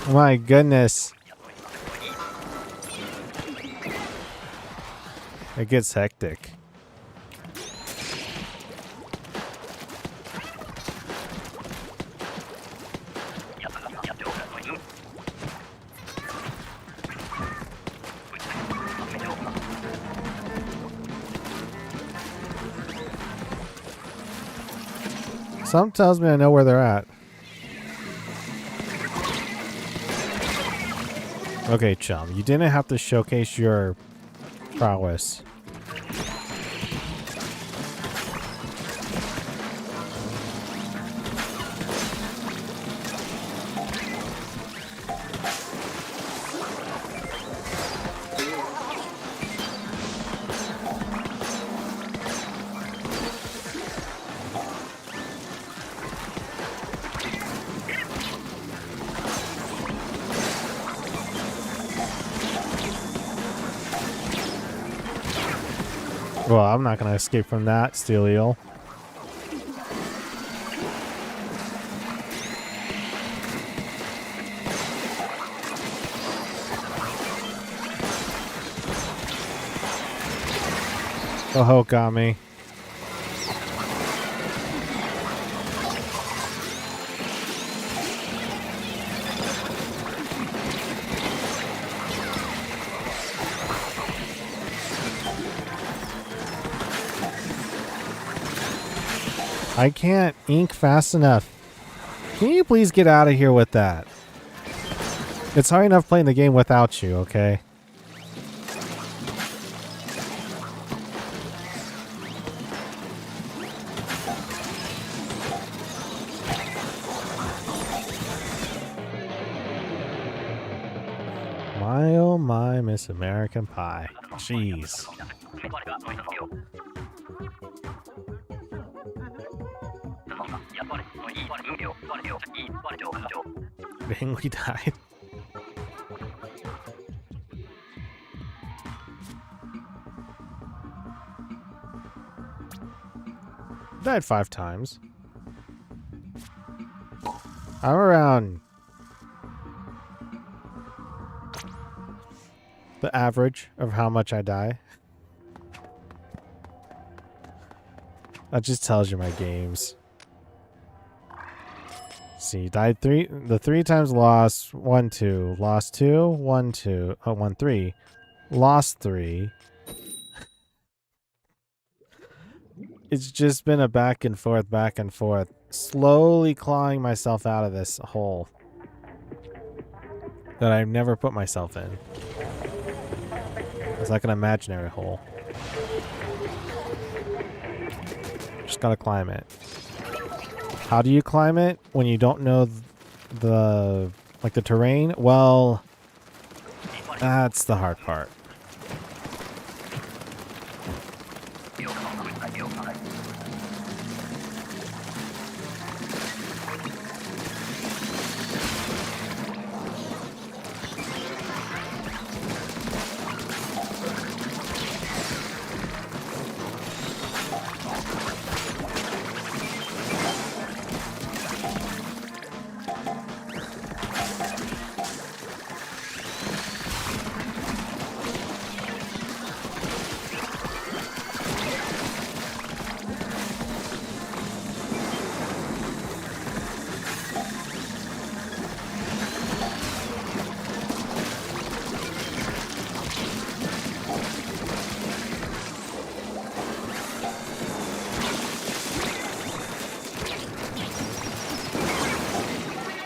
My goodness. It gets hectic. Something tells me I know where they're at. Okay, chum, you didn't have to showcase your prowess. Well, I'm not going to escape from that, steel eel. Oh, got me. I can't ink fast enough. Can you please get out of here with that? It's hard enough playing the game without you, okay? My oh my, Miss American Pie. Jeez. Dang, we died. Died 5 times. I'm around the average of how much I die. That just tells you my games. See, died 3. The 3 times lost 1, 2, lost 2, 1, 2, 1, 3, lost 3. It's just been a back and forth, slowly clawing myself out of this hole that I've never put myself in. It's like an imaginary hole. Just gotta climb it. How do you climb it when you don't know the terrain? Well, that's the hard part.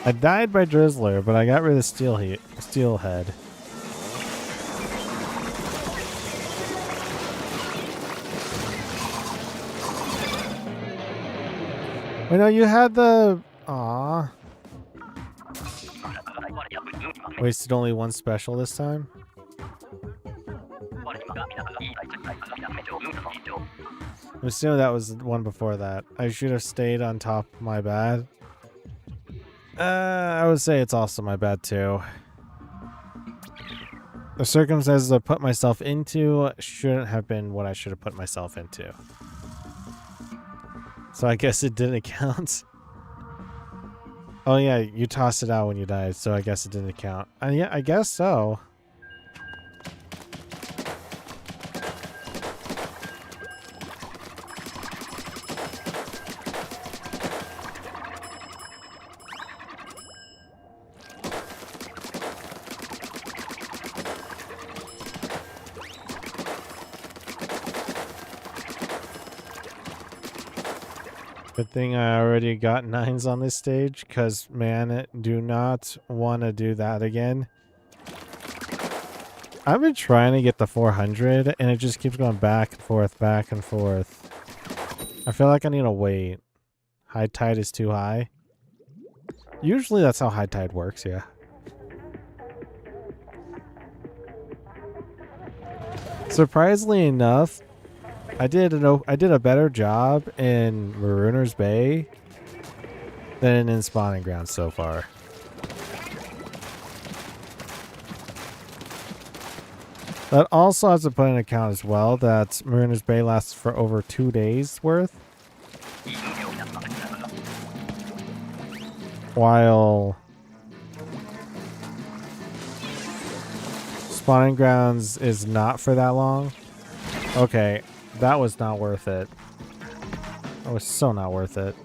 I died by Drizzler, but I got rid of Steelhead. Wait, no, you had the... Aw. Wasted only one special this time. I'm assuming that was the one before that. I should have stayed on top. My bad. I would say it's also my bad too. The circumstances I put myself into shouldn't have been what I should have put myself into. So I guess it didn't count. Oh yeah, you tossed it out when you died, so I guess it didn't count. Yeah, I guess so. Good thing I already got 9s on this stage, because, man, do not want to do that again. I've been trying to get the 400, and it just keeps going back and forth, back and forth. I feel like I need to wait. High tide is too high. Usually that's how high tide works, yeah. Surprisingly enough, I did a better job in Marooner's Bay than in Spawning Grounds so far. That also has to put in account as well that Marooner's Bay lasts for over 2 days worth. While Spawning Grounds is not for that long. Okay. That was not worth it. That was so not worth it.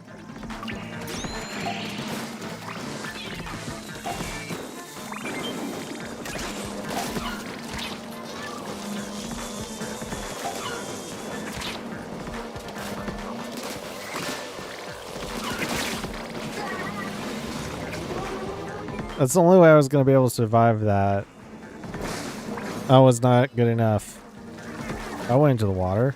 That's the only way I was going to be able to survive that. That was not good enough. I went into the water.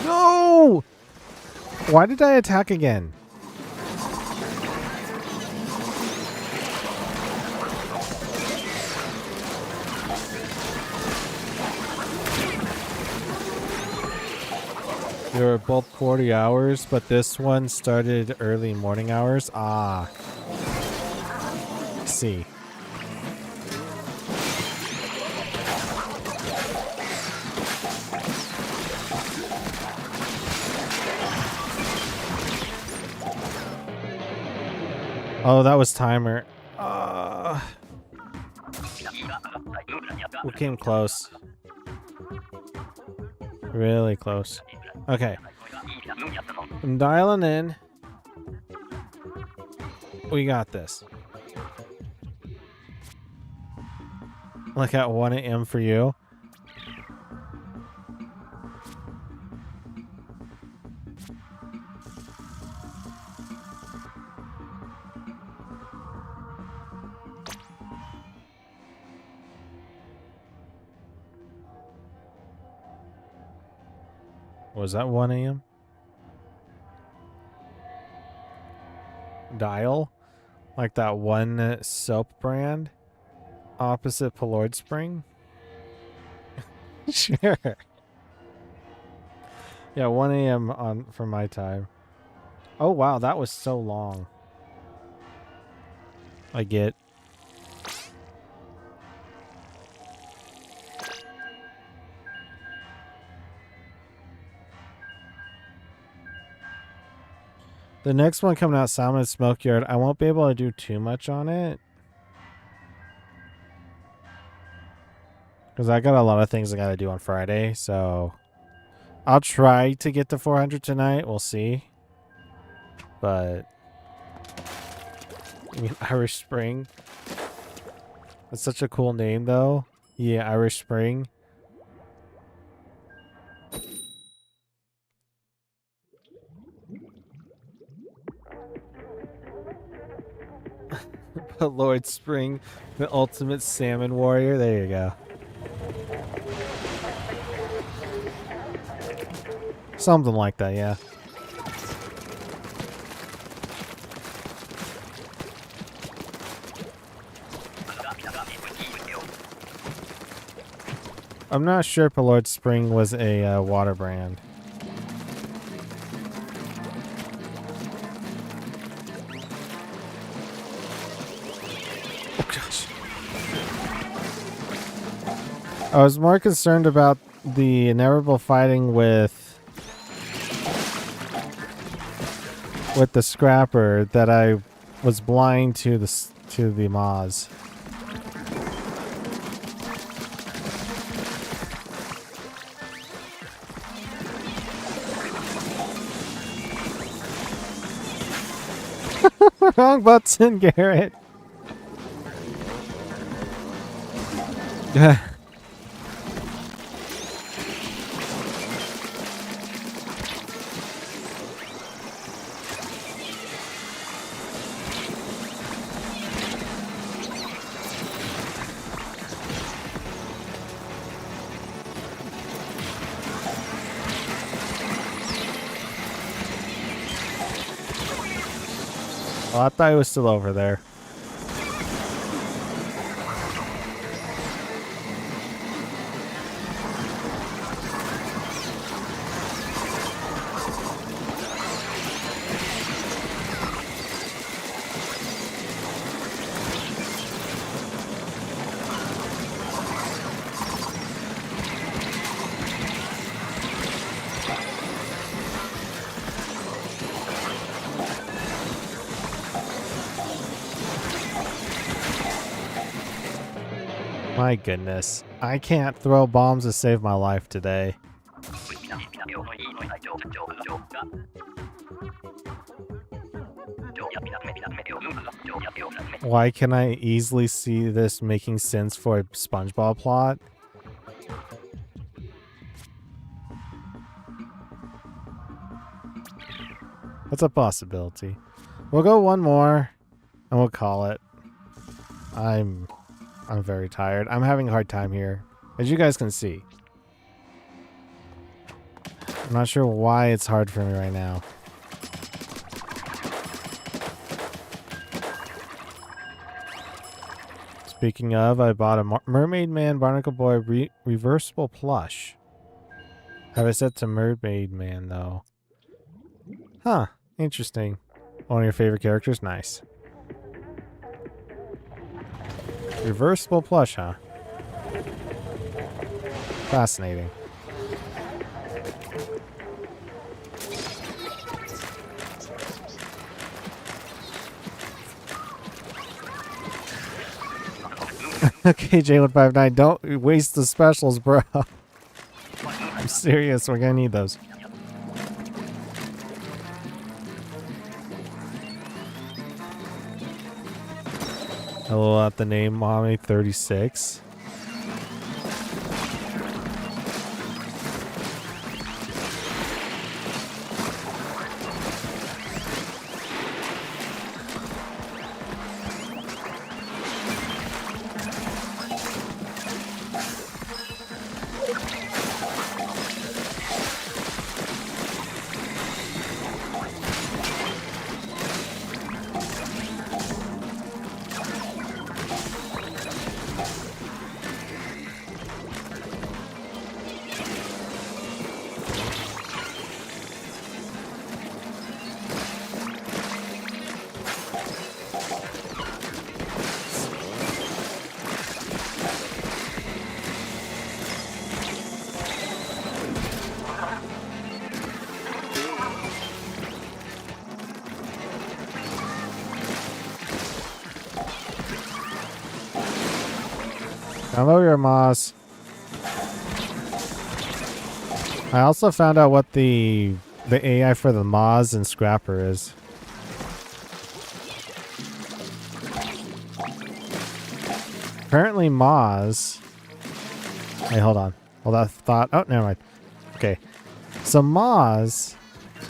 No! Why did I attack again? They were both 40 hours, but this one started early morning hours. Ah. See. Oh, that was timer. We came close. Really close. Okay. I'm dialing in. We got this. Like at 1 a.m. for you. Was that 1 a.m.? Dial? Like that one soap brand? Opposite Paloid Spring? Sure. Yeah, 1 a.m. on for my time. Oh wow, that was so long. I get. The next one coming out, Salmon Smoke Yard, I won't be able to do too much on it. Because I got a lot of things I got to do on Friday, so I'll try to get to 400 tonight. We'll see. But I mean, Irish Spring. That's such a cool name, though. Yeah, Irish Spring. Lord Spring, the ultimate salmon warrior. There you go. Something like that, yeah. I'm not sure if Lord Spring was a water brand. Oh gosh. I was more concerned about the inevitable fighting with the scrapper that I was blind to the Moz. Wrong button, Garrett. Oh, I thought he was still over there. My goodness. I can't throw bombs to save my life today. Why can I easily see this making sense for a SpongeBob plot? That's a possibility. We'll go one more and we'll call it. I'm very tired. I'm having a hard time here, as you guys can see. I'm not sure why it's hard for me right now. Speaking of, I bought a Mermaid Man Barnacle Boy reversible plush. Have it set to Mermaid Man, though. Huh. Interesting. One of your favorite characters? Nice. Reversible plush, huh? Fascinating. Okay, J159, don't waste the specials, bro. I'm serious, we're gonna need those. Hello at the name Mommy 36. Hello, your Moss. I also found out what the AI for the Moz and Scrapper is. Apparently Moz... Hey, hold on. Hold that thought. Oh, never mind. Okay. So Moz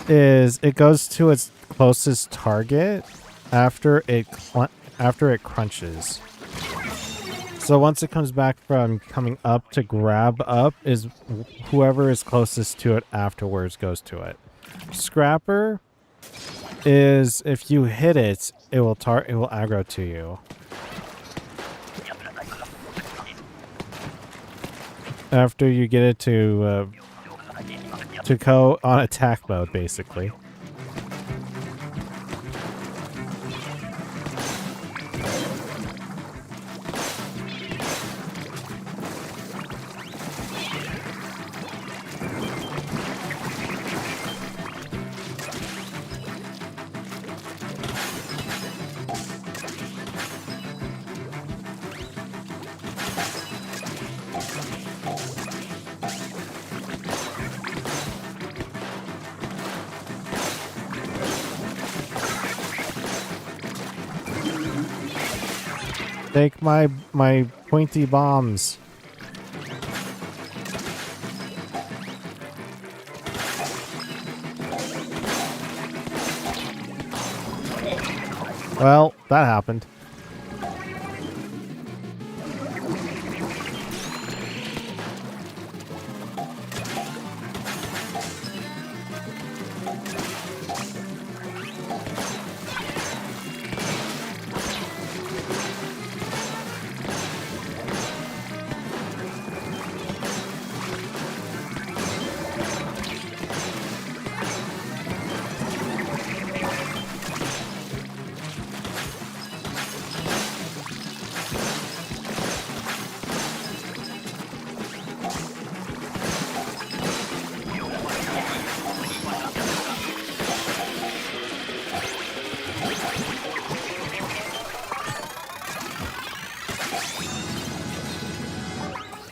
is... It goes to its closest target after it after it crunches. So once it comes back from coming up to grab up, is whoever is closest to it afterwards goes to it. Scrapper is if you hit it, it will aggro to you. After you get it to go on attack mode, basically. Take my pointy bombs. Well, that happened.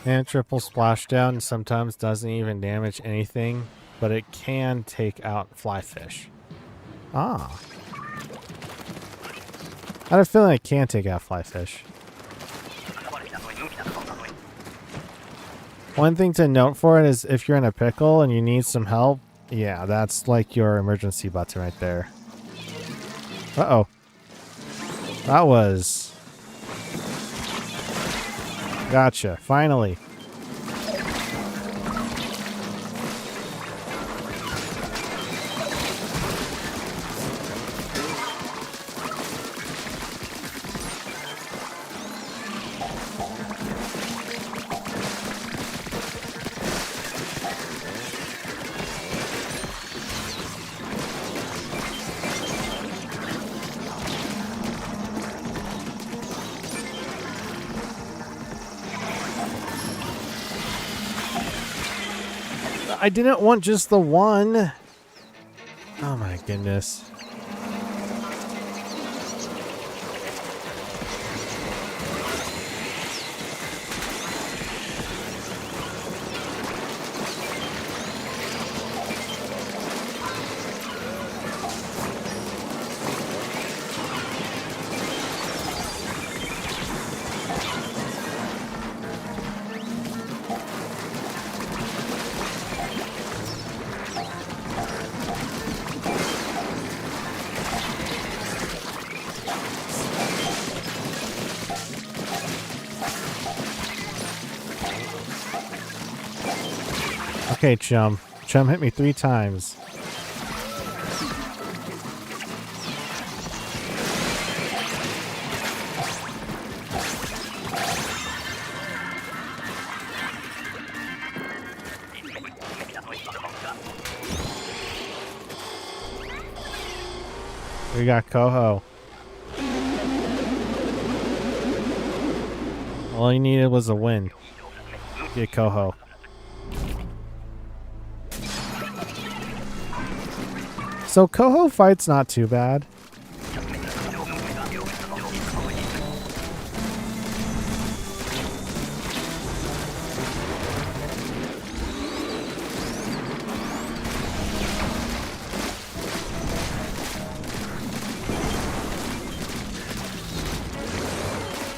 And triple splashdown sometimes doesn't even damage anything, but it can take out flyfish. Ah. I had a feeling it can take out flyfish. One thing to note for it is if you're in a pickle and you need some help, yeah, that's like your emergency button right there. Uh-oh. That was... Gotcha. Finally. I didn't want just the one. Oh my goodness. Okay, Chum. Chum hit me 3 times. We got Coho. All you needed was a win. Get Coho. So Coho fight's not too bad.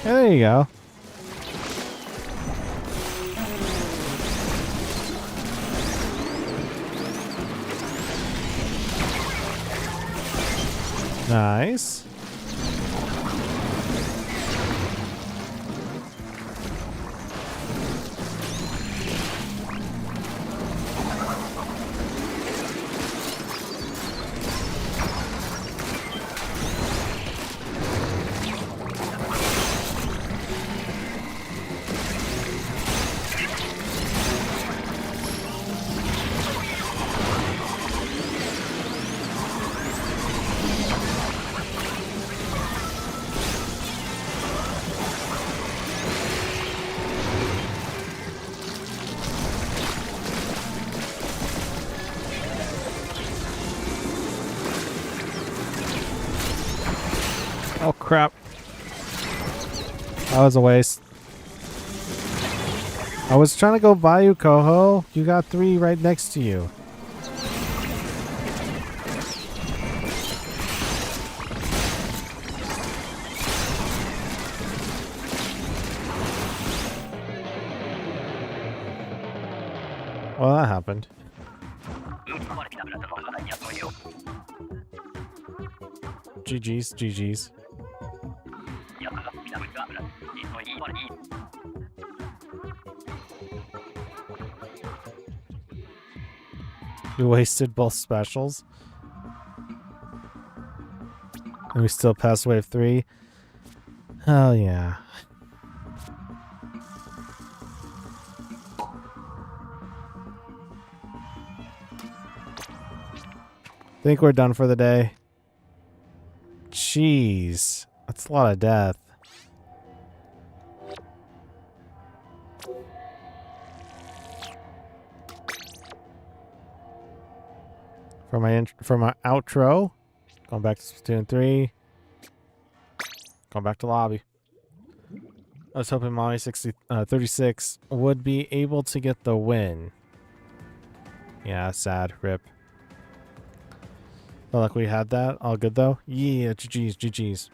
Yeah, there you go. Nice. crap. That was a waste. I was trying to go by you, Coho. You got 3 right next to you. Well, that happened. GG's, GG's. You wasted both specials. And we still passed wave 3. Hell yeah. Think we're done for the day. Jeez. That's a lot of death. For my outro, going back to Splatoon 3. Going back to lobby. I was hoping Molly 36 would be able to get the win. Yeah, sad. Rip. Felt like we had that. All good though. Yeah, GG's, GG's.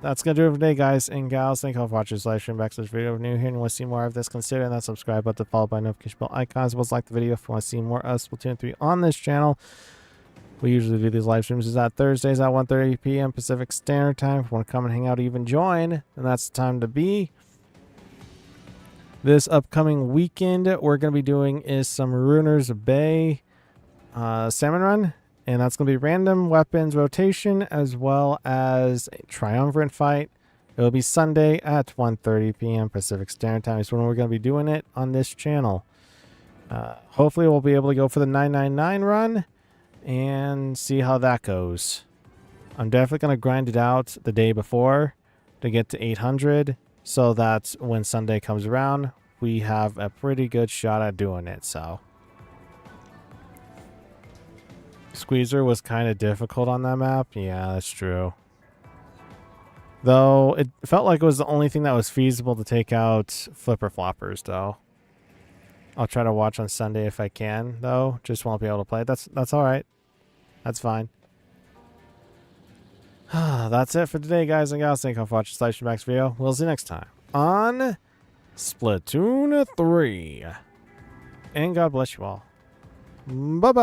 That's gonna do it for today, guys and gals. Thank you all for watching this live stream. Back to this video. If you're new here and you want to see more of this, consider that subscribe button followed by notification bell icon, as well as like the video if you want to see more of Splatoon 3 on this channel. We usually do these live streams at Thursdays at 1:30 p.m. Pacific Standard Time. If you want to come and hang out or even join, then that's the time to be. This upcoming weekend, we're going to be doing is some Ruiners Bay Salmon Run. And that's going to be random weapons rotation as well as a triumvirate fight. It will be Sunday at 1:30 p.m. Pacific Standard Time is when we're going to be doing it on this channel. Hopefully we'll be able to go for the 999 run and see how that goes. I'm definitely going to grind it out the day before to get to 800 so that when Sunday comes around, we have a pretty good shot at doing it. So Squeezer was kind of difficult on that map. Yeah, that's true. Though it felt like it was the only thing that was feasible to take out flipper floppers, though. I'll try to watch on Sunday if I can, though. Just won't be able to play. That's all right. That's fine. That's it for today, guys and gals. Thank you for watching this live stream next video. We'll see you next time on Splatoon 3. And God bless you all. Bye-bye.